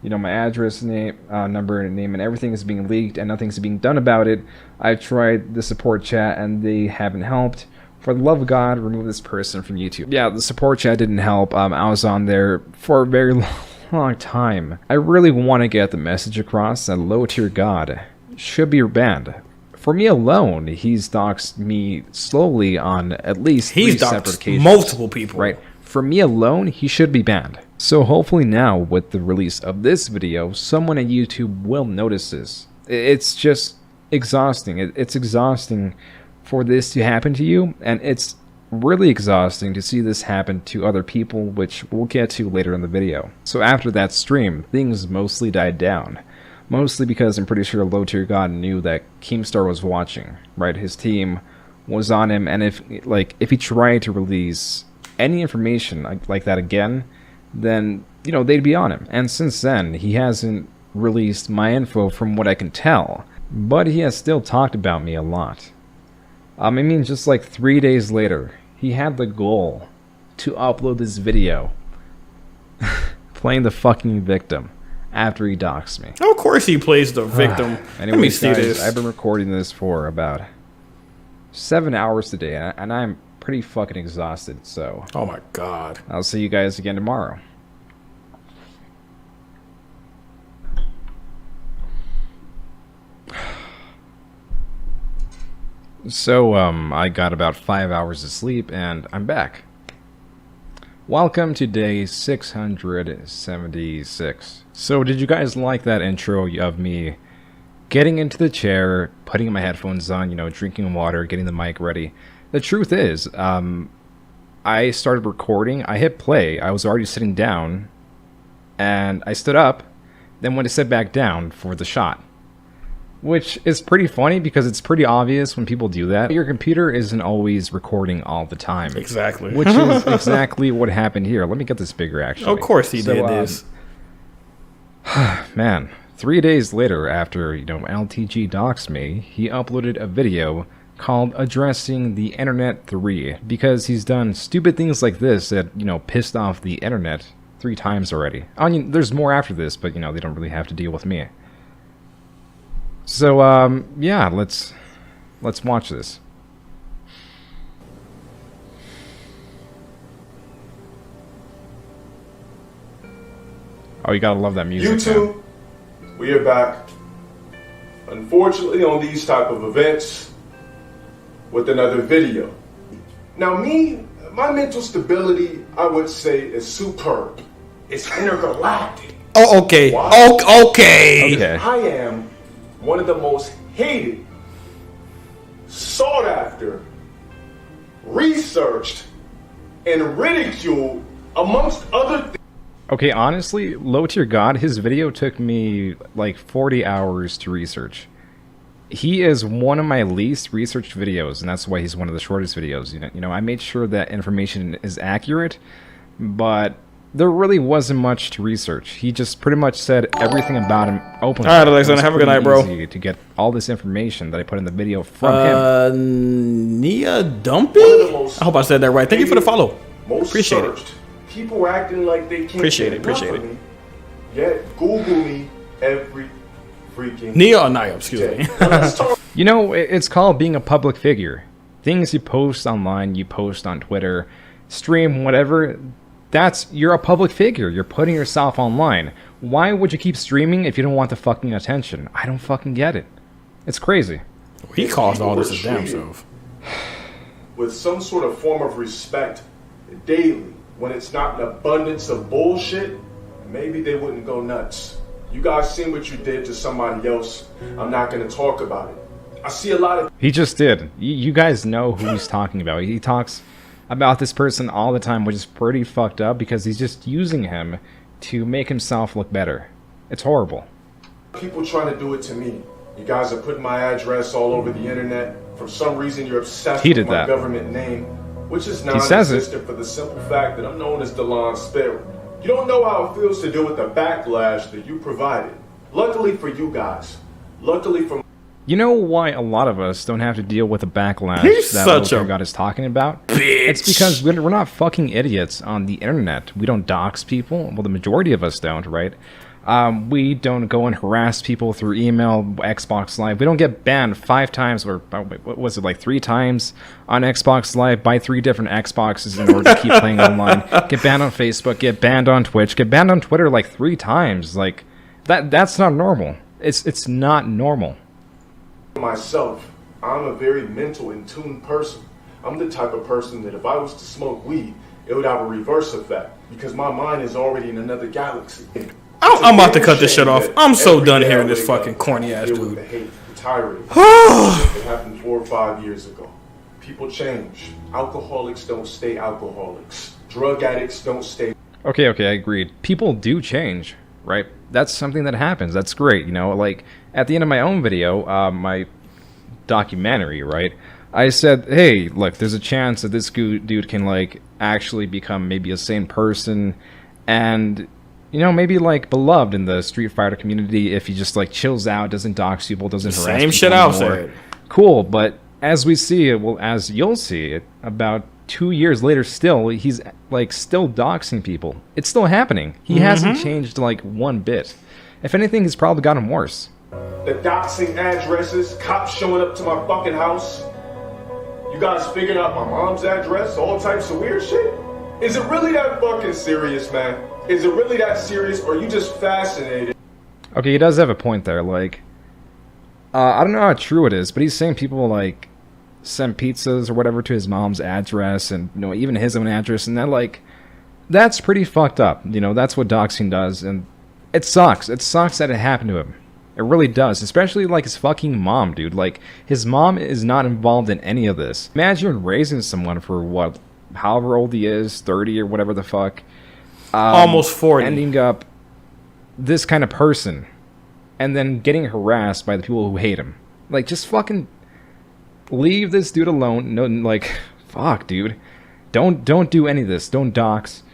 [SPEAKER 2] You know, my address, name, number, name, and everything is being leaked, and nothing's being done about it. I've tried the support chat, and they haven't helped. For the love of God, remove this person from YouTube. Yeah, the support chat didn't help. I was on there for a very long time. I really want to get the message across that LowTierGod should be banned. For me alone, he's doxed me slowly on at least three separate occasions.
[SPEAKER 1] Multiple people.
[SPEAKER 2] Right. For me alone, he should be banned. So hopefully now, with the release of this video, someone at YouTube will notice this. It's just exhausting. It's exhausting for this to happen to you, and it's really exhausting to see this happen to other people, which we'll get to later in the video. So after that stream, things mostly died down. Mostly because I'm pretty sure LowTierGod knew that Keemstar was watching, right? His team was on him, and if he tried to release any information like that again, then, you know, they'd be on him. And since then, he hasn't released my info from what I can tell, but he has still talked about me a lot. I mean, just like 3 days later, he had the goal to upload this video playing the fucking victim after he doxed me.
[SPEAKER 1] Of course he plays the victim.
[SPEAKER 2] Anyways,
[SPEAKER 1] let me see
[SPEAKER 2] guys,
[SPEAKER 1] this.
[SPEAKER 2] I've been recording this for about 7 hours today, and I'm pretty fucking exhausted, so
[SPEAKER 1] Oh my God.
[SPEAKER 2] I'll see you guys again tomorrow. So, I got about 5 hours of sleep, and I'm back. Welcome to day 676. So, did you guys like that intro of me getting into the chair, putting my headphones on, you know, drinking water, getting the mic ready? The truth is, I started recording, I hit play, I was already sitting down, and I stood up, then went to sit back down for the shot. Which is pretty funny because it's pretty obvious when people do that. Your computer isn't always recording all the time.
[SPEAKER 1] Exactly.
[SPEAKER 2] Which is exactly what happened here. Let me get this bigger, actually.
[SPEAKER 1] Of course he did this.
[SPEAKER 2] Man, 3 days later after, you know, LTG doxed me, he uploaded a video called Addressing the Internet 3 because he's done stupid things like this that, you know, pissed off the internet 3 times already. I mean, there's more after this, but, you know, they don't really have to deal with me. So, yeah, let's watch this. Oh, you gotta love that music.
[SPEAKER 3] YouTube, we are back. Unfortunately, on these type of events, with another video. Now, my mental stability, I would say, is superb. It's intergalactic.
[SPEAKER 1] Oh, okay.
[SPEAKER 2] Okay.
[SPEAKER 3] I am one of the most hated, sought after, researched, and ridiculed amongst other things.
[SPEAKER 2] Okay, honestly, LowTierGod, his video took me like 40 hours to research. He is one of my least researched videos, and that's why he's one of the shortest videos. You know, I made sure that information is accurate, but there really wasn't much to research. He just pretty much said everything about him openly.
[SPEAKER 1] All right, Alexander, have a good night, bro.
[SPEAKER 2] Easy to get all this information that I put in the video from him.
[SPEAKER 1] Nia Dumpy? I hope I said that right. Thank you for the follow. Appreciate it.
[SPEAKER 3] People acting like they can't
[SPEAKER 1] Appreciate
[SPEAKER 3] get
[SPEAKER 1] it. Appreciate
[SPEAKER 3] enough of
[SPEAKER 1] it.
[SPEAKER 3] me, yet Google me every freaking
[SPEAKER 1] Nia or Nia, excuse
[SPEAKER 3] day.
[SPEAKER 1] me.
[SPEAKER 3] Now let's talk
[SPEAKER 2] You know, it's called being a public figure. Things you post online, you post on Twitter, stream, whatever, you're a public figure. You're putting yourself online. Why would you keep streaming if you don't want the fucking attention? I don't fucking get it. It's crazy.
[SPEAKER 1] He caused all this his damn self.
[SPEAKER 3] with some sort of form of respect daily. When it's not an abundance of bullshit, maybe they wouldn't go nuts. You guys seen what you did to somebody else. I'm not going to talk about it. I see a lot of...
[SPEAKER 2] He just did. You guys know who he's talking about. He talks about this person all the time, which is pretty fucked up because he's just using him to make himself look better. It's horrible.
[SPEAKER 3] People trying to do it to me. You guys are putting my address all over the internet. For some reason, you're obsessed with my government name, which is non-existent for the simple fact that I'm known as DeLon Sparrow. You don't know how it feels to deal with the backlash that you provided. Luckily for you guys. Luckily for...
[SPEAKER 2] You know why a lot of us don't have to deal with the backlash that LowTierGod is talking about?
[SPEAKER 1] Bitch.
[SPEAKER 2] It's because we're not fucking idiots on the internet. We don't dox people. Well, the majority of us don't, right? We don't go and harass people through email, Xbox Live. We don't get banned 5 times, or what was it, like 3 times on Xbox Live by 3 different Xboxes in order to keep playing online. Get banned on Facebook, get banned on Twitch, get banned on Twitter like 3 times. Like, that's not normal. It's not normal.
[SPEAKER 3] Myself, I'm a very mental in tune person. I'm the type of person that if I was to smoke weed, it would have a reverse effect because my mind is already in another galaxy.
[SPEAKER 1] I'm about to cut this shit off. I'm so done hearing this fucking corny ass dude.
[SPEAKER 3] It happened 4 or 5 years ago. People change. Alcoholics don't stay alcoholics. Drug addicts don't stay.
[SPEAKER 2] Okay, I agreed. People do change, right? That's something that happens. That's great, you know? Like, at the end of my own video, my documentary, right? I said, hey, look, there's a chance that this dude can, like, actually become maybe a sane person and... you know, maybe, like, beloved in the Street Fighter community if he just, like, chills out, doesn't dox people, doesn't harass people.
[SPEAKER 1] Same shit I said.
[SPEAKER 2] Cool, but as we see it, well, as you'll see it, about 2 years later still, he's, like, still doxing people. It's still happening. He hasn't changed, like, one bit. If anything, he's probably gotten worse.
[SPEAKER 3] The doxing addresses, cops showing up to my fucking house. You guys figured out my mom's address, all types of weird shit. Is it really that fucking serious, man? Is it really that serious, or are you just fascinated?
[SPEAKER 2] Okay, he does have a point there. Like, I don't know how true it is, but he's saying people, like, send pizzas or whatever to his mom's address, and, you know, even his own address, and that, like, that's pretty fucked up. You know, that's what doxing does, and it sucks. It sucks that it happened to him. It really does, especially, like, his fucking mom, dude. Like, his mom is not involved in any of this. Imagine raising someone for, what, however old he is, 30 or whatever the fuck.
[SPEAKER 1] Almost 40.
[SPEAKER 2] Ending up this kind of person and then getting harassed by the people who hate him. Like, just fucking leave this dude alone. No, like, fuck, dude. Don't do any of this. Don't dox.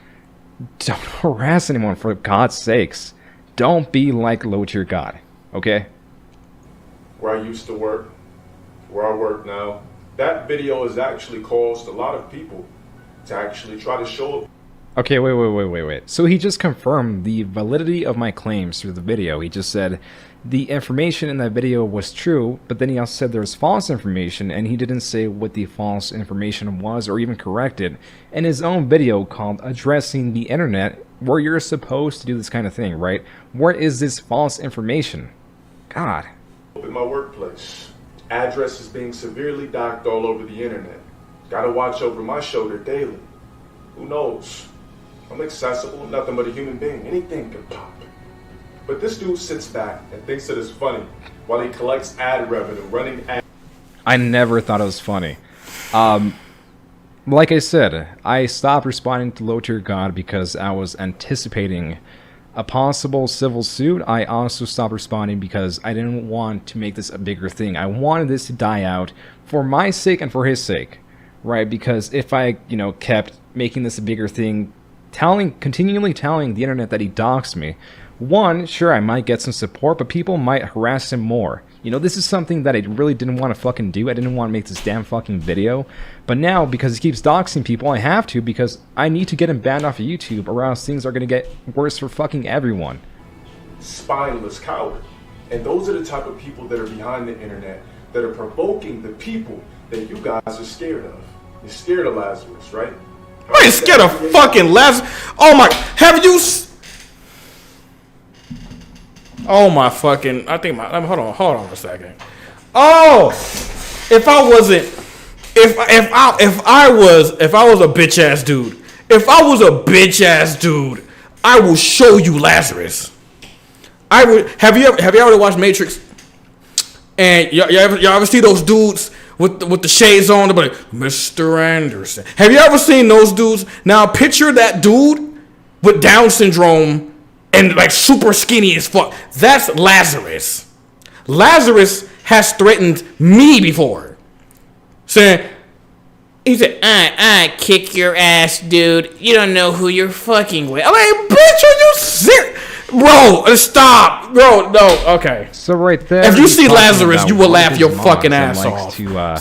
[SPEAKER 2] Don't harass anyone, for God's sakes. Don't be like LowTierGod, okay?
[SPEAKER 3] Where I used to work, where I work now, that video has actually caused a lot of people to actually try to show up.
[SPEAKER 2] Okay, wait. So he just confirmed the validity of my claims through the video. He just said the information in that video was true, but then he also said there was false information, and he didn't say what the false information was or even correct it in his own video called Addressing the Internet, where you're supposed to do this kind of thing, right? Where is this false information? God.
[SPEAKER 3] In my workplace, addresses being severely docked all over the internet. Gotta watch over my shoulder daily. Who knows? I'm accessible, nothing but a human being. Anything can pop. But this dude sits back and thinks it is funny while he collects ad revenue running ads.
[SPEAKER 2] I never thought it was funny. Like I said, I stopped responding to LowTierGod because I was anticipating a possible civil suit. I also stopped responding because I didn't want to make this a bigger thing. I wanted this to die out for my sake and for his sake, right? Because if I, kept making this a bigger thing, continually telling the internet that he doxed me, one, sure, I might get some support, but people might harass him more. This is something that I really didn't want to fucking do. I didn't want to make this damn fucking video. But now, because he keeps doxing people, I have to, because I need to get him banned off of YouTube, or else things are going to get worse for fucking everyone.
[SPEAKER 3] Spineless coward. And those are the type of people that are behind the internet that are provoking the people that you guys are scared of. You're scared of Lazarus, right?
[SPEAKER 1] I ain't scared of fucking Lazarus. Oh my, have you... Oh my fucking, hold on a second. Oh, if I was a bitch ass dude, I will show you Lazarus. I would. Have you ever watched Matrix? And y'all ever see those dudes with the shades on? They're like, Mr. Anderson. Have you ever seen those dudes? Now picture that dude with Down syndrome and like super skinny as fuck. That's Lazarus. Lazarus has threatened me before, saying, he said, I kick your ass, dude. You don't know who you're fucking with. I'm like, bitch, are you serious? Bro, stop. Bro, no, okay.
[SPEAKER 2] So right there,
[SPEAKER 1] if you see Lazarus, you will laugh your fucking ass off.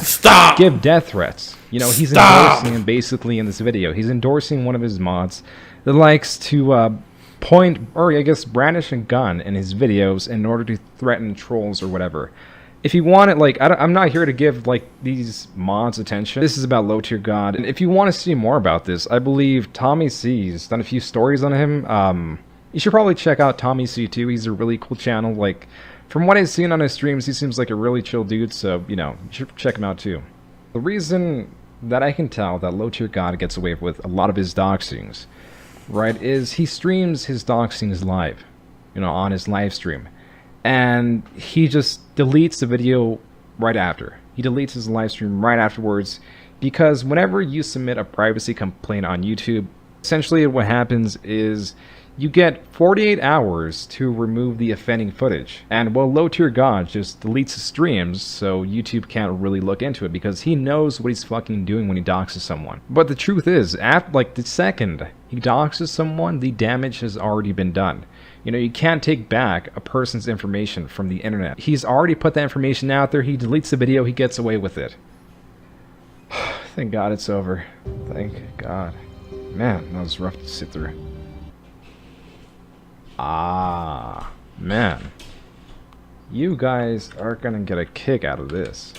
[SPEAKER 1] Stop.
[SPEAKER 2] Give death threats. He's endorsing him basically in this video. He's endorsing one of his mods that likes to brandish a gun in his videos in order to threaten trolls or whatever. If you want it, I'm not here to give, these mods attention. This is about LowTierGod. And if you want to see more about this, I believe Tommy C's done a few stories on him. You should probably check out Tommy C too. He's a really cool channel. From what I've seen on his streams, he seems like a really chill dude, so, you should check him out too. The reason that I can tell that LowTierGod gets away with a lot of his doxings, right, is he streams his doxings live, on his live stream. And he just deletes the video right after. He deletes his live stream right afterwards, because whenever you submit a privacy complaint on YouTube, essentially what happens is you get 48 hours to remove the offending footage. And LowTierGod just deletes his streams, so YouTube can't really look into it, because he knows what he's fucking doing when he doxes someone. But the truth is, after the second he doxes someone, the damage has already been done. You can't take back a person's information from the internet. He's already put that information out there. He deletes the video. He gets away with it. Thank God it's over. Thank God. Man, that was rough to sit through. Ah, man. You guys are gonna get a kick out of this.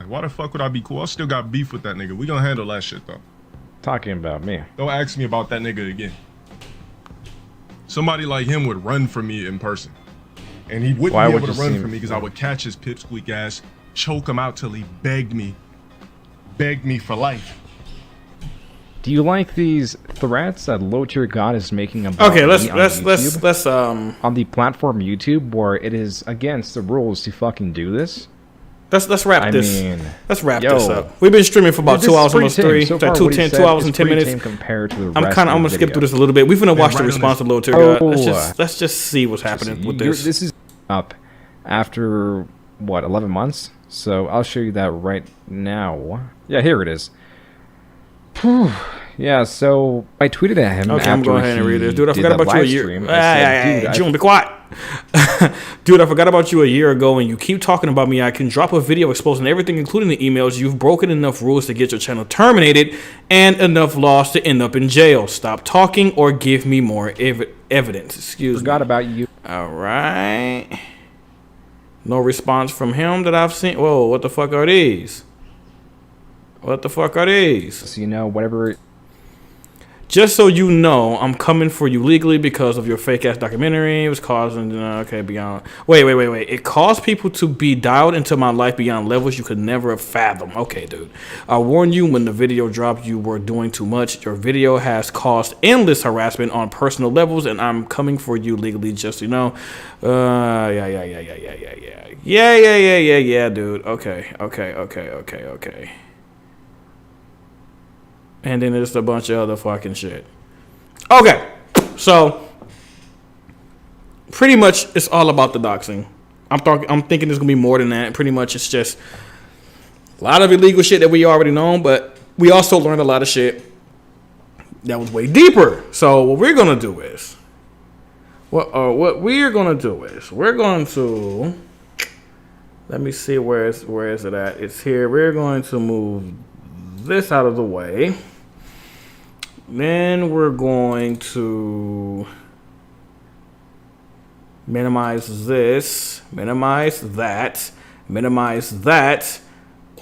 [SPEAKER 3] Why the fuck would I be cool? I still got beef with that nigga. We gonna handle that shit, though.
[SPEAKER 2] Talking about me.
[SPEAKER 3] Don't ask me about that nigga again. Somebody like him would run from me in person. And he wouldn't be able to run from me because I would catch his pipsqueak ass, choke him out till he begged me for life.
[SPEAKER 2] Do you like these threats that LowTierGod is making about
[SPEAKER 1] let's
[SPEAKER 2] on the platform YouTube, where it is against the rules to fucking do this?
[SPEAKER 1] Let's wrap this up. We've been streaming for about 2 hours, almost 3.
[SPEAKER 2] So
[SPEAKER 1] 2 hours and 10 minutes.
[SPEAKER 2] Compared to the
[SPEAKER 1] I'm gonna skip through this a little bit. We're gonna watch the response of LowTierGod. Let's just see what's happening with this.
[SPEAKER 2] This is up after what, 11 months? So I'll show you that right now. Yeah, here it is. Yeah, so I tweeted at him.
[SPEAKER 1] Okay, I'm going ahead and read this. Dude, I forgot about you a year. Hey, Joon, be quiet. Dude, I forgot about you a year ago, and you keep talking about me. I can drop a video exposing everything, including the emails. You've broken enough rules to get your channel terminated and enough laws to end up in jail. Stop talking or give me more evidence. Excuse me.
[SPEAKER 2] Forgot about you.
[SPEAKER 1] All right. No response from him that I've seen. Whoa, what the fuck are these? What the fuck are these?
[SPEAKER 2] So, whatever.
[SPEAKER 1] Just so you know, I'm coming for you legally because of your fake ass documentary. It was causing beyond. Wait. It caused people to be dialed into my life beyond levels you could never have fathomed. Okay, dude. I warned you when the video dropped. You were doing too much. Your video has caused endless harassment on personal levels, and I'm coming for you legally. Just so you know. Yeah, dude. Okay. And then there's a bunch of other fucking shit. Okay, so pretty much it's all about the doxing. I'm thinking there's gonna be more than that. Pretty much it's just a lot of illegal shit that we already know, but we also learned a lot of shit that was way deeper. So what we're gonna do is, we're going to, let me see where is it at? It's here. We're going to move this out of the way. Then we're going to minimize this, minimize that,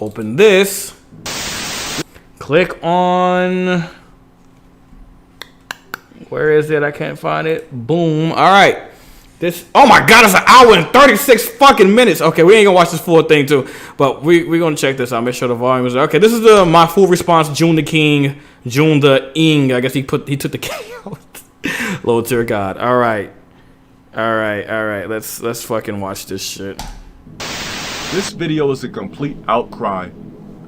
[SPEAKER 1] open this, click on, where is it? I can't find it. Boom. All right. This, oh my God, it's an hour and 36 fucking minutes. Okay, we ain't gonna watch this full thing too, but we're gonna check this out. Make sure the volume is okay. This is my full response. Joon the King, Joon the Ing. I guess he took the K out. LowTierGod. All right. Let's fucking watch this shit.
[SPEAKER 3] This video is a complete outcry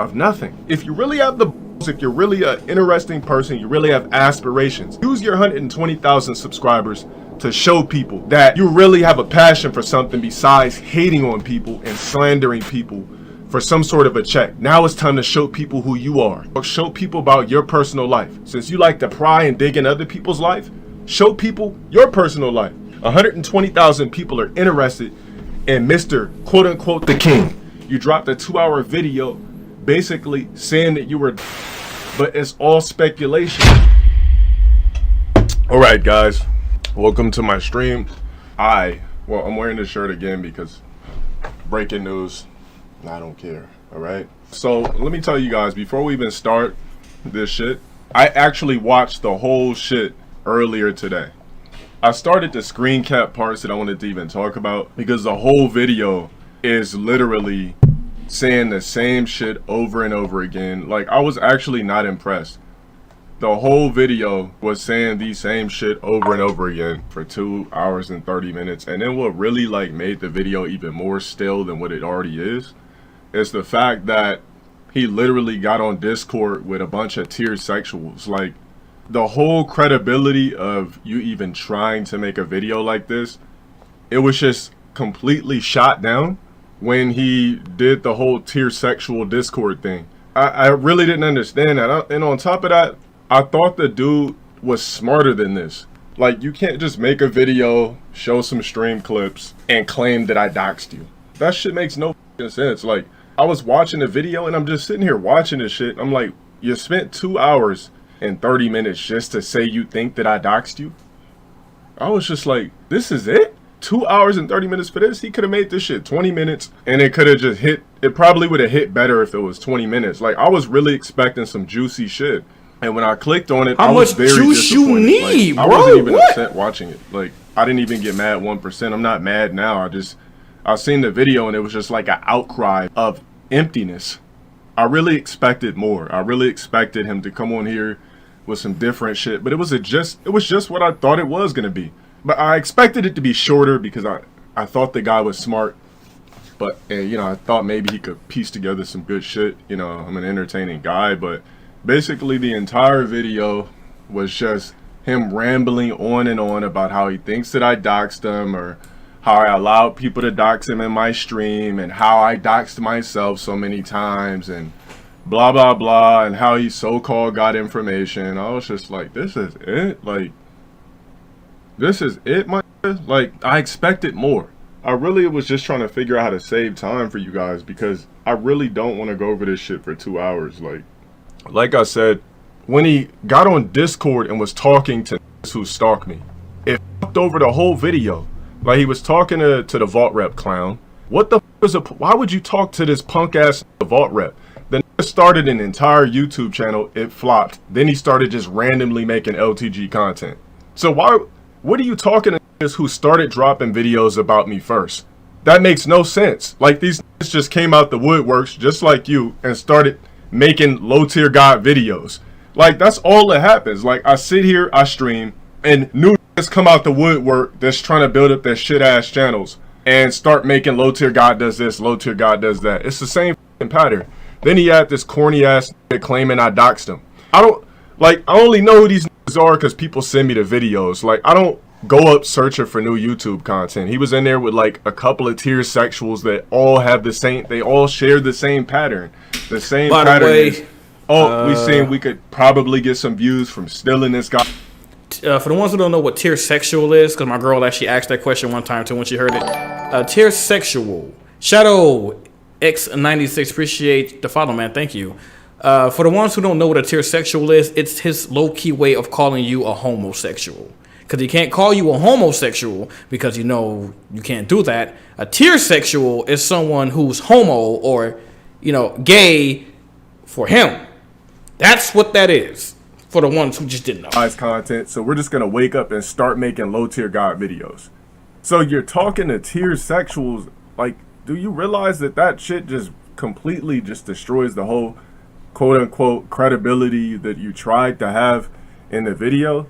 [SPEAKER 3] of nothing. If you really have the balls, if you're really an interesting person, you really have aspirations, use your 120,000 subscribers to show people that you really have a passion for something besides hating on people and slandering people for some sort of a check. Now it's time to show people who you are. Or show people about your personal life. Since you like to pry and dig in other people's life, show people your personal life. 120,000 people are interested in Mr. quote unquote the King. You dropped a 2-hour video basically saying that you were, but it's all speculation. All right, guys. Welcome to my stream. I'm wearing this shirt again because breaking news, I don't care, all right? So let me tell you guys, before we even start this shit, I actually watched the whole shit earlier today. I started to screen cap parts that I wanted to even talk about because the whole video is literally saying the same shit over and over again. Like, I was actually not impressed. The whole video was saying the same shit over and over again for 2 hours and 30 minutes. And then what really like made the video even more stale than what it already is the fact that he literally got on Discord with a bunch of tier sexuals. Like, the whole credibility of you even trying to make a video like this, it was just completely shot down when he did the whole tier sexual Discord thing. I really didn't understand that. And on top of that, I thought the dude was smarter than this. Like, you can't just make a video, show some stream clips, and claim that I doxed you. That shit makes no sense. Like, I was watching the video and I'm just sitting here watching this shit. I'm like, you spent 2 hours and 30 minutes just to say you think that I doxed you? I was just like, this is it? 2 hours and 30 minutes for this? He could have made this shit 20 minutes and it could have just hit. It probably would have hit better if it was 20 minutes. Like, I was really expecting some juicy shit. And when I clicked on it, I was very disappointed. How much juice you need, bro? I wasn't even upset watching it. Like, I didn't even get mad 1%. I'm not mad now. I seen the video and it was just like an outcry of emptiness. I really expected more. I really expected him to come on here with some different shit. But it was just what I thought it was gonna be. But I expected it to be shorter because I thought the guy was smart. But you know, I thought maybe he could piece together some good shit. You know, I'm an entertaining guy, but basically the entire video was just him rambling on and on about how he thinks that I doxed him, or how I allowed people to dox him in my stream, and how I doxed myself so many times, and blah blah blah, and how he so-called got information. I was just like, this is it? Like, this is it, my? Like, I expected more. I really was just trying to figure out how to save time for you guys because I really don't want to go over this shit for 2 hours. Like I said, when he got on Discord and was talking to who stalked me, it fucked over the whole video. Like, he was talking to the vault rep clown. What the f is why would you talk to this punk ass vault rep? The started an entire YouTube channel. It flopped. Then he started just randomly making LTG content. So what are you talking to niggas who started dropping videos about me first? That makes no sense. Like, these niggas just came out the woodworks just like you and started making low tier god videos. Like, that's all that happens. Like, I sit here, I stream, and new niggas come out the woodwork that's trying to build up their shit ass channels and start making low tier god does this, low tier god does that. It's the same pattern. Then he had this corny ass nigga claiming I doxed him. I only know who these niggas are because people send me the videos. Like, I don't go up searching for new YouTube content. He was in there with like a couple of tier sexuals that all have the same, they all share the same pattern. The same
[SPEAKER 1] By
[SPEAKER 3] pattern
[SPEAKER 1] the way,
[SPEAKER 3] is, we seen we could probably get some views from stealing this guy.
[SPEAKER 1] For the ones who don't know what tier sexual is, because my girl actually asked that question one time too when she heard it. Tier sexual. Shadow X96, appreciate the follow, man. Thank you. For the ones who don't know what a tier sexual is, it's his low-key way of calling you a homosexual. Because he can't call you a homosexual because you know you can't do that. A tier sexual is someone who's homo or, you know, gay for him. That's what that is. For the ones who just didn't know.
[SPEAKER 3] Content, so we're just gonna wake up and start making low tier god videos. So you're talking to tier sexuals, like, do you realize that shit just completely just destroys the whole quote unquote credibility that you tried to have in the video?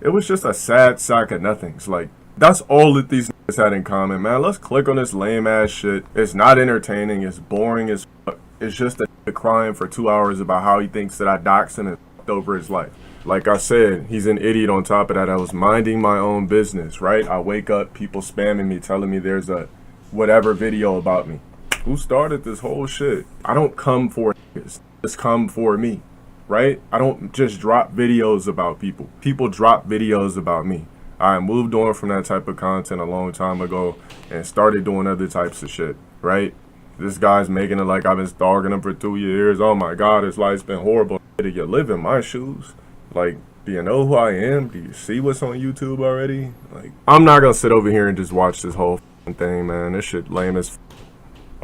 [SPEAKER 3] It was just a sad sack of nothings. Like, that's all that these niggas had in common, man. Let's click on this lame ass shit. It's not entertaining, it's boring as fuck. It's just a nigga crying for 2 hours about how he thinks that I doxed him and fucked over his life. Like I said, he's an idiot on top of that. I was minding my own business, right? I wake up, people spamming me, telling me there's a whatever video about me. Who started this whole shit? I don't come for niggas. Just come for me, right? I don't just drop videos about people. People drop videos about me. I moved on from that type of content a long time ago and started doing other types of shit, right? This guy's making it like I've been stalking him for 2 years. Oh my God, his life's been horrible. Did you live in my shoes? Like, do you know who I am? Do you see what's on YouTube already? Like, I'm not gonna sit over here and just watch this whole thing, man. This shit lame as f.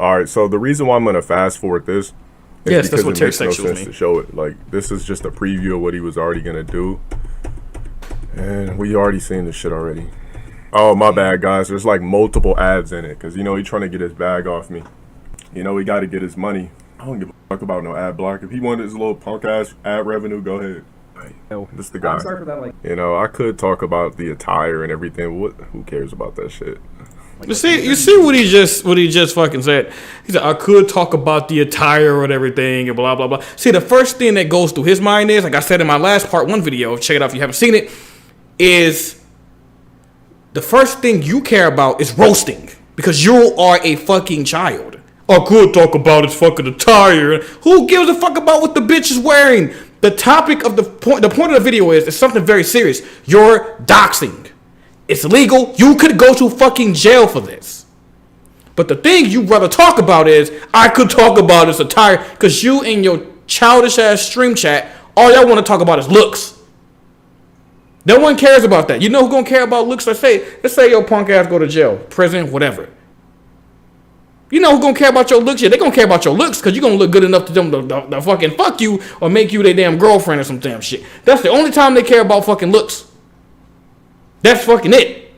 [SPEAKER 3] Alright, so the reason why I'm gonna fast forward this is
[SPEAKER 1] yes, that's what
[SPEAKER 3] it
[SPEAKER 1] tier
[SPEAKER 3] makes no
[SPEAKER 1] sexuals
[SPEAKER 3] sense
[SPEAKER 1] mean.
[SPEAKER 3] to show it. Like, this is just a preview of what he was already gonna do. And we already seen this shit already. Oh, my bad, guys. There's like multiple ads in it because, you know, he's trying to get his bag off me. You know, he got to get his money. I don't give a fuck about no ad block. If he wanted his little punk ass ad revenue, go ahead. This the guy.
[SPEAKER 2] I'm sorry for that, like,
[SPEAKER 3] you know, I could talk about the attire and everything. Who cares about that shit?
[SPEAKER 1] You see what he just fucking said. He said, I could talk about the attire and everything and blah blah blah. See, the first thing that goes through his mind is, like I said in my last part 1 video, check it out if you haven't seen it, is the first thing you care about is roasting. Because you are a fucking child. I could talk about his fucking attire. Who gives a fuck about what the bitch is wearing? The topic of the point of the video is something very serious. You're doxing. It's illegal. You could go to fucking jail for this. But the thing you rather talk about is, I could talk about his attire, because you and your childish ass stream chat, all y'all want to talk about is looks. No one cares about that. You know who's gonna care about looks? Let's say your punk ass go to jail, prison, whatever. You know who's gonna care about your looks? Yeah, they gonna care about your looks because you're gonna look good enough to them to fucking fuck you or make you their damn girlfriend or some damn shit. That's the only time they care about fucking looks. That's fucking it.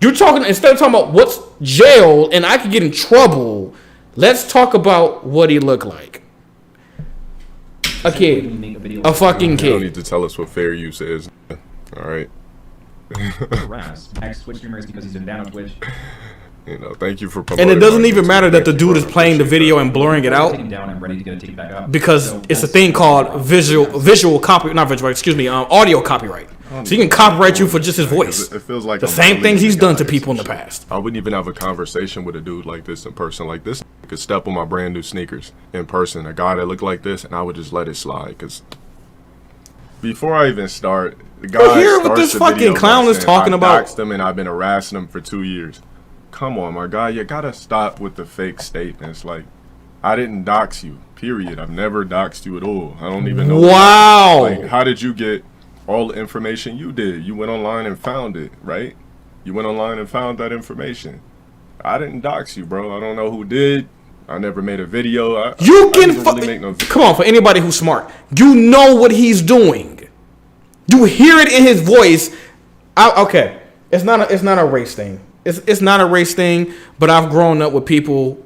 [SPEAKER 1] You're talking, instead of talking about what's jail and I could get in trouble, let's talk about what he looked like. A kid. A fucking kid.
[SPEAKER 3] You don't need to tell us what fair use is. Alright.
[SPEAKER 2] Max Twitch streamers because he's been down on Twitch.
[SPEAKER 3] You know, thank you for promoting.
[SPEAKER 1] And it doesn't even matter that the dude is playing the video and blurring it out, because it's a thing called visual copy, not visual, excuse me, audio copyright. So he can copyright you for just his voice.
[SPEAKER 3] It feels like
[SPEAKER 1] the same things he's done to people in the past.
[SPEAKER 3] I wouldn't even have a conversation with a dude like this in person. Like, this could step on my brand new sneakers in person. A guy that looked like this, and I would just let it slide. Because before I even start, the guy
[SPEAKER 1] hear what this fucking clown is talking about.
[SPEAKER 3] I doxed him and I've been harassing him for 2 years. Come on, my guy, you gotta stop with the fake statements. Like, I didn't dox you, period. I've never doxed you at all. I don't even know.
[SPEAKER 1] Wow.
[SPEAKER 3] Like, how did you get all the information you did? You went online and found it, right? You went online and found that information. I didn't dox you, bro. I don't know who did. I never made a video.
[SPEAKER 1] You can come on, for anybody who's smart, you know what he's doing. You hear it in his voice. Okay, it's not a race thing. It's not a race thing. But I've grown up with people,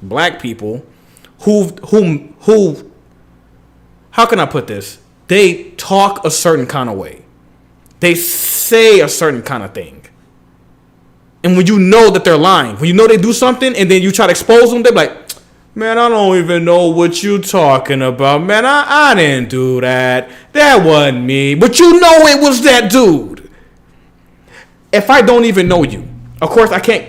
[SPEAKER 1] black people, who. How can I put this? They talk a certain kind of way. They say a certain kind of thing. And when you know that they're lying, when you know they do something and then you try to expose them, they're like, man, I don't even know what you talking about. Man, I didn't do that. That wasn't me. But you know it was that dude. If I don't even know you, of course I can't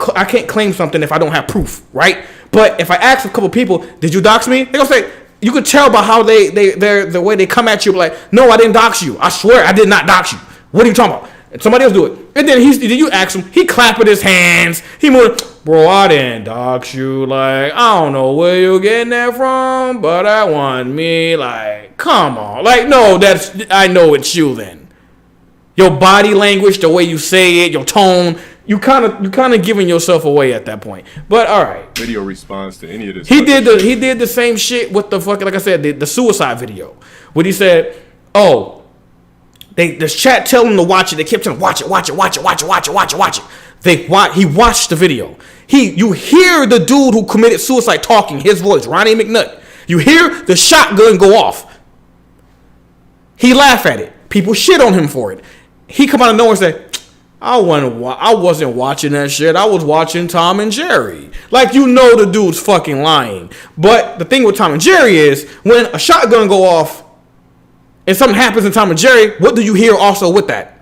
[SPEAKER 1] claim something if I don't have proof, right? But if I ask a couple people, did you dox me? They're gonna say, you could tell by how they're the way they come at you, like, no, I didn't dox you. I swear I did not dox you. What are you talking about? And somebody else do it. And then you ask him, he clapping his hands. He moved, bro, I didn't dox you. Like, I don't know where you getting that from, but I want me. Like, come on. Like, no, I know it's you then. Your body language, the way you say it, your tone, you kind of giving yourself away at that point. But all right.
[SPEAKER 3] Video response to any of this.
[SPEAKER 1] He did the same shit with the fucking, like I said, the suicide video. When he said, oh, this chat tell him to watch it. They kept telling him, watch it. He watched the video. You hear the dude who committed suicide talking, his voice, Ronnie McNutt. You hear the shotgun go off. He laugh at it. People shit on him for it. He come out of nowhere and say, I wasn't watching that shit. I was watching Tom and Jerry. Like, you know the dude's fucking lying. But the thing with Tom and Jerry is, when a shotgun go off and something happens in Tom and Jerry, what do you hear also with that?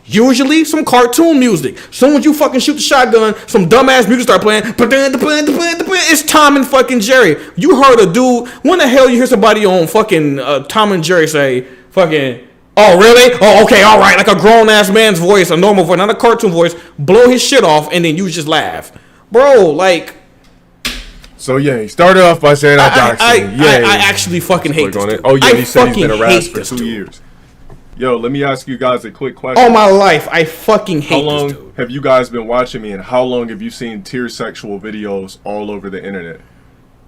[SPEAKER 1] Usually some cartoon music. Soon as you fucking shoot the shotgun, some dumbass music start playing. It's Tom and fucking Jerry. You heard a dude. When the hell you hear somebody on fucking Tom and Jerry say fucking, oh really? Oh okay, all right. Like a grown ass man's voice, a normal voice, not a cartoon voice. Blow his shit off and then you just laugh, bro. Like.
[SPEAKER 3] So yeah, he started off by saying I doxed him.
[SPEAKER 1] I actually fucking hate this dude.
[SPEAKER 3] Oh yeah, he said he's been harassed for 2 years. Yo, let me ask you guys a quick question.
[SPEAKER 1] All my life, I fucking hate this dude.
[SPEAKER 3] How long have you guys been watching me, and how long have you seen tier sexual videos all over the internet?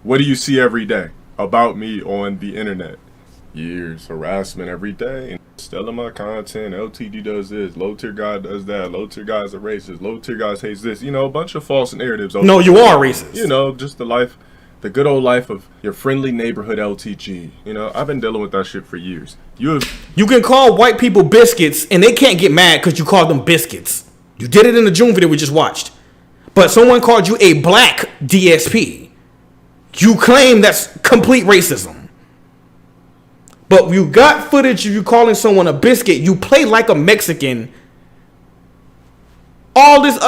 [SPEAKER 3] What do you see every day about me on the internet? Years, harassment every day, stealing my content. LTD does this, LowTierGod does that, LowTierGod's a racist, LowTierGod hates this. You know, a bunch of false narratives.
[SPEAKER 1] No, you are racist.
[SPEAKER 3] You know, just the good old life of your friendly neighborhood LTG. You know, I've been dealing with that shit for years. You
[SPEAKER 1] can call white people biscuits, and they can't get mad because you call them biscuits. You did it in the Joon video we just watched. But someone called you a black DSP. You claim that's complete racism. But you got footage of you calling someone a biscuit. You play like a Mexican. All this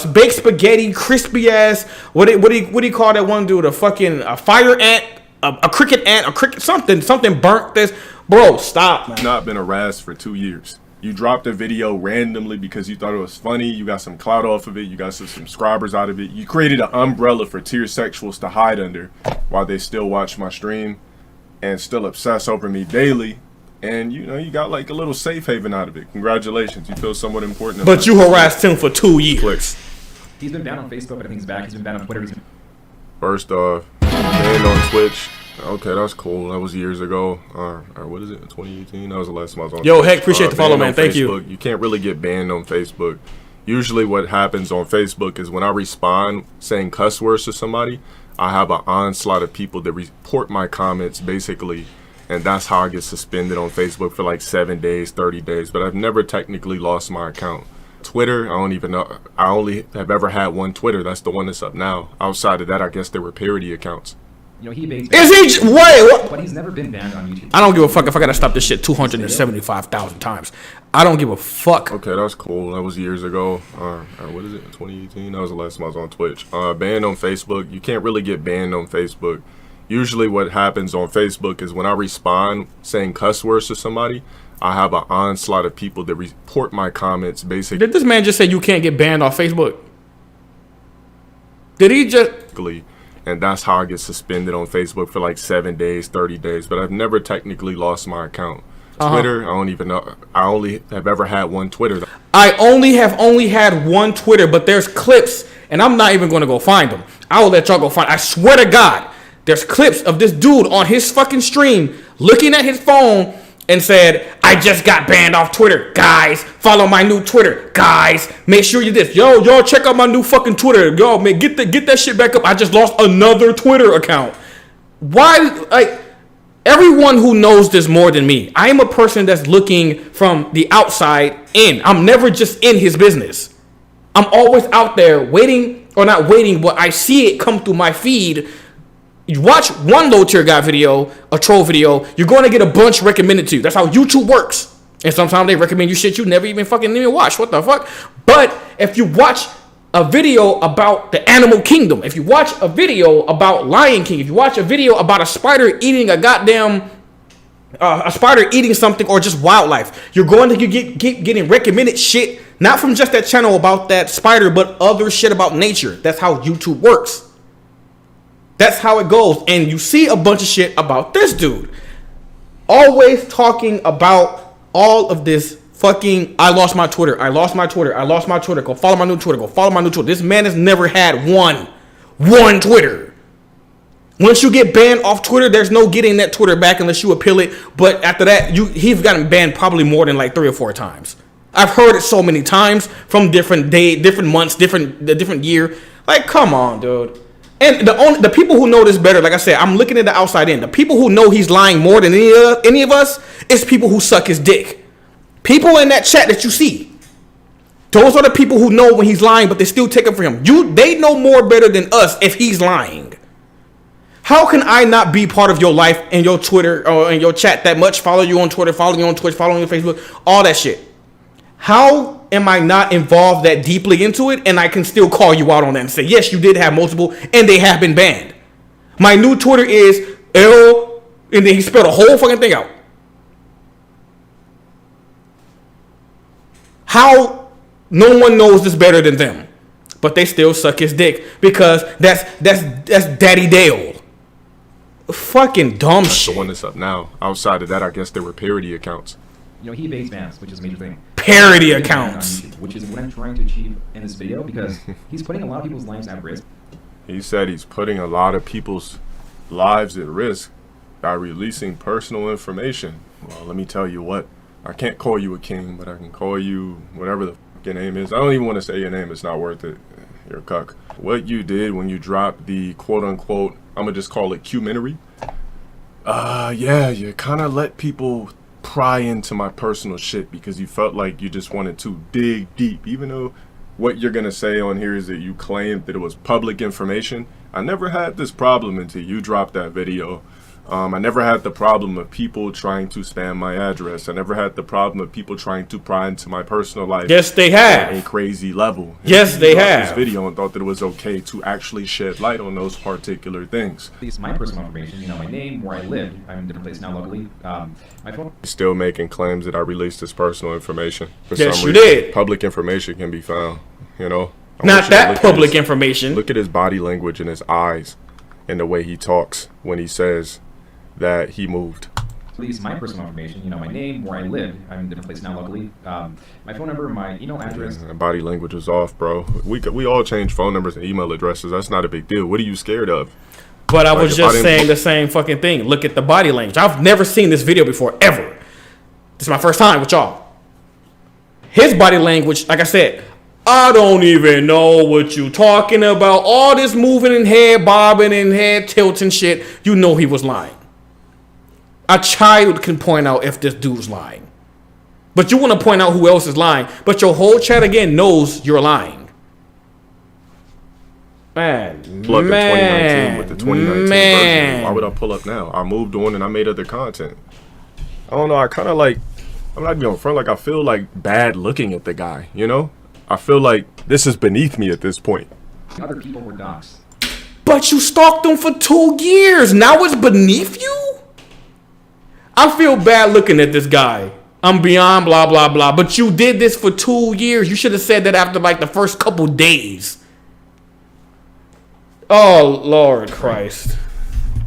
[SPEAKER 1] baked spaghetti, crispy ass. What do you call that one dude? A fire ant, a cricket ant, a cricket something burnt. This bro, stop. Man.
[SPEAKER 3] Not been harassed for 2 years. You dropped a video randomly because you thought it was funny. You got some clout off of it. You got some subscribers out of it. You created an umbrella for tier sexuals to hide under while they still watch my stream and still obsess over me daily. And, you know, you got like a little safe haven out of it. Congratulations. You feel somewhat important.
[SPEAKER 1] But you harassed him for 2 years.
[SPEAKER 2] He's been banned on Facebook, but I think he's back. He's been banned on Twitter.
[SPEAKER 3] First off, banned on Twitch. Okay, that's cool. That was years ago. What is it? 2018? That was the last time I was on
[SPEAKER 1] Yo,
[SPEAKER 3] Twitch.
[SPEAKER 1] heck, appreciate the follow, man. Thank
[SPEAKER 3] Facebook. You can't really get banned on Facebook. Usually what happens on Facebook is when I respond saying cuss words to somebody, I have an onslaught of people that report my comments, basically. And that's how I get suspended on Facebook for like 7 days, 30 days. But I've never technically lost my account. Twitter, I don't even know. I only have ever had one Twitter. That's the one that's up now. Outside of that, I guess there were parody accounts.
[SPEAKER 2] You know, wait,
[SPEAKER 1] what?
[SPEAKER 2] But he's never been banned on YouTube.
[SPEAKER 1] I don't give a fuck if I gotta stop this shit 275,000 times. I don't give a fuck.
[SPEAKER 3] Okay, that's cool. That was years ago. What is it? 2018? That was the last time I was on Twitch. Banned on Facebook. You can't really get banned on Facebook. Usually what happens on Facebook is when I respond saying cuss words to somebody, I have an onslaught of people that report my comments, basically.
[SPEAKER 1] Did this man just say you can't get banned off Facebook? Did he just...
[SPEAKER 3] And that's how I get suspended on Facebook for like 7 days, 30 days. But I've never technically lost my account. Twitter, I don't even know. I only have ever had one Twitter.
[SPEAKER 1] I only have had one Twitter, but there's clips and I'm not even going to go find them. I will let y'all go find. I swear to God, there's clips of this dude on his fucking stream looking at his phone and said, I just got banned off Twitter. Guys, follow my new Twitter. Guys, make sure you this. Yo, check out my new fucking Twitter. Yo, man, get that shit back up. I just lost another Twitter account. Why, like, everyone who knows this more than me, I am a person that's looking from the outside in. I'm never just in his business. I'm always out there waiting, or not waiting, but I see it come through my feed. You watch one low tier guy video, a troll video, you're going to get a bunch recommended to you. That's how YouTube works. And sometimes they recommend you shit you never even watch. What the fuck? But if you watch a video about the animal kingdom, if you watch a video about Lion King, if you watch a video about a spider eating a goddamn a spider eating something, or just wildlife, you're going to keep getting recommended shit, not from just that channel about that spider, but other shit about nature. That's how YouTube works. That's how it goes. And you see a bunch of shit about this dude always talking about all of this fucking, I lost my Twitter. Go follow my new Twitter. This man has never had one Twitter. Once you get banned off Twitter, there's no getting that Twitter back unless you appeal it. But after that, he's gotten banned probably more than like 3 or 4 times. I've heard it so many times from different months, different year. Like, come on, dude. And the people who know this better, like I said, I'm looking at the outside in. The people who know he's lying more than any of us is people who suck his dick. People in that chat that you see. Those are the people who know when he's lying, but they still take it for him. They know more better than us if he's lying. How can I not be part of your life and your Twitter or in your chat that much? Follow you on Twitter, follow you on Twitch, follow you on Facebook, all that shit. How am I not involved that deeply into it, and I can still call you out on that and say, yes, you did have multiple, and they have been banned? My new Twitter is L, and then he spelled the whole fucking thing out. How no one knows this better than them, but they still suck his dick because that's Daddy Dale. Fucking dumb
[SPEAKER 3] that's
[SPEAKER 1] shit.
[SPEAKER 3] The one that's up now. Outside of that, I guess there were parody accounts.
[SPEAKER 2] You know, he evades bans, which is a major thing.
[SPEAKER 1] Parody accounts.
[SPEAKER 2] Which is what I'm trying to achieve in this video, because he's putting a lot of people's lives at risk.
[SPEAKER 3] He said he's putting a lot of people's lives at risk by releasing personal information. Well, let me tell you what. I can't call you a king, but I can call you whatever the fuck your name is. I don't even want to say your name. It's not worth it. You're a cuck. What you did when you dropped the quote-unquote, I'm going to just call it Q-mentary. Yeah, you kind of let people pry into my personal shit because you felt like you just wanted to dig deep, even though what you're gonna say on here is that you claimed that it was public information. I never had this problem until you dropped that video. I never had the problem of people trying to spam my address. I never had the problem of people trying to pry into my personal life.
[SPEAKER 1] Yes, they have.
[SPEAKER 3] At a crazy level.
[SPEAKER 1] Yes, they have.
[SPEAKER 3] This video and thought that it was okay to actually shed light on those particular things.
[SPEAKER 2] At least my personal information, you know, my name, where I live. I'm in a different place now locally. My phone.
[SPEAKER 3] Still making claims that I released this personal information. For
[SPEAKER 1] yes,
[SPEAKER 3] some
[SPEAKER 1] you
[SPEAKER 3] reason,
[SPEAKER 1] did.
[SPEAKER 3] Public information can be found, you know.
[SPEAKER 1] Not that public information.
[SPEAKER 3] Look at his body language and his eyes and the way he talks when he says that he moved.
[SPEAKER 2] At least my personal information, you know, my name, where I live. I'm in a different place now locally. My phone number, my email address.
[SPEAKER 3] Yeah, body language is off, bro. We all change phone numbers and email addresses. That's not a big deal. What are you scared of?
[SPEAKER 1] But I was just saying the same fucking thing. Look at the body language. I've never seen this video before, ever. This is my first time with y'all. His body language, like I said, I don't even know what you talking about. All this moving and head bobbing and head tilting shit. You know he was lying. A child can point out if this dude's lying. But you want to point out who else is lying. But your whole chat again knows you're lying. Man.
[SPEAKER 3] Plug in 2019 with the 2019 version. Why would I pull up now? I moved on and I made other content. I don't know. I kind of like, I'm not even on front. Like, I feel like bad looking at the guy, you know? I feel like this is beneath me at this point.
[SPEAKER 2] Other people were doxxed.
[SPEAKER 1] But you stalked them for 2 years. Now it's beneath you? I feel bad looking at this guy. I'm beyond blah, blah, blah. But you did this for 2 years. You should have said that after like the first couple days. Oh, Lord Christ.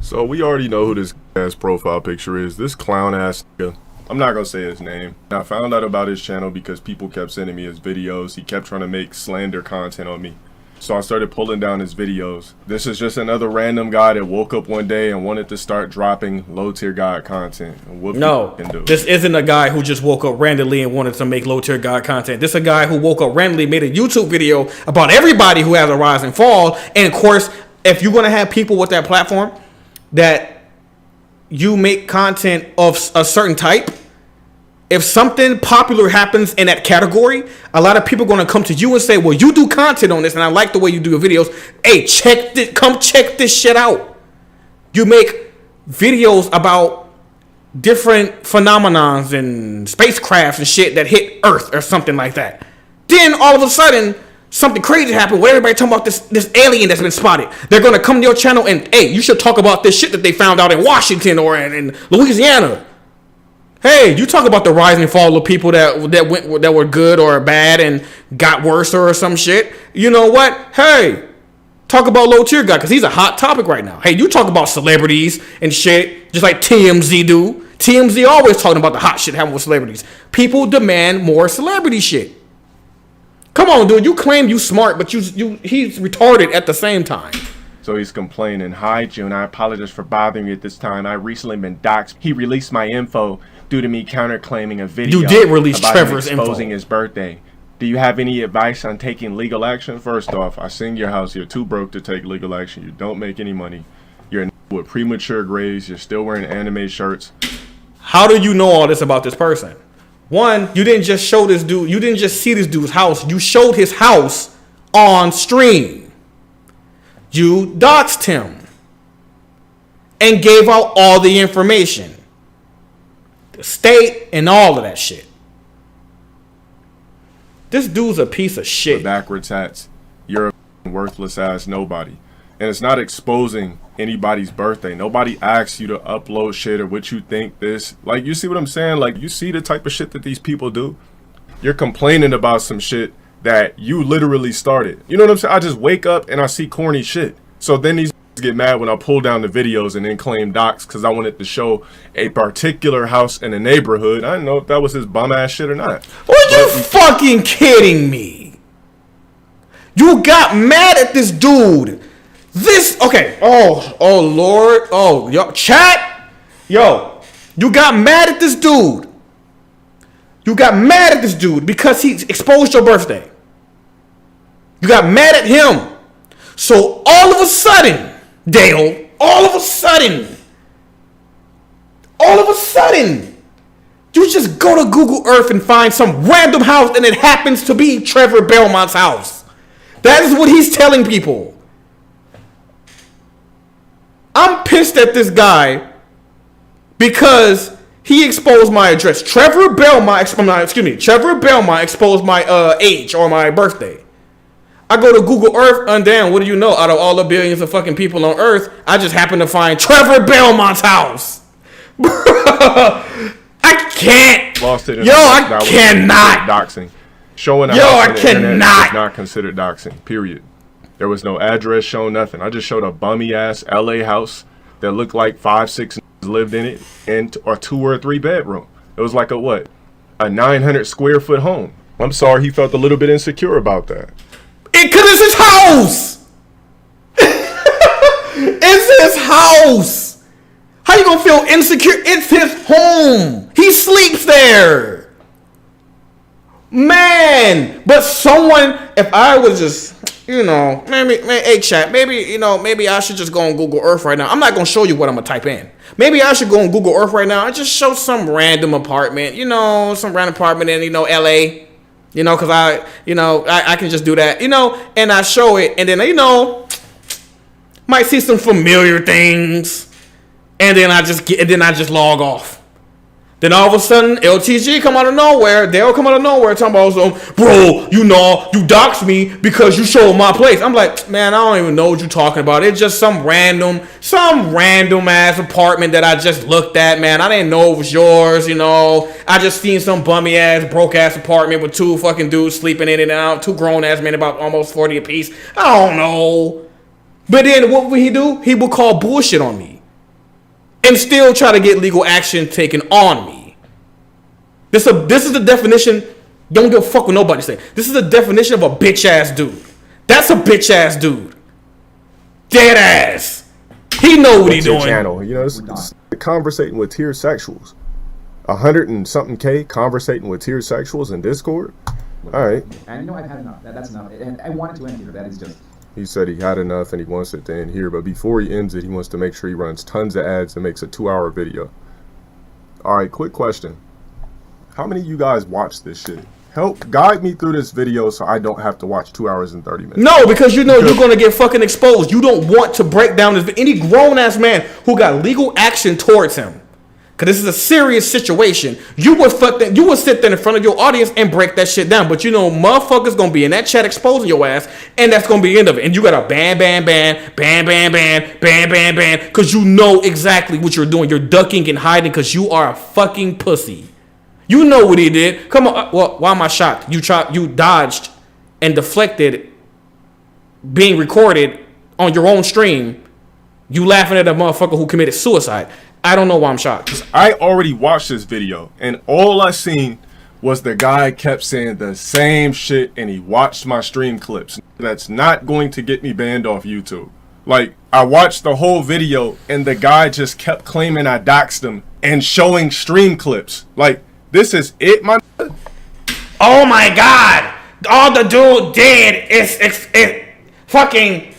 [SPEAKER 3] So we already know who this ass profile picture is. This clown ass nigga. I'm not going to say his name. I found out about his channel because people kept sending me his videos. He kept trying to make slander content on me. So I started pulling down his videos. This is just another random guy that woke up one day and wanted to start dropping low tier god content.
[SPEAKER 1] No, this isn't a guy who just woke up randomly and wanted to make low tier god content. This is a guy who woke up randomly, made a YouTube video about everybody who has a rise and fall. And of course, if you're going to have people with that platform that you make content of a certain type, if something popular happens in that category, a lot of people are going to come to you and say, well, you do content on this and I like the way you do your videos. Hey, come check this shit out. You make videos about different phenomenons and spacecrafts and shit that hit Earth or something like that. Then all of a sudden, something crazy happened where everybody talking about this alien that's been spotted. They're going to come to your channel and, hey, you should talk about this shit that they found out in Washington or in Louisiana. Hey, you talk about the rise and fall of people that were good or bad and got worse or some shit. You know what? Hey, talk about low tier god because he's a hot topic right now. Hey, you talk about celebrities and shit just like TMZ do. TMZ always talking about the hot shit happening with celebrities. People demand more celebrity shit. Come on, dude. You claim you smart, but he's retarded at the same time.
[SPEAKER 3] So he's complaining, "Hi, Joon. I apologize for bothering you at this time. I recently been doxxed. He released my info due to me counterclaiming a video.
[SPEAKER 1] You did release
[SPEAKER 3] about
[SPEAKER 1] Trevor's
[SPEAKER 3] him exposing
[SPEAKER 1] info.
[SPEAKER 3] his birthday. Do you have any advice on taking legal action? First off, I sing your house. You're too broke to take legal action. You don't make any money. You're with premature graves. You're still wearing anime shirts.
[SPEAKER 1] How do you know all this about this person? One, you didn't just show this dude. You didn't just see this dude's house. You showed his house on stream. You doxed him and gave out all the information. The state and all of that shit. This dude's a piece of shit.
[SPEAKER 3] Backwards hats. You're a worthless ass nobody. And it's not exposing anybody's birthday. Nobody asks you to upload shit or what you think this. Like, you see what I'm saying? Like, you see the type of shit that these people do? You're complaining about some shit that you literally started. You know what I'm saying? I just wake up and I see corny shit. So then these get mad when I pull down the videos and then claim docs because I wanted to show a particular house in a neighborhood. I didn't know if that was his bum ass shit or not.
[SPEAKER 1] Are you fucking kidding me? You got mad at this dude. Okay. Oh Lord. Oh, yo, chat. Yo, you got mad at this dude. You got mad at this dude because he exposed your birthday. You got mad at him. So all of a sudden, Dale, all of a sudden, you just go to Google Earth and find some random house and it happens to be Trevor Belmont's house. That is what he's telling people. I'm pissed at this guy because he exposed my address. Trevor Belmont exposed my age or my birthday. I go to Google Earth, and damn, what do you know? Out of all the billions of fucking people on Earth, I just happen to find Trevor Belmont's house. I can't.
[SPEAKER 3] Lost it.
[SPEAKER 1] I cannot.
[SPEAKER 3] Doxing. Showing a
[SPEAKER 1] Yo,
[SPEAKER 3] house
[SPEAKER 1] I
[SPEAKER 3] on the internet
[SPEAKER 1] cannot.
[SPEAKER 3] is not considered doxing. Period. There was no address shown, nothing. I just showed a bummy ass LA house that looked like 5-6 lived in it, and or 2 or 3 bedroom. It was like a 900 square foot home. I'm sorry, he felt a little bit insecure about that.
[SPEAKER 1] Because it's his house. It's his house. How you gonna feel insecure? It's his home. He sleeps there. Man, but someone, if I was just, hey chat, maybe I should just go on Google Earth right now. I'm not gonna show you what I'm gonna type in. Maybe I should go on Google Earth right now and just show some random apartment, in LA. Because I can just do that, and I show it, and then, might see some familiar things, and then I just log off. Then all of a sudden, LTG come out of nowhere. They'll come out of nowhere talking about some, bro, you doxed me because you showed my place. I'm like, man, I don't even know what you're talking about. It's just some random ass apartment that I just looked at, man. I didn't know it was yours, I just seen some bummy ass, broke ass apartment with 2 fucking dudes sleeping in it and out, 2 grown ass men about almost 40 apiece. I don't know. But then what would he do? He would call bullshit on me. And still try to get legal action taken on me. This is the definition. Don't give a fuck what nobody say. This is the definition of a bitch ass dude. That's a bitch ass dude. Dead ass. He know what he doing.
[SPEAKER 3] Channel, you know, it's conversating with tier sexuals. 100 and something K conversating with tier sexuals in Discord. All right.
[SPEAKER 2] And you know I've had enough. That's enough. And I want it to end here. That is just.
[SPEAKER 3] He said he had enough and he wants it to end here, but before he ends it, he wants to make sure he runs tons of ads and makes a 2-hour video. All right, quick question. How many of you guys watch this shit? Help guide me through this video so I don't have to watch 2 hours and 30 minutes.
[SPEAKER 1] No, because you know you're going to get fucking exposed. You don't want to break down this. Any grown-ass man who got legal action towards him, because this is a serious situation, you would sit there in front of your audience and break that shit down. But you know, motherfuckers going to be in that chat exposing your ass, and that's going to be the end of it. And you got to ban, because you know exactly what you're doing. You're ducking and hiding because you are a fucking pussy. You know what he did. Come on. Well, why am I shocked? You dodged and deflected being recorded on your own stream. You laughing at a motherfucker who committed suicide. I don't know why I'm shocked.
[SPEAKER 3] I already watched this video, and all I seen was the guy kept saying the same shit, and he watched my stream clips. That's not going to get me banned off YouTube. Like, I watched the whole video, and the guy just kept claiming I doxed him and showing stream clips. Like, this is it, my.
[SPEAKER 1] Oh my god! All the dude did is fucking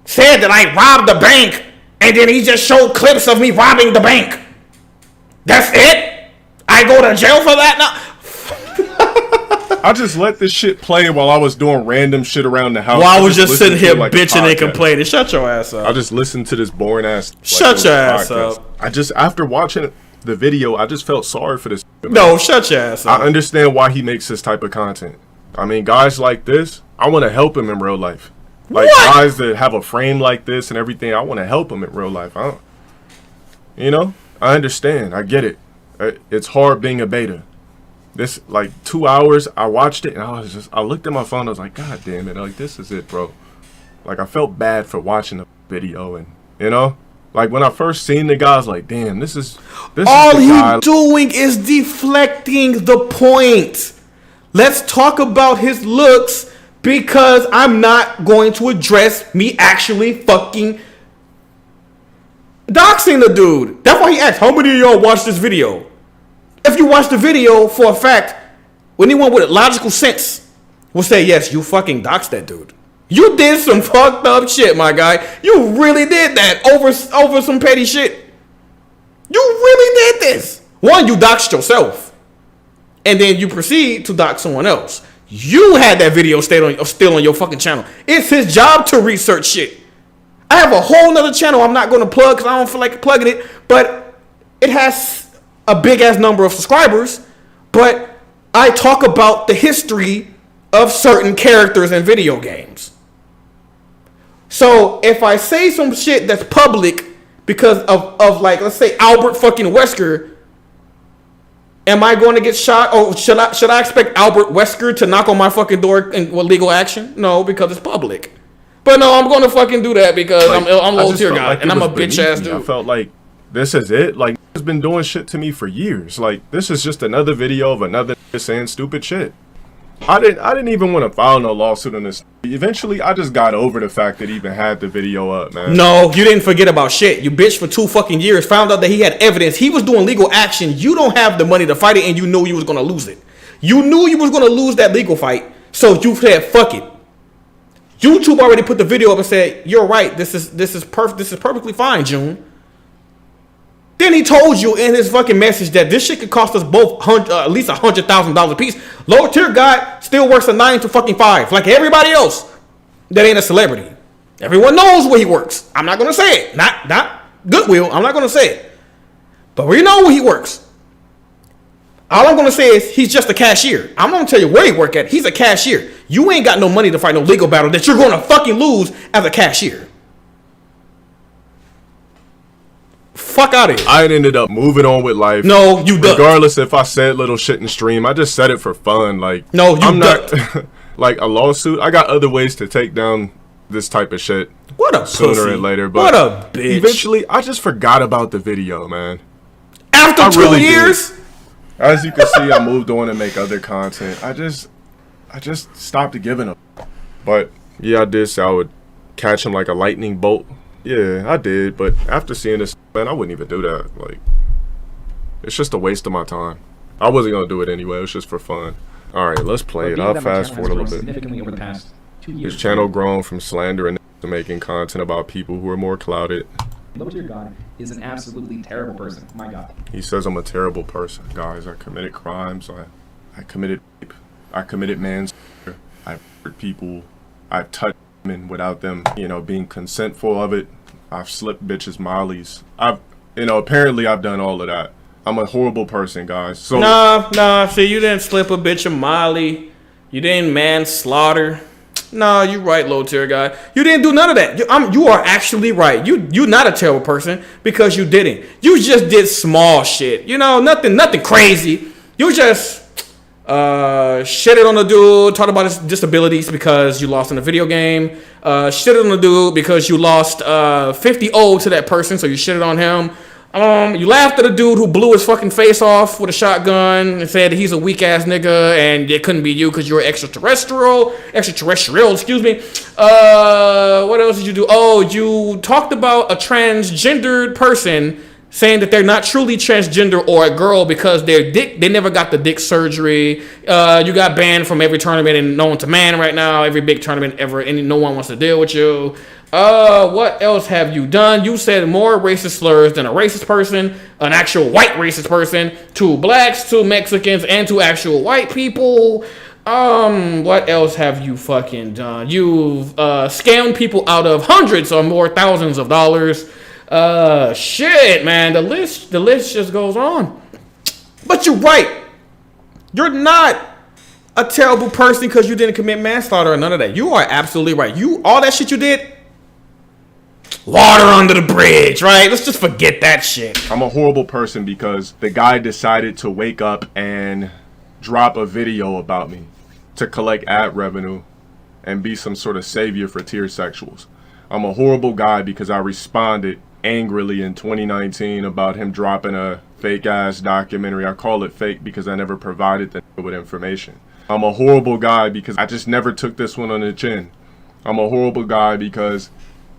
[SPEAKER 1] said that I robbed the bank, and then he just showed clips of me robbing the bank. That's it? I go to jail for that now?
[SPEAKER 3] I just let this shit play while I was doing random shit around the house.
[SPEAKER 1] While I was just sitting here bitching and complaining. Shut your ass up.
[SPEAKER 3] I just listened to this boring ass.
[SPEAKER 1] Shut your ass up.
[SPEAKER 3] I just, after watching the video, I just felt sorry for this.
[SPEAKER 1] No, shut your ass up.
[SPEAKER 3] I understand why he makes this type of content. I mean, guys like this, I want to help him in real life. Like, what? Guys that have a frame like this and everything, I want to help them in real life. You know, I understand. I get it. It's hard being a beta. This, like, 2 hours, I watched it, and I looked at my phone, I was like, God damn it, like, this is it, bro. Like, I felt bad for watching the video, and, you know, like, when I first seen the guy, I was like, damn, this is
[SPEAKER 1] all he's doing is deflecting the point. Let's talk about his looks, because I'm not going to address me actually fucking doxing the dude. That's why he asked, how many of y'all watched this video? If you watch the video, for a fact, anyone with logical sense will say, yes, you fucking doxed that dude. You did some fucked up shit, my guy. You really did that over some petty shit. You really did this. One, you doxed yourself. And then you proceed to dox someone else. You had that video still on your fucking channel. It's his job to research shit. I have a whole nother channel I'm not going to plug because I don't feel like plugging it. But it has a big ass number of subscribers, but I talk about the history of certain characters in video games. So if I say some shit that's public because of like, let's say Albert fucking Wesker, am I going to get shot? Or should I expect Albert Wesker to knock on my fucking door with legal action? No, because it's public. But no, I'm going to fucking do that because like, I'm LowTierGods like and I'm a bitch ass dude.
[SPEAKER 3] I felt like this is it. Like, has been doing shit to me for years. Like, this is just another video of another saying stupid shit. I didn't even want to file no lawsuit on this. Eventually, I just got over the fact that he even had the video up, man.
[SPEAKER 1] No, you didn't forget about shit. You bitched for 2 fucking years, found out that he had evidence. He was doing legal action. You don't have the money to fight it, and you knew you was going to lose it. You knew you was going to lose that legal fight, so you said, fuck it. YouTube already put the video up and said, you're right, this is perfectly fine, Joon. Then he told you in his fucking message that this shit could cost us both at least $100,000 a piece. LowTierGod still works a 9 to fucking 5, like everybody else that ain't a celebrity. Everyone knows where he works. I'm not gonna say it. Not Goodwill. I'm not gonna say it. But we know where he works. All I'm gonna say is he's just a cashier. I'm gonna tell you where he work at. He's a cashier. You ain't got no money to fight no legal battle that you're gonna fucking lose as a cashier. Fuck out of here.
[SPEAKER 3] I ended up moving on with life.
[SPEAKER 1] No, you ducked.
[SPEAKER 3] Regardless if I said little shit in stream, I just said it for fun. Like,
[SPEAKER 1] no, I'm
[SPEAKER 3] not like a lawsuit. I got other ways to take down this type of shit.
[SPEAKER 1] What a
[SPEAKER 3] sooner
[SPEAKER 1] pussy.
[SPEAKER 3] or later. But
[SPEAKER 1] what a bitch.
[SPEAKER 3] Eventually, I just forgot about the video, man.
[SPEAKER 1] After 2 years?
[SPEAKER 3] Did. As you can see, I moved on to make other content. I just stopped giving a. But Yeah, I did say I would catch him like a lightning bolt. Yeah, I did, but after seeing this, man, I wouldn't even do that. Like, it's just a waste of my time. I wasn't gonna do it anyway. It was just for fun. All right, let's play it. I'll fast forward a little bit. His channel grown from slander and to making content about people who are more clouded.
[SPEAKER 6] LowTierGod is an absolutely terrible person. My God.
[SPEAKER 3] He says I'm a terrible person, guys. I committed crimes. I committed rape. I committed manslaughter. I've hurt people. I've touched women without them, being consentful of it. I've slipped bitches mollies. Apparently I've done all of that. I'm a horrible person, guys. So
[SPEAKER 1] Nah. See, you didn't slip a bitch a molly. You didn't manslaughter. No, you're right, LowTierGod. You didn't do none of that. You are actually right. You're not a terrible person because you didn't. You just did small shit. Nothing crazy. You just shitted on the dude, talked about his disabilities because you lost in a video game. Shitted on the dude because you lost 50-0 to that person, so you shitted on him. You laughed at a dude who blew his fucking face off with a shotgun and said he's a weak ass nigga and it couldn't be you because you're extraterrestrial, excuse me. What else did you do? Oh, you talked about a transgendered person saying that they're not truly transgender or a girl because they never got the dick surgery. You got banned from every tournament and known to man right now, every big tournament ever, and no one wants to deal with you. What else have you done? You said more racist slurs than a racist person, an actual white racist person, to blacks, to Mexicans, and to actual white people. What else have you fucking done? You've scammed people out of hundreds or more thousands of dollars. Shit, man, the list just goes on. But you're right. You're not a terrible person because you didn't commit manslaughter or none of that. You are absolutely right. All that shit you did, water under the bridge, right? Let's just forget that shit.
[SPEAKER 3] I'm a horrible person because the guy decided to wake up and drop a video about me to collect ad revenue and be some sort of savior for tier sexuals. I'm a horrible guy because I responded angrily in 2019 about him dropping a fake ass documentary. I call it fake because I never provided the with information. I'm a horrible guy because I just never took this one on the chin. I'm a horrible guy because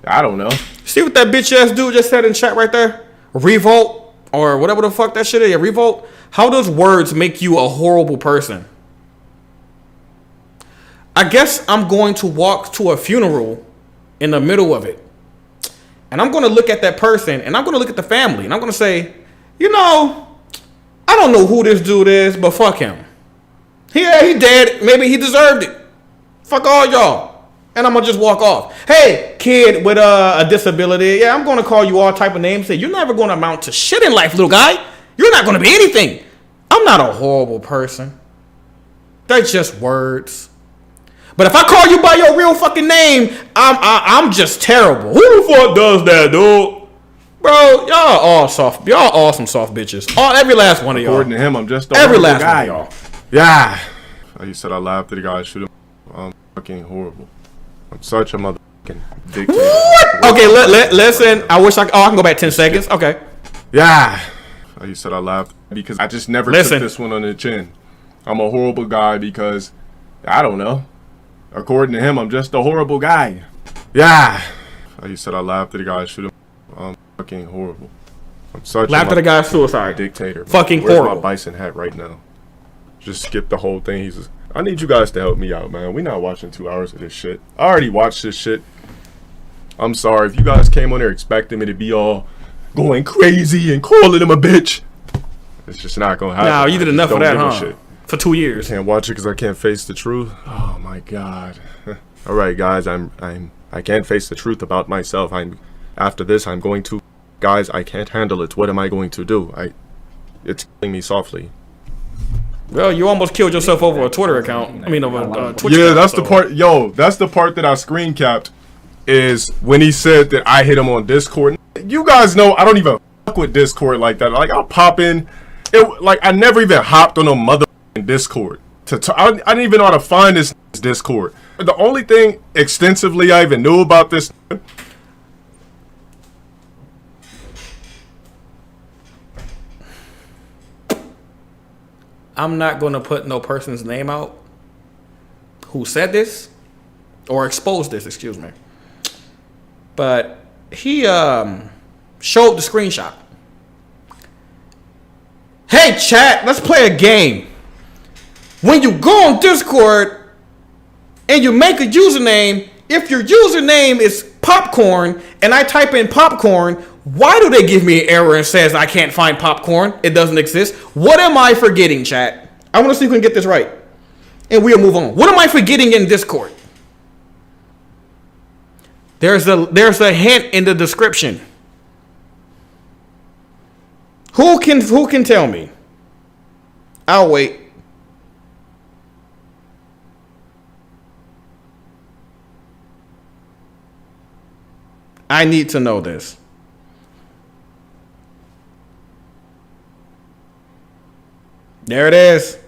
[SPEAKER 3] I don't know.
[SPEAKER 1] See what that bitch ass dude just said in chat right there? Revolt or whatever the fuck that shit is. Yeah, revolt. How does words make you a horrible person? I guess I'm going to walk to a funeral in the middle of it. And I'm going to look at that person and I'm going to look at the family and I'm going to say, I don't know who this dude is, but fuck him. Yeah, he dead. Maybe he deserved it. Fuck all y'all. And I'm going to just walk off. Hey, kid with a disability. Yeah, I'm going to call you all type of names. Say, you're never going to amount to shit in life, little guy. You're not going to be anything. I'm not a horrible person. They're just words. But if I call you by your real fucking name, I'm just terrible. Who the fuck does that, dude? Bro, y'all all soft. Y'all all some soft bitches. Every last one of y'all.
[SPEAKER 3] According to him, I'm just a
[SPEAKER 1] every last
[SPEAKER 3] guy.
[SPEAKER 1] one of y'all.
[SPEAKER 3] Yeah. You said I laughed at the guy shoot him. I'm fucking horrible. I'm such a motherfucking dictator.
[SPEAKER 1] What? Okay, listen. I wish I can go back 10 seconds. Okay.
[SPEAKER 3] Yeah. You said I laughed because I just never took this one on the chin. I'm a horrible guy because I don't know. According to him, I'm just a horrible guy. Yeah. You said I laughed at the guy shoot him. I'm fucking horrible. I'm such
[SPEAKER 1] laughed at the guy's suicide.
[SPEAKER 3] Dictator.
[SPEAKER 1] Fucking
[SPEAKER 3] Where's
[SPEAKER 1] horrible.
[SPEAKER 3] my bison hat right now? Just skip the whole thing. I need you guys to help me out, man. We're not watching 2 hours of this shit. I already watched this shit. I'm sorry. If you guys came on there expecting me to be all going crazy and calling him a bitch, it's just not going to happen.
[SPEAKER 1] No, you did enough of that, huh?
[SPEAKER 3] Shit.
[SPEAKER 1] For 2 years.
[SPEAKER 3] I can't watch it because I can't face the truth. Oh my god. All right, guys. I can't face the truth about myself. After this, I'm going to. Guys, I can't handle it. What am I going to do? It's killing me softly.
[SPEAKER 1] Well, you almost killed yourself over a Twitter account. I mean, over a Twitch
[SPEAKER 3] yeah,
[SPEAKER 1] account,
[SPEAKER 3] that's the part. Yo, that's the part that I screen capped. Is when he said that I hit him on Discord. You guys know I don't even fuck with Discord like that. Like I'll pop in. Like I never even hopped on a mother Discord. I didn't even know how to find this Discord. The only thing extensively I even knew about this.
[SPEAKER 1] I'm not going to put no person's name out who said this, or exposed this, excuse me. But he showed the screenshot. Hey chat, let's play a game. When you go on Discord and you make a username, if your username is popcorn and I type in popcorn, why do they give me an error and says I can't find popcorn? It doesn't exist. What am I forgetting, chat? I want to see if we can get this right. And we'll move on. What am I forgetting in Discord? There's a hint in the description. Who can tell me? I'll wait. I need to know this. There it is.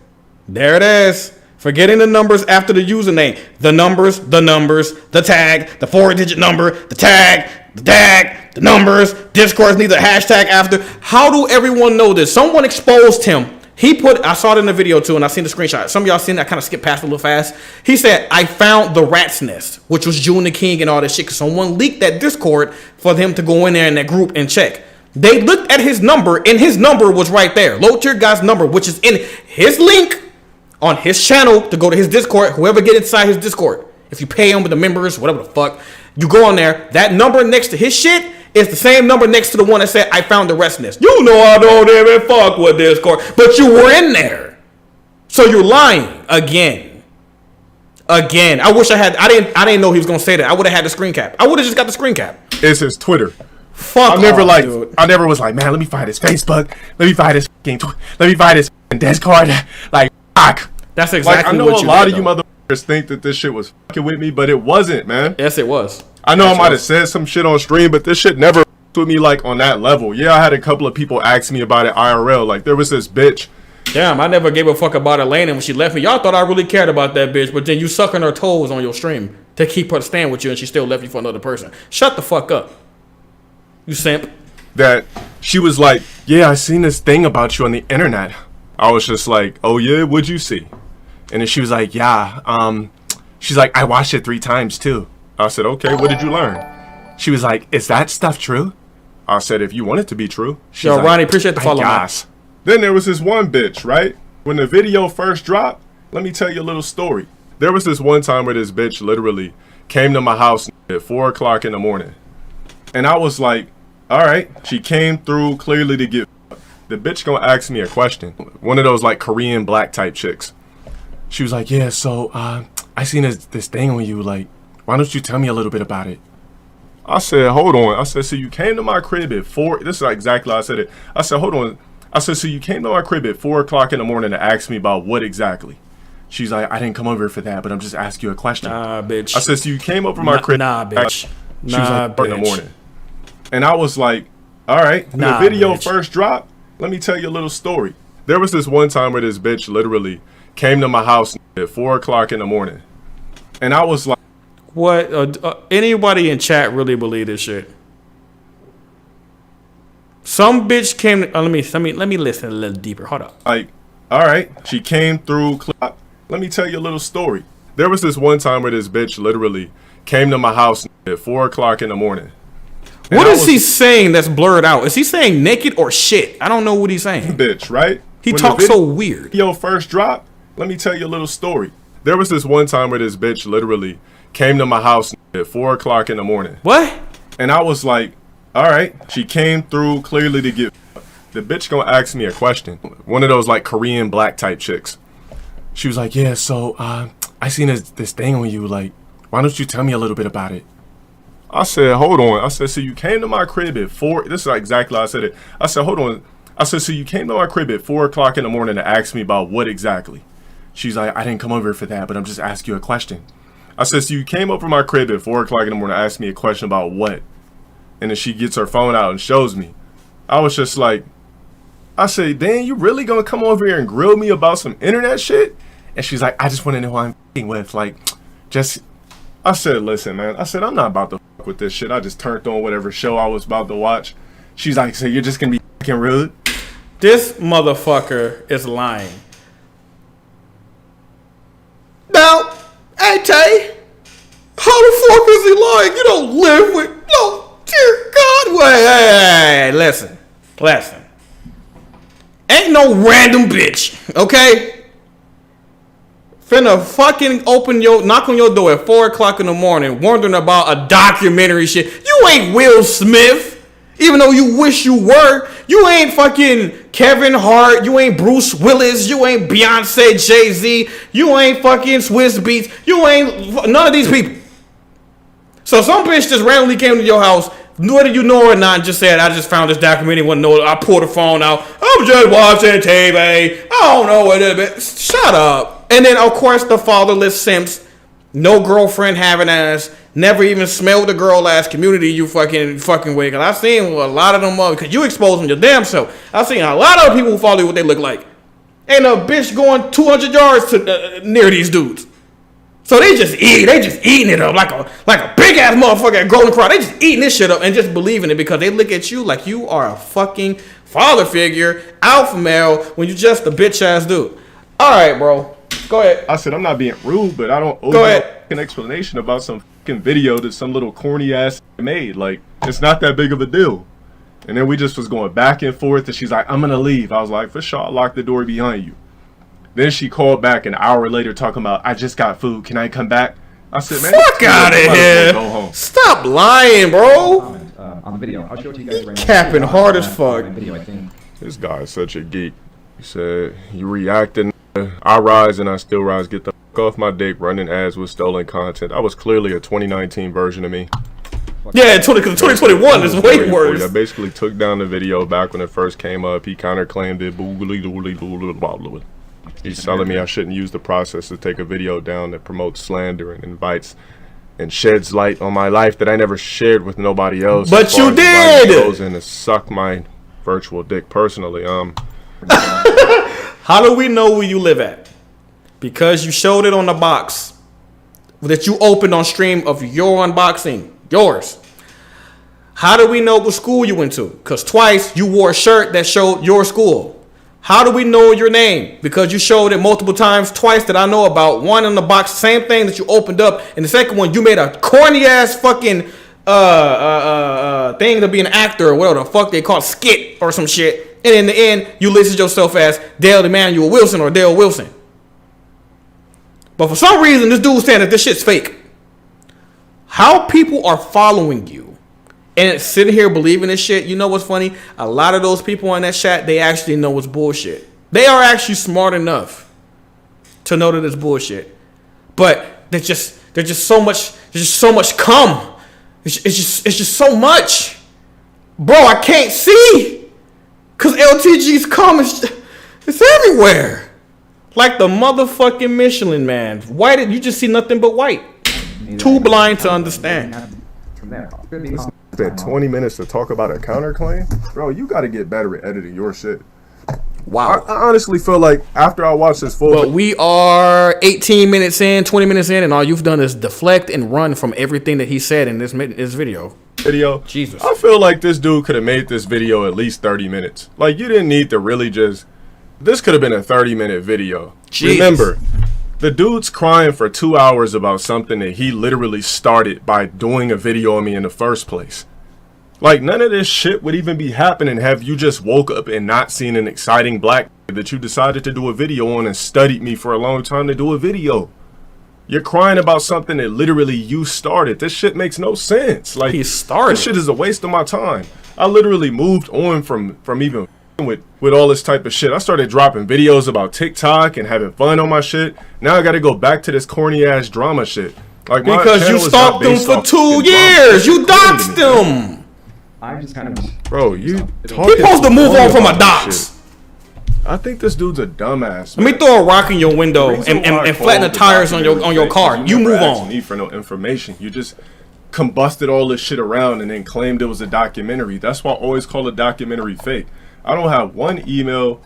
[SPEAKER 1] There it is. Forgetting the numbers after the username. The numbers, the tag, the 4-digit number, the tag, the numbers. Discord needs a hashtag after. How do everyone know this? Someone exposed him. I saw it in the video too, and I seen the screenshot. Some of y'all seen that, kind of skipped past it a little fast. He said, I found the rat's nest, which was Joon the King and all this shit, because someone leaked that Discord for them to go in there in that group and check. They looked at his number, and his number was right there. LowTierGods number, which is in his link on his channel to go to his Discord. Whoever get inside his Discord, if you pay him with the members, whatever the fuck, you go on there. That number next to his shit is the same number next to the one that said, I found the rest nest. You know I don't even fuck with Discord, but you were in there. So you're lying again. I wish I didn't know he was gonna say that. I would have had the screen cap. I would have just got the screen cap.
[SPEAKER 3] It's his Twitter.
[SPEAKER 1] Fuck off,
[SPEAKER 3] I never was like, man, let me find his Facebook. Let me find his let me find his Discord. Like, fuck.
[SPEAKER 1] That's exactly
[SPEAKER 3] I know
[SPEAKER 1] what
[SPEAKER 3] a lot of you motherfuckers think that this shit was fucking with me, but it wasn't, man.
[SPEAKER 1] Yes, it was.
[SPEAKER 3] I know I might have said some shit on stream, but this shit never with me like on that level. Yeah, I had a couple of people ask me about it IRL. Like, there was this bitch.
[SPEAKER 1] Damn, I never gave a fuck about Elena when she left me. Y'all thought I really cared about that bitch, but then you sucking her toes on your stream to keep her staying with you, and she still left you for another person. Shut the fuck up, you simp.
[SPEAKER 3] That she was like, yeah, I seen this thing about you on the internet. I was just like, oh yeah, what'd you see? And then she was like, yeah, she's like, I watched it 3 times too. I said, okay, what did you learn? She was like, is that stuff true? I said, if you want it to be true. She's
[SPEAKER 1] Yo,
[SPEAKER 3] like,
[SPEAKER 1] Ronnie, appreciate the follow.
[SPEAKER 3] Then there was this one bitch, right? When the video first dropped, let me tell you a little story. There was this one time where this bitch literally came to my house at 4 o'clock in the morning. And I was like, all right, she came through clearly to get the bitch gonna ask me a question. One of those like Korean black type chicks. She was like, yeah, so I seen this thing on you, like, why don't you tell me a little bit about it? I said, hold on. I said, so you came to my crib at 4. This is exactly how I said it. I said, hold on. I said, so you came to my crib at 4 o'clock in the morning to ask me about what exactly? She's like, I didn't come over for that, but I'm just asking you a question.
[SPEAKER 1] Nah, bitch.
[SPEAKER 3] I said, so you came over my crib.
[SPEAKER 1] Nah, bitch.
[SPEAKER 3] She was like, 4 in the morning. And I was like, all right. When the video first dropped, let me tell you a little story. There was this one time where this bitch literally came to my house at 4 o'clock in the morning. And I was like,
[SPEAKER 1] what? Anybody in chat really believe this shit? Some bitch came. Let me listen a little deeper. Hold up.
[SPEAKER 3] Like, all right, she came through. Let me tell you a little story. There was this one time where this bitch literally came to my house at 4 o'clock in the morning.
[SPEAKER 1] What is he saying that's blurred out? Is he saying naked or shit? I don't know what he's saying.
[SPEAKER 3] Bitch, right?
[SPEAKER 1] He talks so weird.
[SPEAKER 3] Video first dropped. Let me tell you a little story. There was this one time where this bitch literally came to my house at 4 o'clock in the morning.
[SPEAKER 1] What?
[SPEAKER 3] And I was like, all right, she came through clearly to get. The bitch gonna ask me a question. One of those like Korean black type chicks. She was like, yeah, so I seen this thing on you, like, why don't you tell me a little bit about it? I said, hold on. I said, so you came to my crib at 4. This is exactly how I said it. I said, hold on. I said, so you came to my crib at 4 o'clock in the morning to ask me about what exactly? She's like, I didn't come over for that, but I'm just asking you a question. I said, so you came over my crib at 4 o'clock in the morning to ask me a question about what? And then she gets her phone out and shows me. I was just like, I said, Dan, you really gonna come over here and grill me about some internet shit? And she's like, I just want to know who I'm f***ing with. Like, just, I said, listen, man. I said, I'm not about to f*** with this shit. I just turned on whatever show I was about to watch. She's like, so you're just gonna be f***ing rude?
[SPEAKER 1] This motherfucker is lying. No, hey Tay, he like? You don't live with Low Tier God. Wait, hey, listen. Ain't no random bitch, okay? Finna fucking knock on your door at 4 o'clock in the morning, wondering about a documentary shit. You ain't Will Smith. Even though you wish you were, you ain't fucking Kevin Hart, you ain't Bruce Willis, you ain't Beyonce, Jay-Z, you ain't fucking Swiss Beats, you ain't none of these people. So some bitch just randomly came to your house, whether you know or not, and just said, I just found this documentary, want to know, I pulled the phone out, I'm just watching TV, I don't know what it is. Shut up. And then, of course, the fatherless simps, no girlfriend having ass, never even smelled a girl ass community you fucking with. Cause I've seen a lot of them, cause you expose them your damn self. I've seen a lot of people who follow you what they look like. Ain't a bitch going 200 yards to near these dudes. So they just eating it up like a big ass motherfucker at Golden Cross. They just eating this shit up and just believing it because they look at you like you are a fucking father figure, alpha male, when you just a bitch ass dude. All right, bro. Go ahead.
[SPEAKER 3] I said I'm not being rude, but I don't owe you an explanation about some fucking video that some little corny ass made. Like, it's not that big of a deal. And then we just was going back and forth, and she's like, I'm gonna leave. I was like, for sure, I'll lock the door behind you. Then she called back an hour later talking about, I just got food. Can I come back? I said, man,
[SPEAKER 1] fuck out of here.
[SPEAKER 3] Go home.
[SPEAKER 1] Stop lying, bro.
[SPEAKER 6] On the video. I'll show it to you guys right now.
[SPEAKER 1] Capping hard as fuck.
[SPEAKER 6] Video, I think.
[SPEAKER 3] This guy is such a geek. He said, you reacting. I rise and I still rise. Get the fuck off my dick running ads with stolen content. I was clearly a 2019 version of me.
[SPEAKER 1] Yeah, 2021 is way worse.
[SPEAKER 3] I basically took down the video back when it first came up. He counterclaimed it. He's telling me I shouldn't use the process to take a video down that promotes slander and invites and sheds light on my life that I never shared with nobody else.
[SPEAKER 1] But you did!
[SPEAKER 3] Goes in to suck my virtual dick personally.
[SPEAKER 1] How do we know where you live at? Because you showed it on the box that you opened on stream of your unboxing. Yours. How do we know what school you went to? Because twice you wore a shirt that showed your school. How do we know your name? Because you showed it multiple times, twice that I know about. One on the box, same thing that you opened up. And the second one, you made a corny ass fucking thing to be an actor or whatever the fuck they call it, skit or some shit. And in the end, you listed yourself as Dale Emmanuel Wilson or Dale Wilson. But for some reason, this dude's saying that this shit's fake. How people are following you and sitting here believing this shit, you know what's funny? A lot of those people in that chat, they actually know it's bullshit. They are actually smart enough to know that it's bullshit. But there's just so much cum. It's just so much. Bro, I can't see. Cause LTG's cum it's everywhere. Like the motherfucking Michelin man. Why did you just see nothing but white? Too blind to understand.
[SPEAKER 3] Spent 20 minutes to talk about a counterclaim? Bro, you gotta get better at editing your shit.
[SPEAKER 1] Wow.
[SPEAKER 3] I honestly feel like after I watch this full...
[SPEAKER 1] But we are 18 minutes in, 20 minutes in, and all you've done is deflect and run from everything that he said in this video.
[SPEAKER 3] Jesus. I feel like this dude could have made this video at least 30 minutes. Like, you didn't need to really just... This could have been a 30-minute video. Jesus. Remember, the dude's crying for 2 hours about something that he literally started by doing a video on me in the first place. Like, none of this shit would even be happening have you just woke up and not seen an exciting black that you decided to do a video on and studied me for a long time to do a video. You're crying about something that literally you started. This shit makes no sense. Like,
[SPEAKER 1] he started.
[SPEAKER 3] This shit is a waste of my time. I literally moved on from even with all this type of shit. I started dropping videos about TikTok and having fun on my shit. Now I got to go back to this corny ass drama shit. Like,
[SPEAKER 1] because you stalked them for 2 years. You doxed them.
[SPEAKER 6] I'm just kind of...
[SPEAKER 3] Bro, you
[SPEAKER 1] talking... You're supposed to move on from a dox.
[SPEAKER 3] I think this dude's a dumbass.
[SPEAKER 1] Man. Let me throw a rock in your window and flatten the tires on your car. You move on.
[SPEAKER 3] Need for no information. You just combusted all this shit around and then claimed it was a documentary. That's why I always call a documentary fake. I don't have one email,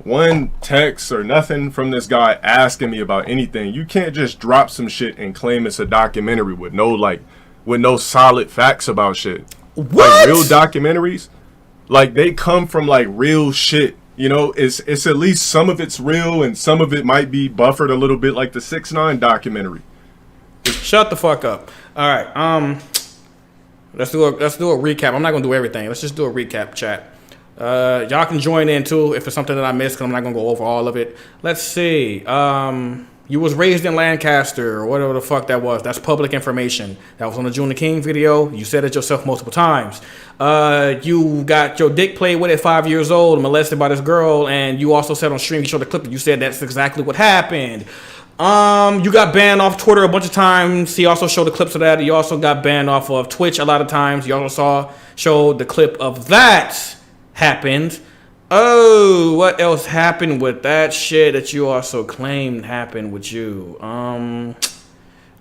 [SPEAKER 3] one text or nothing from this guy asking me about anything. You can't just drop some shit and claim it's a documentary with no solid facts about shit.
[SPEAKER 1] What?
[SPEAKER 3] Like, real documentaries, like, they come from like real shit. You know, it's at least some of it's real and some of it might be buffered a little bit, like the 6ix9ine documentary.
[SPEAKER 1] Shut the fuck up. All right. Let's do a recap. I'm not gonna do everything. Let's just do a recap, chat. Y'all can join in too if it's something that I missed, because I'm not gonna go over all of it. Let's see. You was raised in Lancaster, or whatever the fuck that was. That's public information. That was on the Joon the King video. You said it yourself multiple times. You got your dick played with at 5 years old, molested by this girl, and you also said on stream, you showed the clip, and you said that's exactly what happened. You got banned off Twitter a bunch of times. He also showed the clips of that. You also got banned off of Twitch a lot of times. You also showed the clip of that happened. Oh, what else happened with that shit that you also claimed happened with you?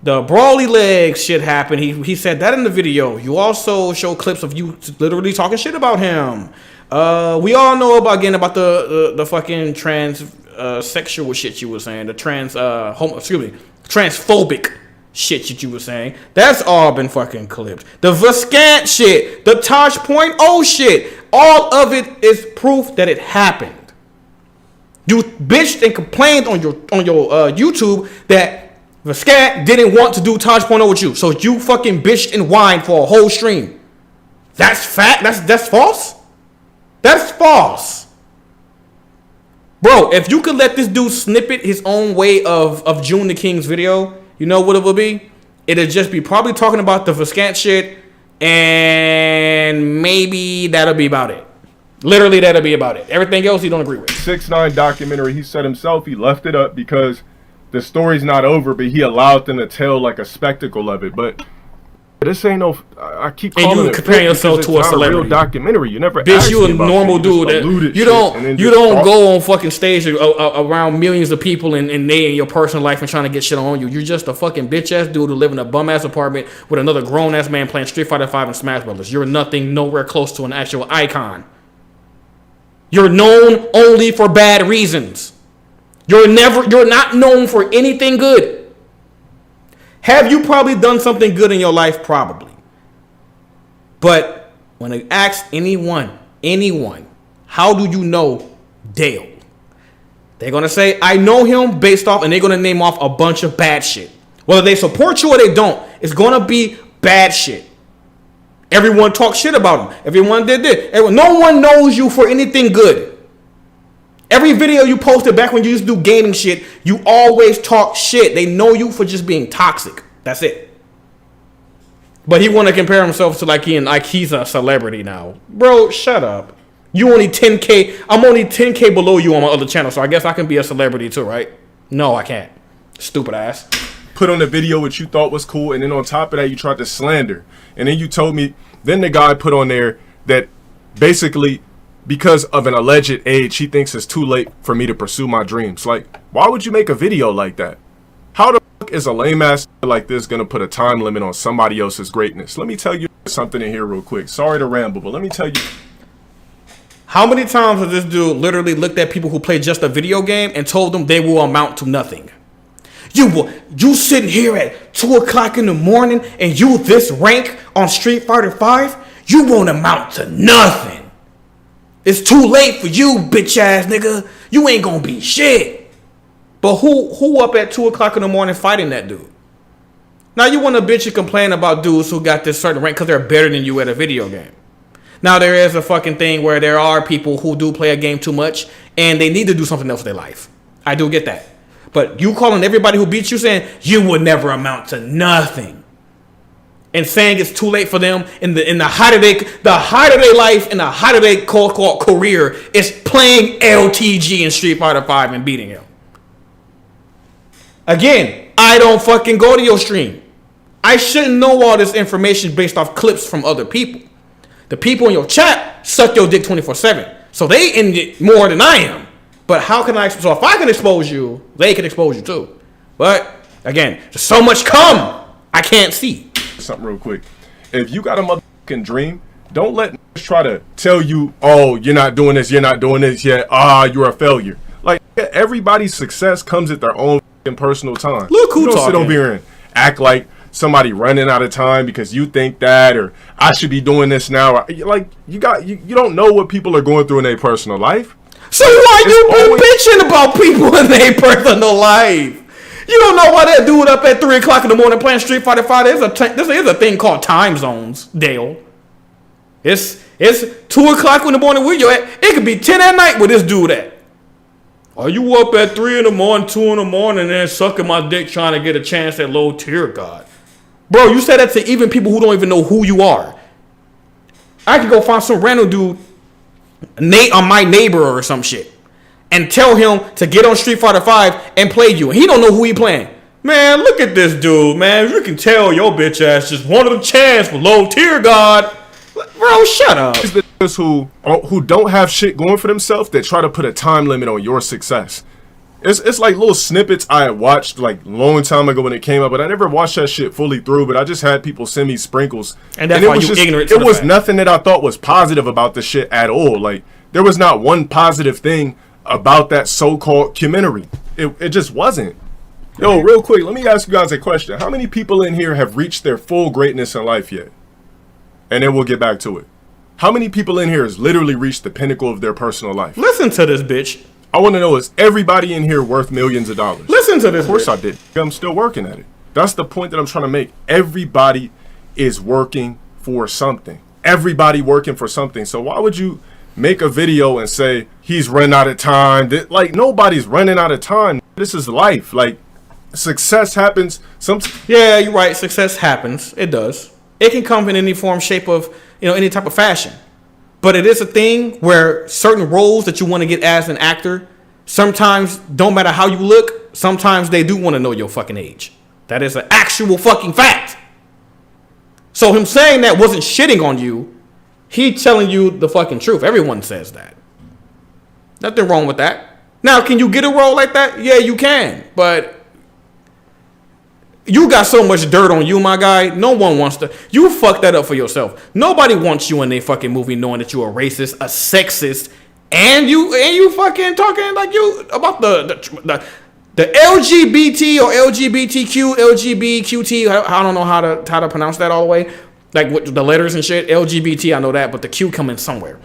[SPEAKER 1] The Brawly Legs shit happened. He said that in the video. You also showed clips of you literally talking shit about him. We all know about the fucking sexual shit you were saying. The transphobic shit that you were saying. That's all been fucking clipped. The Viscant shit, the Tosh.0 shit, all of it is proof that it happened. You bitched and complained on your YouTube that Viscant didn't want to do Tosh.0 with you, so you fucking bitched and whined for a whole stream. That's fact. That's false. That's false. Bro, if you could let this dude snippet his own way of Joon the King's video, you know what it will be? It'll just be probably talking about the Viscant shit, and maybe that'll be about it. Literally, that'll be about it. Everything else he don't agree with.
[SPEAKER 3] 6ix9ine documentary, he said himself he left it up because the story's not over, but he allowed them to tell like a spectacle of it. But this ain't no. I keep calling
[SPEAKER 1] and you
[SPEAKER 3] it
[SPEAKER 1] comparing yourself to a celebrity.
[SPEAKER 3] Real documentary. You never.
[SPEAKER 1] Bitch, you a normal dude. You don't go on fucking stage around millions of people and they in your personal life and trying to get shit on you. You're just a fucking bitch ass dude who live in a bum ass apartment with another grown ass man playing Street Fighter 5 and Smash Brothers. You're nothing, nowhere close to an actual icon. You're known only for bad reasons. You're not known for anything good. Have you probably done something good in your life? Probably. But when I ask anyone, how do you know Dale? They're going to say, I know him based off, and they're going to name off a bunch of bad shit. Whether they support you or they don't, it's going to be bad shit. Everyone talks shit about him. Everyone did this. No one knows you for anything good. Every video you posted back when you used to do gaming shit, you always talk shit. They know you for just being toxic. That's it. But he want to compare himself to like he's a celebrity now. Bro, shut up. You only 10K. I'm only 10K below you on my other channel, so I guess I can be a celebrity too, right? No, I can't. Stupid ass.
[SPEAKER 3] Put on the video what you thought was cool, and then on top of that, you tried to slander. And then you told me, then the guy put on there that basically, because of an alleged age, he thinks it's too late for me to pursue my dreams. Like, why would you make a video like that? How the fuck is a lame ass like this gonna put a time limit on somebody else's greatness? Let me tell you something in here real quick. Sorry to ramble, but let me tell you.
[SPEAKER 1] How many times has this dude literally looked at people who play just a video game and told them they will amount to nothing? You sitting here at 2 o'clock in the morning and you this rank on Street Fighter 5? You won't amount to nothing. It's too late for you, bitch ass nigga. You ain't gonna be shit. But who up at 2 o'clock in the morning fighting that dude? Now you want to bitch and complain about dudes who got this certain rank because they're better than you at a video game. Now there is a fucking thing where there are people who do play a game too much and they need to do something else with their life. I do get that. But you calling everybody who beats you saying you would never amount to nothing. And saying it's too late for them in the height of their life, in the height of their career, is playing LTG in Street Fighter 5 and beating him. Again, I don't fucking go to your stream. I shouldn't know all this information based off clips from other people. The people in your chat suck your dick 24/7, so they in it more than I am. But how can I? So if I can expose you, they can expose you too. But again, there's so much I can't see.
[SPEAKER 3] Something real quick. If you got a motherfucking dream, don't let try to tell you, oh, you're not doing this yet. You're a failure. Like, everybody's success comes at their own personal time.
[SPEAKER 1] Look who
[SPEAKER 3] you don't
[SPEAKER 1] talking.
[SPEAKER 3] Sit over here and act like somebody running out of time because you think that, or I should be doing this now. Like, you don't know what people are going through in their personal life.
[SPEAKER 1] So why you been bitching about people in their personal life? You don't know why that dude up at 3 o'clock in the morning playing Street Fighter 5. There's a thing called time zones, Dale. It's 2 o'clock in the morning where you at. It could be 10 at night where this dude at. Are you up at 3 in the morning, 2 in the morning, and then sucking my dick trying to get a chance at Low Tier God? Bro, you said that to even people who don't even know who you are. I could go find some random dude, Nate, on my neighbor or some shit, and tell him to get on Street Fighter 5 and play you. And he don't know who he playing. Man, look at this dude, man. You can tell your bitch ass just wanted a chance for Low Tier God. Bro, shut up.
[SPEAKER 3] It's the niggas who don't have shit going for themselves that try to put a time limit on your success. It's like little snippets I had watched like a long time ago when it came out, but I never watched that shit fully through. But I just had people send me sprinkles,
[SPEAKER 1] and that's why you ignorant.
[SPEAKER 3] It was nothing that I thought was positive about the shit at all. Like there was not one positive thing about that so-called community. It just wasn't. Yo, real quick, let me ask you guys a question. How many people in here have reached their full greatness in life yet? And then we'll get back to it. How many people in here has literally reached the pinnacle of their personal life?
[SPEAKER 1] Listen to this, bitch.
[SPEAKER 3] I want to know, is everybody in here worth millions of dollars?
[SPEAKER 1] Listen to this.
[SPEAKER 3] Of course I did. I'm still working at it. That's the point that I'm trying to make. Everybody is working for something. Everybody working for something. So why would you make a video and say he's running out of time? Like, nobody's running out of time. This is life. Like, success happens.
[SPEAKER 1] Yeah, you're right. Success happens. It does. It can come in any form, shape of, any type of fashion. But it is a thing where certain roles that you want to get as an actor, sometimes don't matter how you look, sometimes they do want to know your fucking age. That is an actual fucking fact. So him saying that wasn't shitting on you. He telling you the fucking truth. Everyone says that. Nothing wrong with that. Now, can you get a role like that? Yeah, you can. But you got so much dirt on you, my guy. No one wants to. You fucked that up for yourself. Nobody wants you in a fucking movie knowing that you're a racist, a sexist, and you fucking talking like you about the LGBT or LGBTQ, LGBTQT. I don't know how to pronounce that all the way. Like with the letters and shit. LGBT, I know that, but the Q coming somewhere.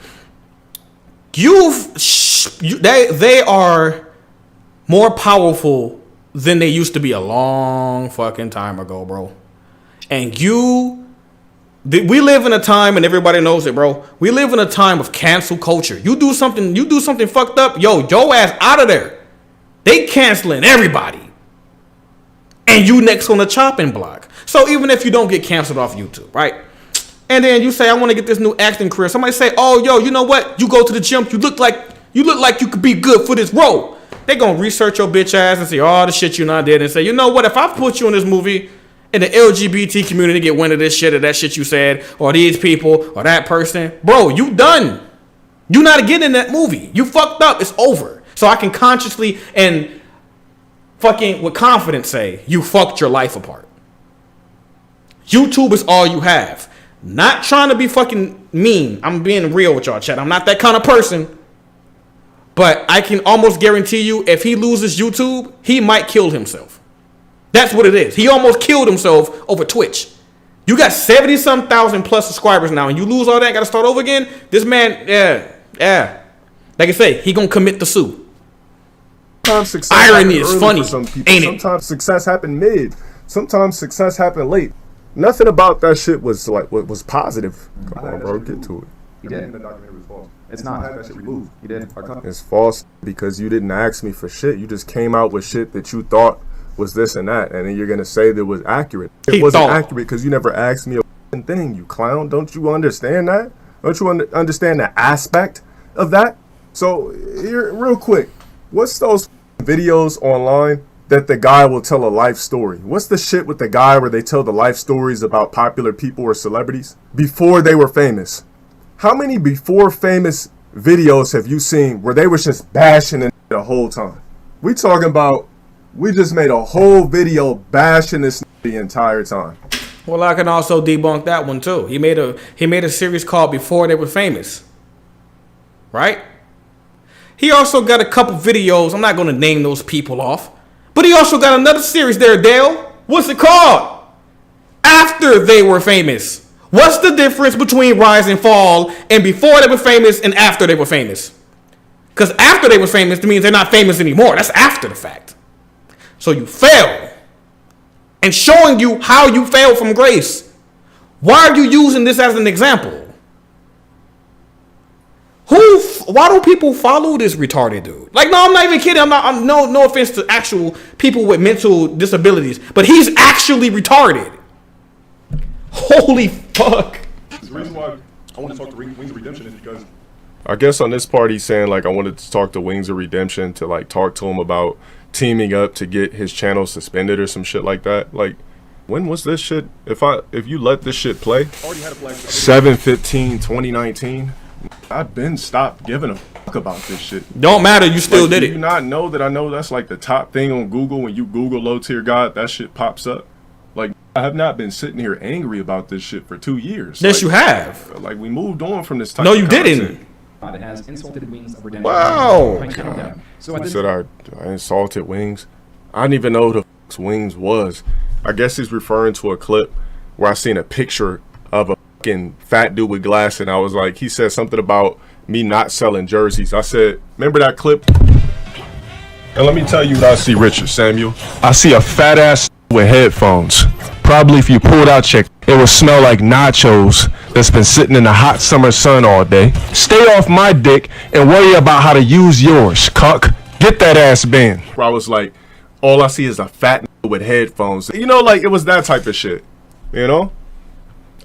[SPEAKER 1] They are more powerful than they used to be a long fucking time ago, bro. And we live in a time, and everybody knows it, bro. We live in a time of cancel culture. You do something fucked up, your ass out of there. They canceling everybody. And you next on the chopping block. So even if you don't get canceled off YouTube, right? And then you say, I want to get this new acting career. Somebody say, oh, yo, you know what? You go to the gym, you look like you could be good for this role. They gonna research your bitch ass and see all the shit you not did and say, you know what? If I put you in this movie and the LGBT community get wind of this shit or that shit you said or these people or that person, bro, you done. You not getting in that movie. You fucked up. It's over. So I can consciously and fucking with confidence say you fucked your life apart. YouTube is all you have. Not trying to be fucking mean. I'm being real with y'all, chat. I'm not that kind of person. But I can almost guarantee you, if he loses YouTube, he might kill himself. That's what it is. He almost killed himself over Twitch. You got 70-some thousand plus subscribers now, and you lose all that, got to start over again. This man, yeah. Like I say, he gonna commit the sue. Irony is funny, ain't it?
[SPEAKER 3] Sometimes success happened mid. Sometimes success happened late. Nothing about that shit was like what was positive. Come on, bro, get to it.
[SPEAKER 6] He did. It's not. That shit removed. He did.
[SPEAKER 3] It's false because you didn't ask me for shit. You just came out with shit that you thought was this and that, and then you're gonna say that was accurate. It wasn't accurate because you never asked me a thing, you clown. Don't you understand that? Don't you understand the aspect of that? So here, real quick, what's those videos online that the guy will tell a life story? What's the shit with the guy where they tell the life stories about popular people or celebrities before they were famous? How many before famous videos have you seen where they was just bashing it the whole time? We talking about, we just made a whole video bashing this the entire time.
[SPEAKER 1] Well, I can also debunk that one too. He made a series called Before They Were Famous. Right? He also got a couple videos. I'm not going to name those people off. But he also got another series there, Dale. What's it called? After They Were Famous. What's the difference between Rise and Fall and before they were famous and after they were famous? Because after they were famous, it means they're not famous anymore. That's after the fact. So you fail. And showing you how you fail from grace. Why are you using this as an example? Why do people follow this retarded dude? Like, no, I'm not even kidding. No offense to actual people with mental disabilities, but he's actually retarded. Holy fuck.
[SPEAKER 3] The reason why I want to talk to Wings of Redemption is because I guess on this part he's saying like I wanted to talk to Wings of Redemption to like talk to him about teaming up to get his channel suspended or some shit like that. Like, when was this shit? If you let this shit play, 7/15/2019. I've been stopped giving a fuck about this shit.
[SPEAKER 1] Don't matter, you still
[SPEAKER 3] like,
[SPEAKER 1] did it.
[SPEAKER 3] Do you not know that I know that's like the top thing on Google when you Google LowTierGod, that shit pops up. Like, I have not been sitting here angry about this shit for 2 years.
[SPEAKER 1] Yes,
[SPEAKER 3] like,
[SPEAKER 1] you have.
[SPEAKER 3] Like, we moved on from this type
[SPEAKER 1] No,
[SPEAKER 3] of
[SPEAKER 1] you
[SPEAKER 3] content.
[SPEAKER 1] didn't.
[SPEAKER 6] It has insulted Wings of Redemption.
[SPEAKER 1] Wow.
[SPEAKER 6] So
[SPEAKER 3] I said I insulted Wings. I didn't even know who the fuck Wings was. I guess he's referring to a clip where I seen a picture of a fucking fat dude with glasses, and I was like, he said something about me not selling jerseys. I said, remember that clip? And let me tell you what I see, Richard Samuel. I see a fat ass with headphones. Probably if you pulled out your, it would smell like nachos that's been sitting in the hot summer sun all day. Stay off my dick and worry about how to use yours, cuck. Get that ass banned. Where I was like, all I see is a fat with headphones. You know, like, it was that type of shit. You know?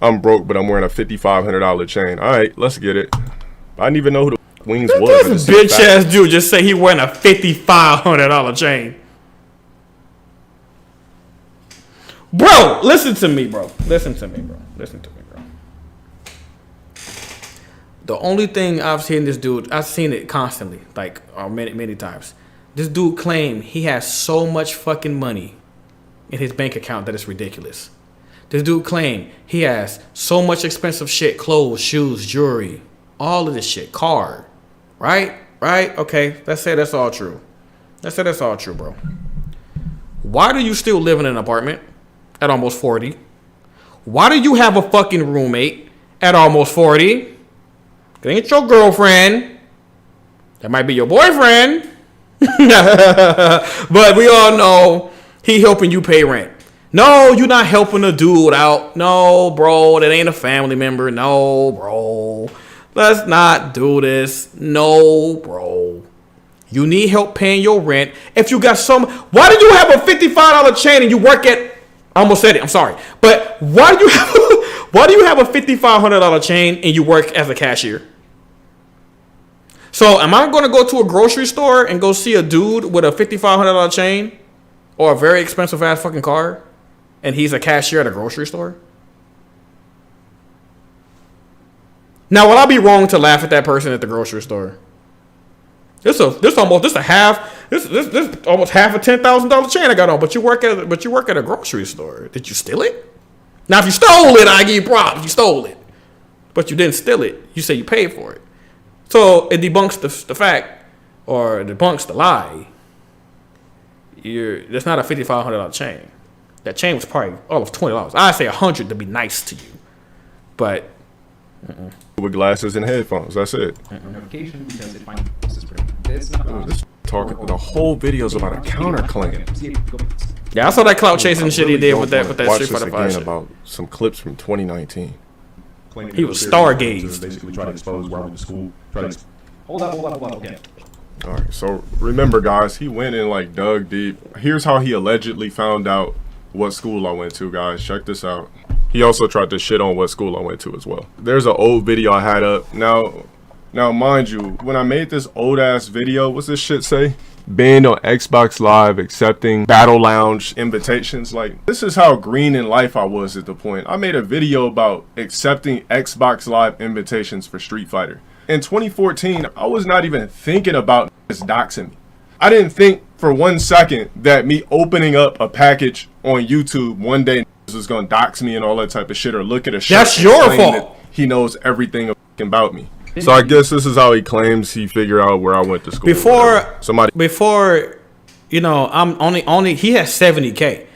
[SPEAKER 3] I'm broke, but I'm wearing a $5,500 chain. All right, let's get it. I didn't even know who the Wings was.
[SPEAKER 1] This bitch ass dude just say he wearing a $5,500 chain. Bro, listen to me, bro. The only thing I've seen this dude, I've seen it constantly, like many times. This dude claimed he has so much fucking money in his bank account that it's ridiculous. This dude claimed he has so much expensive shit, clothes, shoes, jewelry, all of this shit, car, right? Okay, let's say that's all true. Bro. Why do you still live in an apartment at almost 40? Why do you have a fucking roommate at almost 40? It ain't your girlfriend. That might be your boyfriend. But we all know he helping you pay rent. No, you're not helping a dude out. No, bro, that ain't a family member. No, bro. Let's not do this. No, bro. You need help paying your rent. If you got why do you have a $55 chain and you work at, I almost said it, I'm sorry. But why do you have a $5,500 chain and you work as a cashier? So am I going to go to a grocery store and go see a dude with a $5,500 chain or a very expensive ass fucking car and he's a cashier at a grocery store? Now, will I be wrong to laugh at that person at the grocery store? This almost half a $10,000 chain I got on, but you work at a grocery store. Did you steal it? Now, if you stole it, I give you props. You stole it, but you didn't steal it. You say you paid for it. So it debunks the fact, or debunks the lie. That's not a $5,500 chain. That chain was probably all of $20. I'd say $100 to be nice to you, but
[SPEAKER 3] with glasses and headphones. That's it.
[SPEAKER 6] Notification because it finds it's not
[SPEAKER 3] This talking the whole video's about a counterclaim.
[SPEAKER 1] yeah, I saw that clout chasing shit he did with that
[SPEAKER 3] Watch
[SPEAKER 1] Street
[SPEAKER 3] this
[SPEAKER 1] Fighter 5
[SPEAKER 3] again
[SPEAKER 1] shit.
[SPEAKER 3] about some clips from 2019.
[SPEAKER 1] He was stargazed.
[SPEAKER 7] Basically trying to expose where I went to school.
[SPEAKER 6] Hold up, okay.
[SPEAKER 3] All right, so remember, guys, he went and like dug deep. Here's how he allegedly found out what school I went to, guys. Check this out. He also tried to shit on what school I went to as well. There's an old video I had up. Now, mind you, when I made this old ass video, what's this shit say? Banned on Xbox Live, accepting Battle Lounge invitations. Like, this is how green in life I was at the point. I made a video about accepting Xbox Live invitations for Street Fighter. In 2014, I was not even thinking about doxing me. I didn't think for 1 second that me opening up a package on YouTube one day was gonna dox me and all that type of shit, or look at a shirt.
[SPEAKER 1] That's your
[SPEAKER 3] and claim
[SPEAKER 1] fault.
[SPEAKER 3] that he knows everything about me. So I guess this is how he claims he figured out where I went to school.
[SPEAKER 1] Before he has 70K.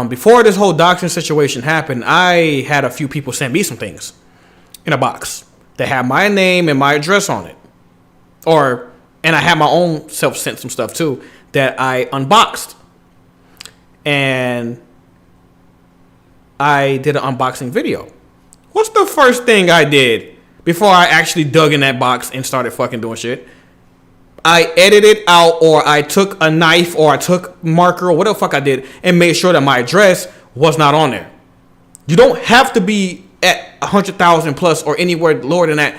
[SPEAKER 1] Before this whole doxing situation happened, I had a few people send me some things in a box that had my name and my address on it, and I had my own self sent some stuff too that I unboxed. And I did an unboxing video. What's the first thing I did before I actually dug in that box and started fucking doing shit? I edited out, or I took a knife, or I took marker, or whatever the fuck I did, and made sure that my address was not on there. You don't have to be at 100,000 plus or anywhere lower than that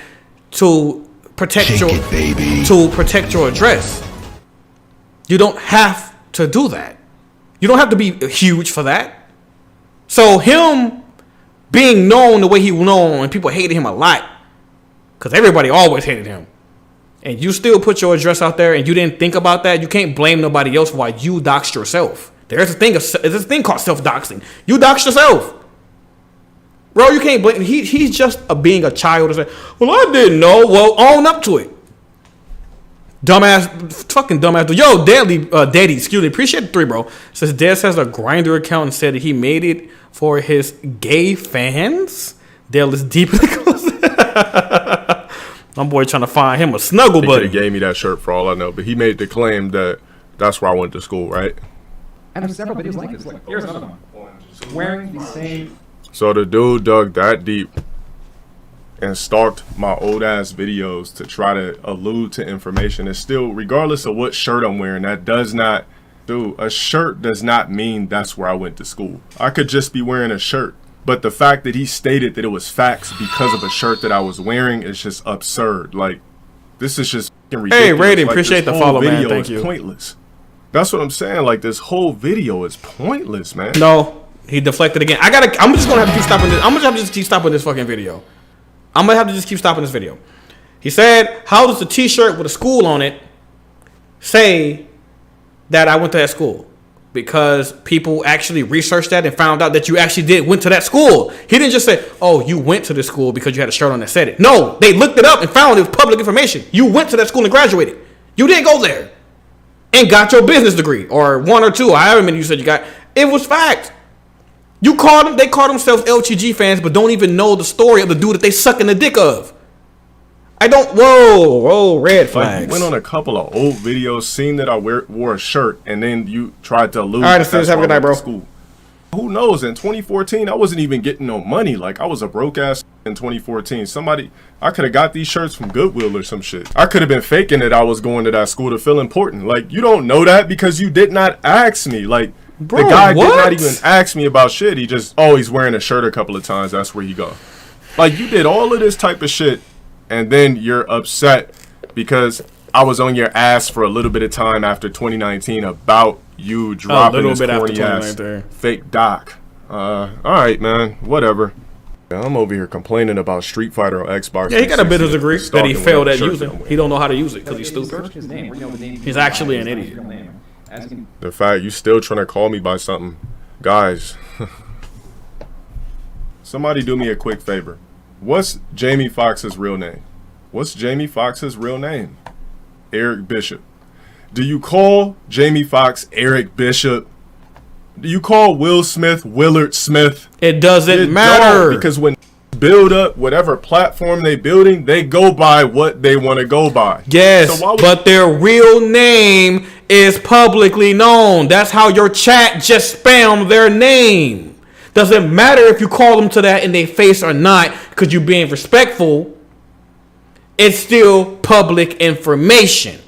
[SPEAKER 1] to protect your address. You don't have to do that. You don't have to be huge for that. So him being known the way he was known, and people hated him a lot, because everybody always hated him, and you still put your address out there and you didn't think about that, you can't blame nobody else for why you doxed yourself. There's a thing called self-doxing. You doxed yourself. Bro, you can't blame. He's just being a child. Well, I didn't know. Well, own up to it. Fucking dumbass. Yo, Daddy, excuse me. Appreciate the 3, bro. Says Des has a Grindr account and said that he made it for his gay fans. Dale is deep in the closet. My boy trying to find him a snuggle buddy.
[SPEAKER 3] He gave me that shirt for all I know, but he made the claim that that's where I went to school, right?
[SPEAKER 6] And there's several videos like this. Here's another one. Wearing the same.
[SPEAKER 3] So the dude dug that deep and stalked my old ass videos to try to allude to information. And still, regardless of what shirt I'm wearing, that does not, dude, a shirt does not mean that's where I went to school. I could just be wearing a shirt. But the fact that he stated that it was facts because of a shirt that I was wearing is just absurd. Like, this is just ridiculous.
[SPEAKER 1] Hey, Raiden,
[SPEAKER 3] like,
[SPEAKER 1] appreciate the follow, man. Thank you.
[SPEAKER 3] Pointless. That's what I'm saying. Like, this whole video is pointless, man.
[SPEAKER 1] No, he deflected again. I'm just gonna have to keep stopping this. I'm gonna have to just keep stopping this fucking video. I'm gonna have to just keep stopping this video. He said, "How does the T-shirt with a school on it say that I went to that school?" Because people actually researched that and found out that you actually went to that school. He didn't just say, "Oh, you went to this school because you had a shirt on that said it." No, they looked it up and found it was public information. You went to that school and graduated. You didn't go there and got your business degree, or 1 or 2. However many you said you got. It was fact. You called them. They call themselves LTG fans, but don't even know the story of the dude that they sucking the dick of. I don't. Whoa, red flags.
[SPEAKER 3] Like, you went on a couple of old videos, seen that I wore a shirt, and then you tried to allude.
[SPEAKER 1] All right, have a good night, bro.
[SPEAKER 3] School. Who knows? In 2014, I wasn't even getting no money. Like, I was a broke ass in 2014. I could have got these shirts from Goodwill or some shit. I could have been faking that I was going to that school to feel important. Like, you don't know that because you did not ask me. Like, bro, the guy did not even ask me about shit. He just, he's wearing a shirt a couple of times. That's where he go. Like, you did all of this type of shit. And then you're upset because I was on your ass for a little bit of time after 2019 about you dropping this corny ass fake doc. All right, man. Whatever. I'm over here complaining about Street Fighter on Xbox.
[SPEAKER 1] Yeah, he got a business degree that he failed at using. He don't know how to use it because he's stupid. He's actually an idiot.
[SPEAKER 3] The fact you still trying to call me by something. Guys, somebody do me a quick favor. What's Jamie Foxx's real name? What's Jamie Foxx's real name? Eric Bishop. Do you call Jamie Foxx Eric Bishop? Do you call Will Smith Willard Smith?
[SPEAKER 1] It doesn't matter.
[SPEAKER 3] Because when build up whatever platform they building, they go by what they want to go by.
[SPEAKER 1] Yes, so but their real name is publicly known. That's how your chat just spammed their name. Doesn't matter if you call them to that in their face or not, because you're being respectful. It's still public information.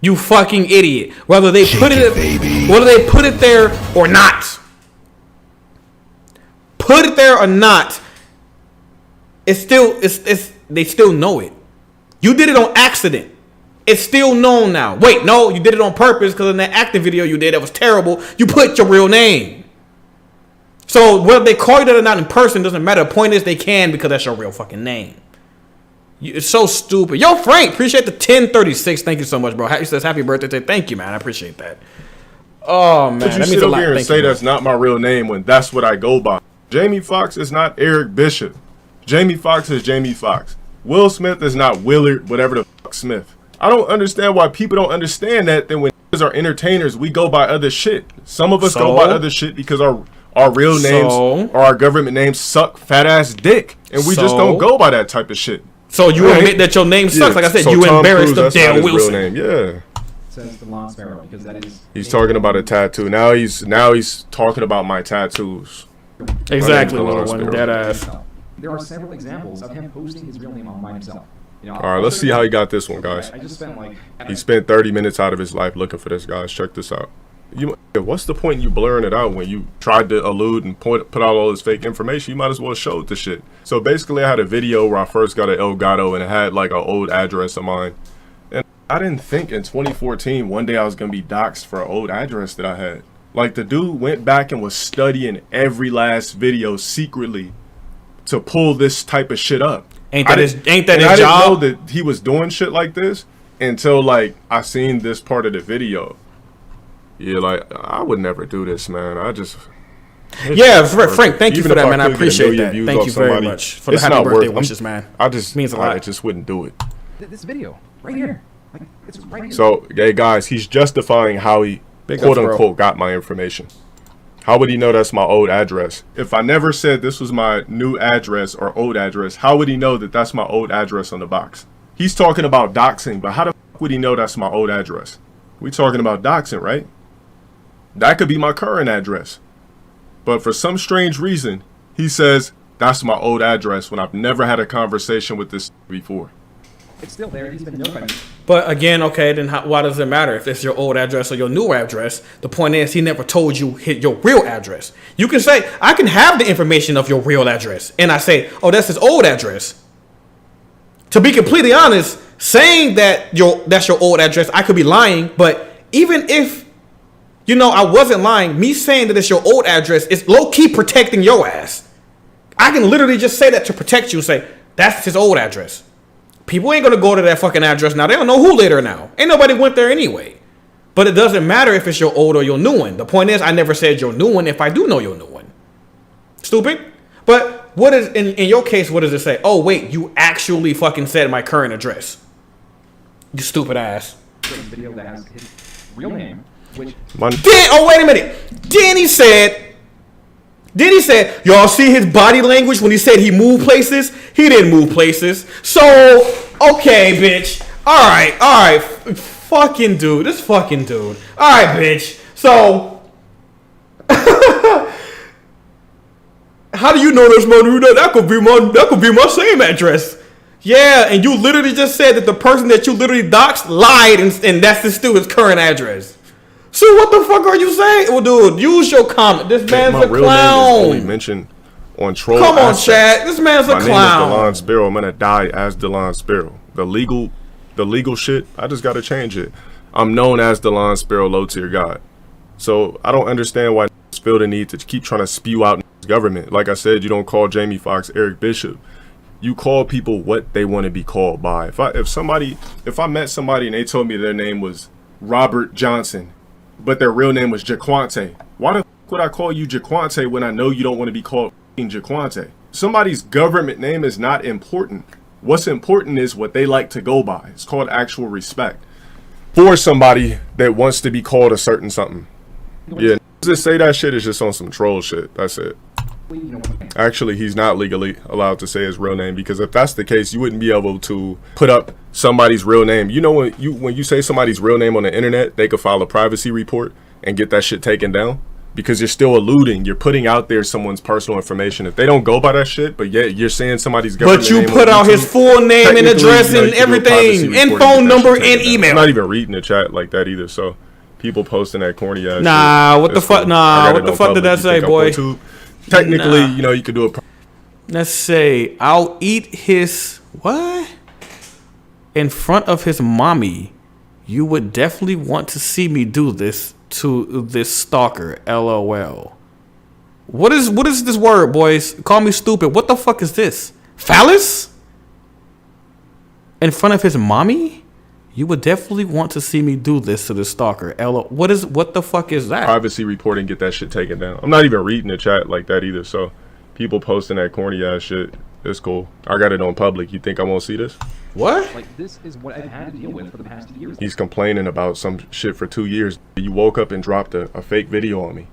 [SPEAKER 1] You fucking idiot. Whether they put it there or not. Put it there or not. They still know it. You did it on accident. It's still known now. Wait, no, you did it on purpose because in that acting video you did that was terrible. You put your real name. So whether they call you that or not in person doesn't matter. The point is they can because that's your real fucking name. It's so stupid. Yo, Frank, appreciate the 1036. Thank you so much, bro. He says happy birthday. Thank you, man. I appreciate that. Oh, man.
[SPEAKER 3] But you sit up here and say that's not my real name when that's what I go by. Jamie Foxx is not Eric Bishop. Jamie Foxx is Jamie Foxx. Will Smith is not Willard, whatever the fuck Smith. I don't understand why people don't understand that. Then when are entertainers, we go by other shit. Some of us go by other shit because our real names or our government names suck fat ass dick. And we just don't go by that type of shit.
[SPEAKER 1] So you admit that your name sucks. Like I said, you embarrassed the damn Wilson.
[SPEAKER 3] Yeah.
[SPEAKER 6] says the Lawn Sparrow because that is.
[SPEAKER 3] He's talking about a tattoo. Now he's talking about my tattoos.
[SPEAKER 1] Exactly,
[SPEAKER 3] My name's
[SPEAKER 1] little
[SPEAKER 3] the
[SPEAKER 1] one.
[SPEAKER 3] Lawn
[SPEAKER 1] Dead ass.
[SPEAKER 6] There are several examples of him posting his real name online himself. You know,
[SPEAKER 3] All right, let's see how he got this one, guys.
[SPEAKER 6] I just spent like.
[SPEAKER 3] He spent 30 minutes out of his life looking for this, guys. Check this out. What's the point in you blurring it out when you tried to allude and put out all this fake information? You might as well show the shit. So basically, I had a video where I first got an Elgato and it had like an old address of mine. And I didn't think in 2014 one day I was going to be doxxed for an old address that I had. Like, the dude went back and was studying every last video secretly to pull this type of shit up.
[SPEAKER 1] Ain't that his job?
[SPEAKER 3] I didn't know that he was doing shit like this until like I seen this part of the video. Yeah, like, I would never do this, man.
[SPEAKER 1] Yeah, Frank, thank you for that, man. I
[SPEAKER 3] could get
[SPEAKER 1] appreciate that.
[SPEAKER 3] views
[SPEAKER 1] Thank
[SPEAKER 3] off
[SPEAKER 1] you very
[SPEAKER 3] somebody,
[SPEAKER 1] much for the
[SPEAKER 3] it's
[SPEAKER 1] happy
[SPEAKER 3] not
[SPEAKER 1] birthday
[SPEAKER 3] worth-
[SPEAKER 1] wishes, man. Means a lot.
[SPEAKER 3] I just wouldn't do it.
[SPEAKER 6] This video right here, like it's right here.
[SPEAKER 3] So, hey guys, he's justifying how he
[SPEAKER 1] Big
[SPEAKER 3] quote
[SPEAKER 1] ups, bro.
[SPEAKER 3] unquote got my information. How would he know that's my old address? If I never said this was my new address or old address, how would he know that that's my old address on the box? He's talking about doxing, but how the fuck would he know that's my old address? We talking about doxing, right? That could be my current address. But for some strange reason, he says that's my old address when I've never had a conversation with this before.
[SPEAKER 6] It's still there. He's been notified.
[SPEAKER 1] But again, okay, then why does it matter if it's your old address or your new address? The point is, he never told you your real address. You can say, I can have the information of your real address. And I say, oh, that's his old address. To be completely honest, saying that that's your old address, I could be lying. But even if, I wasn't lying, me saying that it's your old address is low-key protecting your ass. I can literally just say that to protect you and say, that's his old address. People ain't going to go to that fucking address now. They don't know who later now. Ain't nobody went there anyway. But it doesn't matter if it's your old or your new one. The point is, I never said your new one if I do know your new one. Stupid. But what is, in your case, what does it say? Oh, wait, you actually fucking said my current address. You stupid ass.
[SPEAKER 6] Video that has his real name, which.
[SPEAKER 1] Oh, wait a minute. Then he said, y'all see his body language when he said he moved places? He didn't move places. So, okay, bitch. All right. Fucking dude. This fucking dude. All right, bitch. So, how do you know this, man? That could be my same address. Yeah, and you literally just said that the person that you literally doxed lied, and that's still his current address. So what the fuck are you saying? Well, dude, use your comment. This man's
[SPEAKER 3] my
[SPEAKER 1] a
[SPEAKER 3] real
[SPEAKER 1] clown.
[SPEAKER 3] name is only mentioned on troll.
[SPEAKER 1] Come on,
[SPEAKER 3] aspects.
[SPEAKER 1] Chad. This man's a
[SPEAKER 3] My
[SPEAKER 1] clown.
[SPEAKER 3] name is DeLon Sparrow. I'm gonna die as DeLon Sparrow. The legal shit, I just gotta change it. I'm known as DeLon Sparrow, low tier god. So I don't understand why feel the need to keep trying to spew out government. Like I said, you don't call Jamie Foxx Eric Bishop. You call people what they want to be called by. If I met somebody and they told me their name was Robert Johnson, but their real name was Jaquante, why the f would I call you Jaquante when I know you don't want to be called Jaquante? Somebody's government name is not important. What's important is what they like to go by. It's called actual respect for somebody that wants to be called a certain something. Yeah, just say that shit is just on some troll shit. That's it. Actually, he's not legally allowed to say his real name, because if that's the case, you wouldn't be able to put up somebody's real name. You know, when you say somebody's real name on the internet, they could file a privacy report and get that shit taken down, because you're still alluding. You're putting out there someone's personal information. If they don't go by that shit, but yet you're saying somebody's government name.
[SPEAKER 1] But you put out his full name and address and everything, and phone number and email.
[SPEAKER 3] I'm not even reading the chat like that either. So people posting that corny ass.
[SPEAKER 1] Nah,
[SPEAKER 3] shit,
[SPEAKER 1] what the fuck? Nah, what the fuck did that say, boy?
[SPEAKER 3] Technically, you know, you could do a.
[SPEAKER 1] Let's say I'll eat his what in front of his mommy. You would definitely want to see me do this to this stalker. LOL. What is this word, boys? Call me stupid. What the fuck is this? Phallus? In front of his mommy? You would definitely want to see me do this to the stalker. What the fuck is that?
[SPEAKER 3] Privacy report and get that shit taken down. I'm not even reading the chat like that either. So people posting that corny ass shit, it's cool. I got it on public. You think I won't see this?
[SPEAKER 1] What?
[SPEAKER 6] Like, this is what I've had to deal with for the past years.
[SPEAKER 3] He's complaining about some shit for 2 years. You woke up and dropped a fake video on me.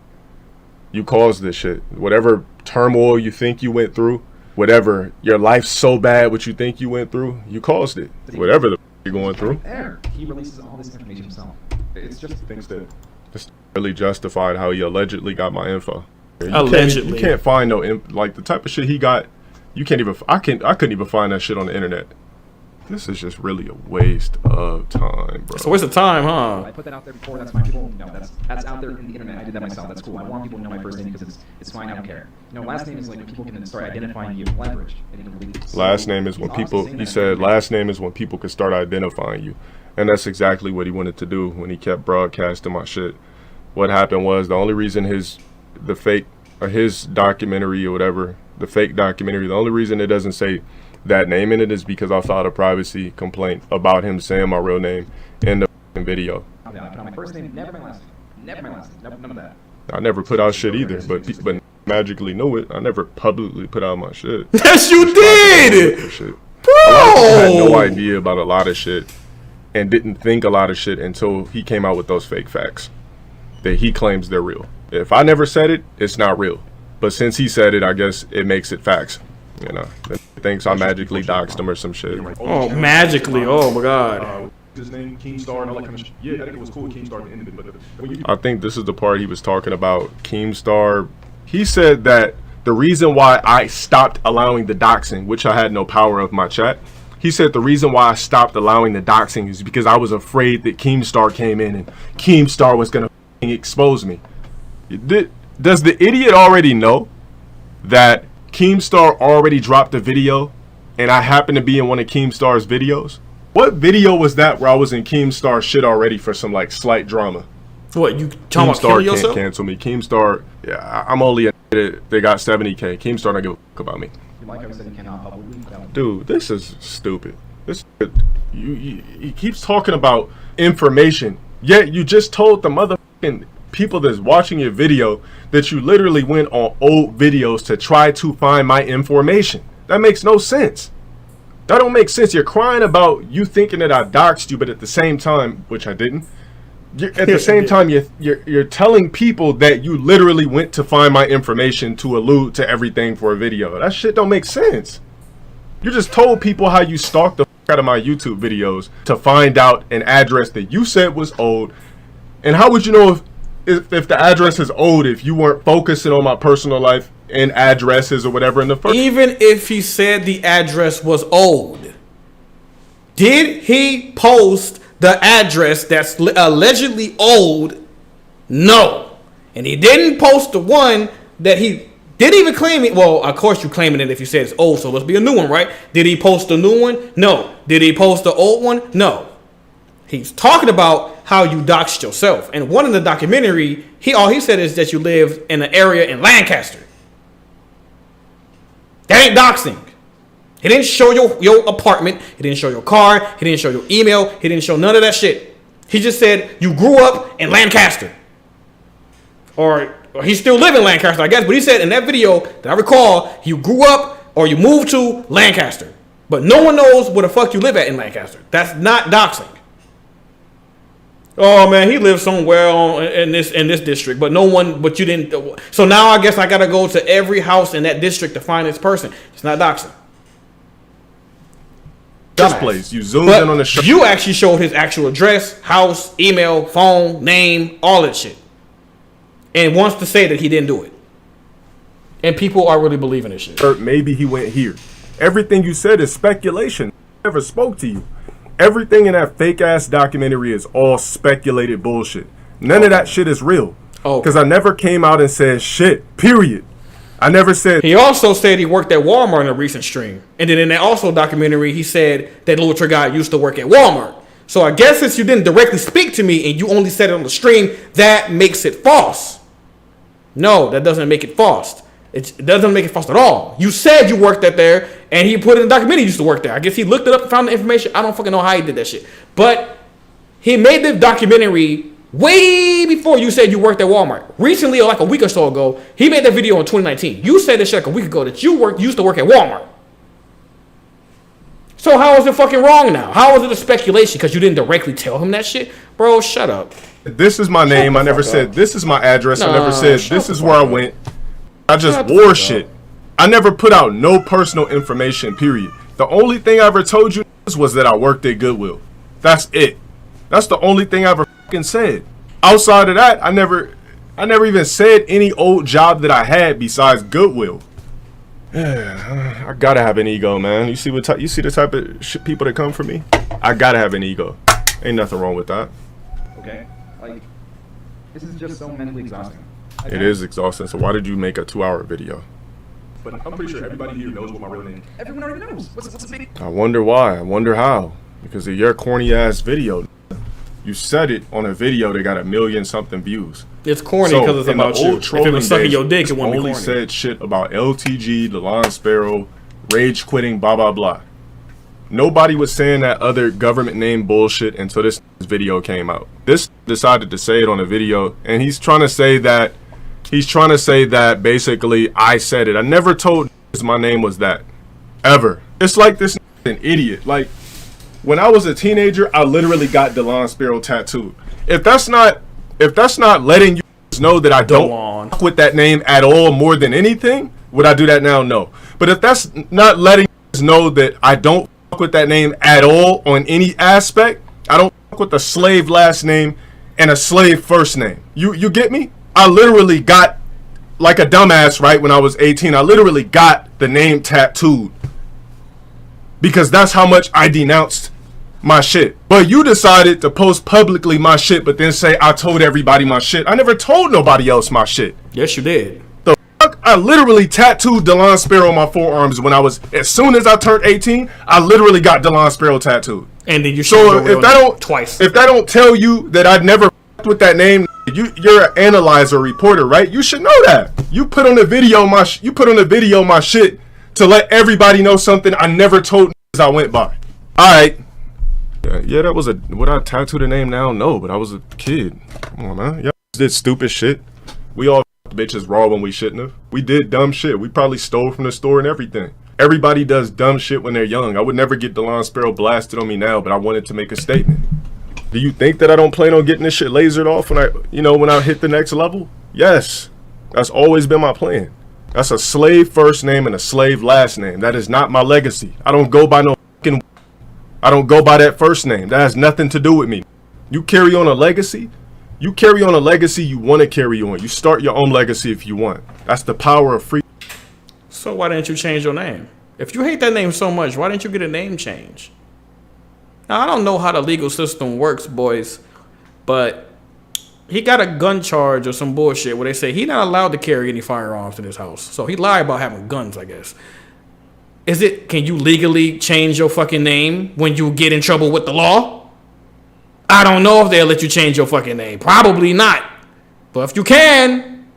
[SPEAKER 3] You caused this shit. Whatever turmoil you think you went through, whatever your life's so bad what you think you went through, you caused it. Whatever the you're going through.
[SPEAKER 6] There, he releases all this information himself. It's just
[SPEAKER 7] Thinks that
[SPEAKER 3] It's really justified how he allegedly got my info.
[SPEAKER 1] Allegedly.
[SPEAKER 3] You can't find no like the type of shit he got. You can't even. I couldn't even find that shit on the internet. This is just really a waste of time, bro.
[SPEAKER 1] It's a waste of time, huh?
[SPEAKER 6] I put that out there before. That's fine. People, no, that's out there in the internet. I did that myself. That's cool. I want people to know my first name because it's fine. I don't care. You know, last name is like when people can start identifying you. Leverage.
[SPEAKER 3] Last name is when people. He said last name is when people can start identifying you, and that's exactly what he wanted to do when he kept broadcasting my shit. What happened was the only reason his documentary or whatever, the fake documentary, the only reason it doesn't say that name in it is because I filed a privacy complaint about him saying my real name in the video.
[SPEAKER 6] I put out my first name, never my last name. Never my last name. None of that.
[SPEAKER 3] I never put out shit either, but magically know it. I never publicly put out my shit.
[SPEAKER 1] Yes, you did!
[SPEAKER 3] Shit.
[SPEAKER 1] Bro!
[SPEAKER 3] I had no idea about a lot of shit and didn't think a lot of shit until he came out with those fake facts that he claims they're real. If I never said it, it's not real. But since he said it, I guess it makes it facts. You know, he thinks I magically doxed him or some shit.
[SPEAKER 1] Oh, magically. Oh, my God.
[SPEAKER 7] his name, Keemstar, and all that kind of shit. Yeah, I think it was cool with Keemstar at the end of it, but when you
[SPEAKER 3] I think this is the part he was talking about, Keemstar. He said that the reason why I stopped allowing the doxing, which I had no power of my chat, he said the reason why I stopped allowing the doxing is because I was afraid that Keemstar came in and Keemstar was going to expose me. Does the idiot already know that Keemstar already dropped a video and I happen to be in one of Keemstar's videos? What video was that where I was in Keemstar shit already for some like slight drama?
[SPEAKER 1] What, you talking about killing yourself?
[SPEAKER 3] Keemstar can't cancel me. Keemstar, yeah, I'm only they got 70K. Keemstar don't give a fuck about me. Dude, this is stupid. He keeps talking about information, yet you just told the motherfucking people that's watching your video that you literally went on old videos to try to find my information. That makes no sense. That don't make sense. You're crying about you thinking that I doxed you, but at the same time, which I didn't, at the same time you're telling people that you literally went to find my information to allude to everything for a video. That shit don't make sense. You just told people how you stalked the fuck out of my YouTube videos to find out an address that you said was old. And how would you know if the address is old if you weren't focusing on my personal life and addresses or whatever in the first?
[SPEAKER 1] Even if he said the address was old, did he post the address that's allegedly old? No. And he didn't post the one that he didn't even claim it. Well, of course you claiming it if you said it's old, so let's be a new one, right? Did he post the new one? No. Did he post the old one? No. He's talking about how you doxed yourself. And one in the documentary, all he said is that you live in an area in Lancaster. That ain't doxing. He didn't show your apartment. He didn't show your car. He didn't show your email. He didn't show none of that shit. He just said you grew up in Lancaster. Or he still live in Lancaster, I guess. But he said in that video that I recall, you grew up or you moved to Lancaster. But no one knows where the fuck you live at in Lancaster. That's not doxing. Oh man, he lives somewhere in this district, but you didn't. So now I guess I gotta go to every house in that district to find this person. It's not doxing.
[SPEAKER 3] This place, you zoomed in on the show.
[SPEAKER 1] You actually showed his actual address, house, email, phone, name, all that shit, and wants to say that he didn't do it. And people are really believing this shit.
[SPEAKER 3] Or maybe he went here. Everything you said is speculation. I never spoke to you. Everything in that fake ass documentary is all speculated bullshit. None of that shit is real. Oh. Because I never came out and said shit, period. I never said.
[SPEAKER 1] He also said he worked at Walmart in a recent stream. And then in that also documentary, he said that LowTierGods used to work at Walmart. So I guess since you didn't directly speak to me and you only said it on the stream, that makes it false. No, that doesn't make it false. It doesn't make it false at all. You said you worked at there, and he put in the documentary he used to work there. I guess he looked it up and found the information. I don't fucking know how he did that shit. But he made the documentary way before you said you worked at Walmart. Recently, or like a week or so ago, he made that video in 2019. You said this shit like a week ago that you used to work at Walmart. So how is it fucking wrong now? How is it a speculation because you didn't directly tell him that shit? Bro, shut up.
[SPEAKER 3] This is my name. I never said this is my address. I never said this is where I went. I just wore shit. I never put out no personal information, period. The only thing I ever told you was that I worked at Goodwill. That's it. That's the only thing I ever fucking said. Outside of that, I never even said any old job that I had besides Goodwill. I gotta have an ego, man. You see the type of people that come for me? I gotta have an ego. Ain't nothing wrong with that.
[SPEAKER 6] Okay? Like, this is just so mentally exhausting.
[SPEAKER 3] It is exhausting. So why did you make a 2-hour video?
[SPEAKER 7] But I'm pretty sure everybody here knows what my real name is.
[SPEAKER 6] Everyone already knows. What's the big...
[SPEAKER 3] I wonder why. I wonder how. Because of your corny ass video. You said it on a video that got 1 million something views.
[SPEAKER 1] It's corny because it's about you. If it was sucking your dick, it wouldn't be corny.
[SPEAKER 3] Only said shit about LTG, the Lawn Sparrow, rage quitting, blah blah blah. Nobody was saying that other government name bullshit until this video came out. This decided to say it on a video, and he's trying to say that basically I said it. I never told my name was that. Ever. It's like this an idiot. Like, when I was a teenager, I literally got the Lawn Sparrow tattooed. If that's not letting you know that I don't fuck with that name at all more than anything, would I do that now? No. But if that's not letting you know that I don't fuck with that name at all on any aspect, I don't fuck with a slave last name and a slave first name. You get me? I literally got, like a dumbass, right, when I was 18, I literally got the name tattooed. Because that's how much I denounced my shit. But you decided to post publicly my shit, but then say I told everybody my shit. I never told nobody else my shit.
[SPEAKER 1] Yes, you did.
[SPEAKER 3] The fuck? I literally tattooed Delon Sparrow on my forearms when as soon as I turned 18, I literally got Delon Sparrow tattooed.
[SPEAKER 1] And then you
[SPEAKER 3] so if that don't tell you that I'd never fucked with that name, you're an analyzer reporter, right? You should know that. You put on a video my shit to let everybody know something I never told as I went by. Alright. Yeah, that was would I tattoo the name now? No, but I was a kid. Come on, man. Y'all did stupid shit. We all bitches raw when we shouldn't have. We did dumb shit. We probably stole from the store and everything. Everybody does dumb shit when they're young. I would never get Delon Sparrow blasted on me now, but I wanted to make a statement. Do you think that I don't plan on getting this shit lasered off when I hit the next level? Yes. That's always been my plan. That's a slave first name and a slave last name. That is not my legacy. I don't go by that first name. That has nothing to do with me. You carry on a legacy. You want to carry on. You start your own legacy if you want. That's the power of free.
[SPEAKER 1] So why didn't you change your name? If you hate that name so much, why didn't you get a name change? Now, I don't know how the legal system works, boys, but he got a gun charge or some bullshit where they say he's not allowed to carry any firearms in his house. So he lied about having guns, I guess. Can you legally change your fucking name when you get in trouble with the law? I don't know if they'll let you change your fucking name. Probably not. But if you can,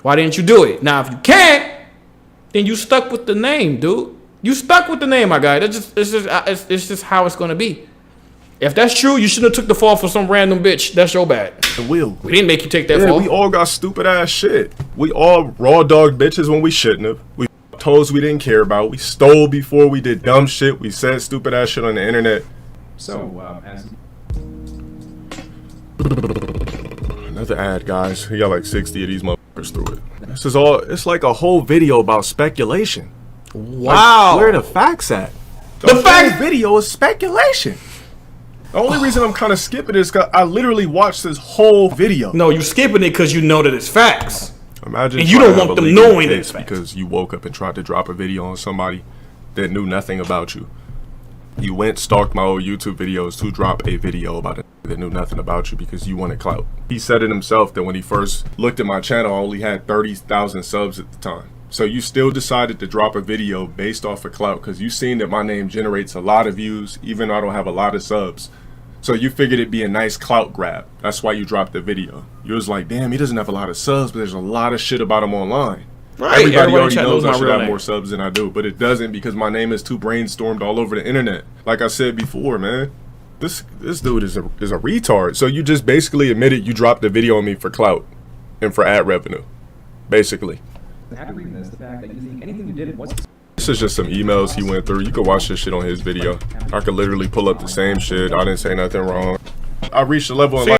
[SPEAKER 1] why didn't you do it? Now, if you can't, then you stuck with the name, dude. You stuck with the name, my guy. It's just how it's gonna be. If that's true, you shouldn't have took the fall for some random bitch. That's your bad. We didn't make you take that fall.
[SPEAKER 3] We all got stupid ass shit. We all raw dog bitches when we shouldn't have. We toes we didn't care about. We stole before we did dumb shit. We said stupid ass shit on the internet.
[SPEAKER 6] So,
[SPEAKER 3] Another ad, guys. He got like 60 of these motherfuckers through it. It's like a whole video about speculation.
[SPEAKER 1] Wow.
[SPEAKER 3] Like, where are the facts at? The fact video is speculation. The only reason I'm kind of skipping it is because I literally watched this whole video.
[SPEAKER 1] No, you're skipping it because you know that it's facts.
[SPEAKER 3] Imagine
[SPEAKER 1] and you don't want them knowing that it's facts.
[SPEAKER 3] Because you woke up and tried to drop a video on somebody that knew nothing about you. You went stalked my old YouTube videos to drop a video about it that knew nothing about you because you wanted clout. He said it himself that when he first looked at my channel, I only had 30,000 subs at the time. So you still decided to drop a video based off of clout because you seen that my name generates a lot of views even though I don't have a lot of subs. So you figured it'd be a nice clout grab. That's why you dropped the video. You was like, damn, he doesn't have a lot of subs, but there's a lot of shit about him online.
[SPEAKER 1] Right.
[SPEAKER 3] Everybody already knows I should have more subs than I do, but it doesn't because my name is too brainstormed all over the internet. Like I said before, man, this dude is a retard. So you just basically admitted you dropped the video on me for clout and for ad revenue, basically.
[SPEAKER 6] After reading this, the fact that you think anything you did was...
[SPEAKER 3] This is just some emails he went through. You could watch this shit on his video. I could literally pull up the same shit. I didn't say nothing wrong. I reached a level in life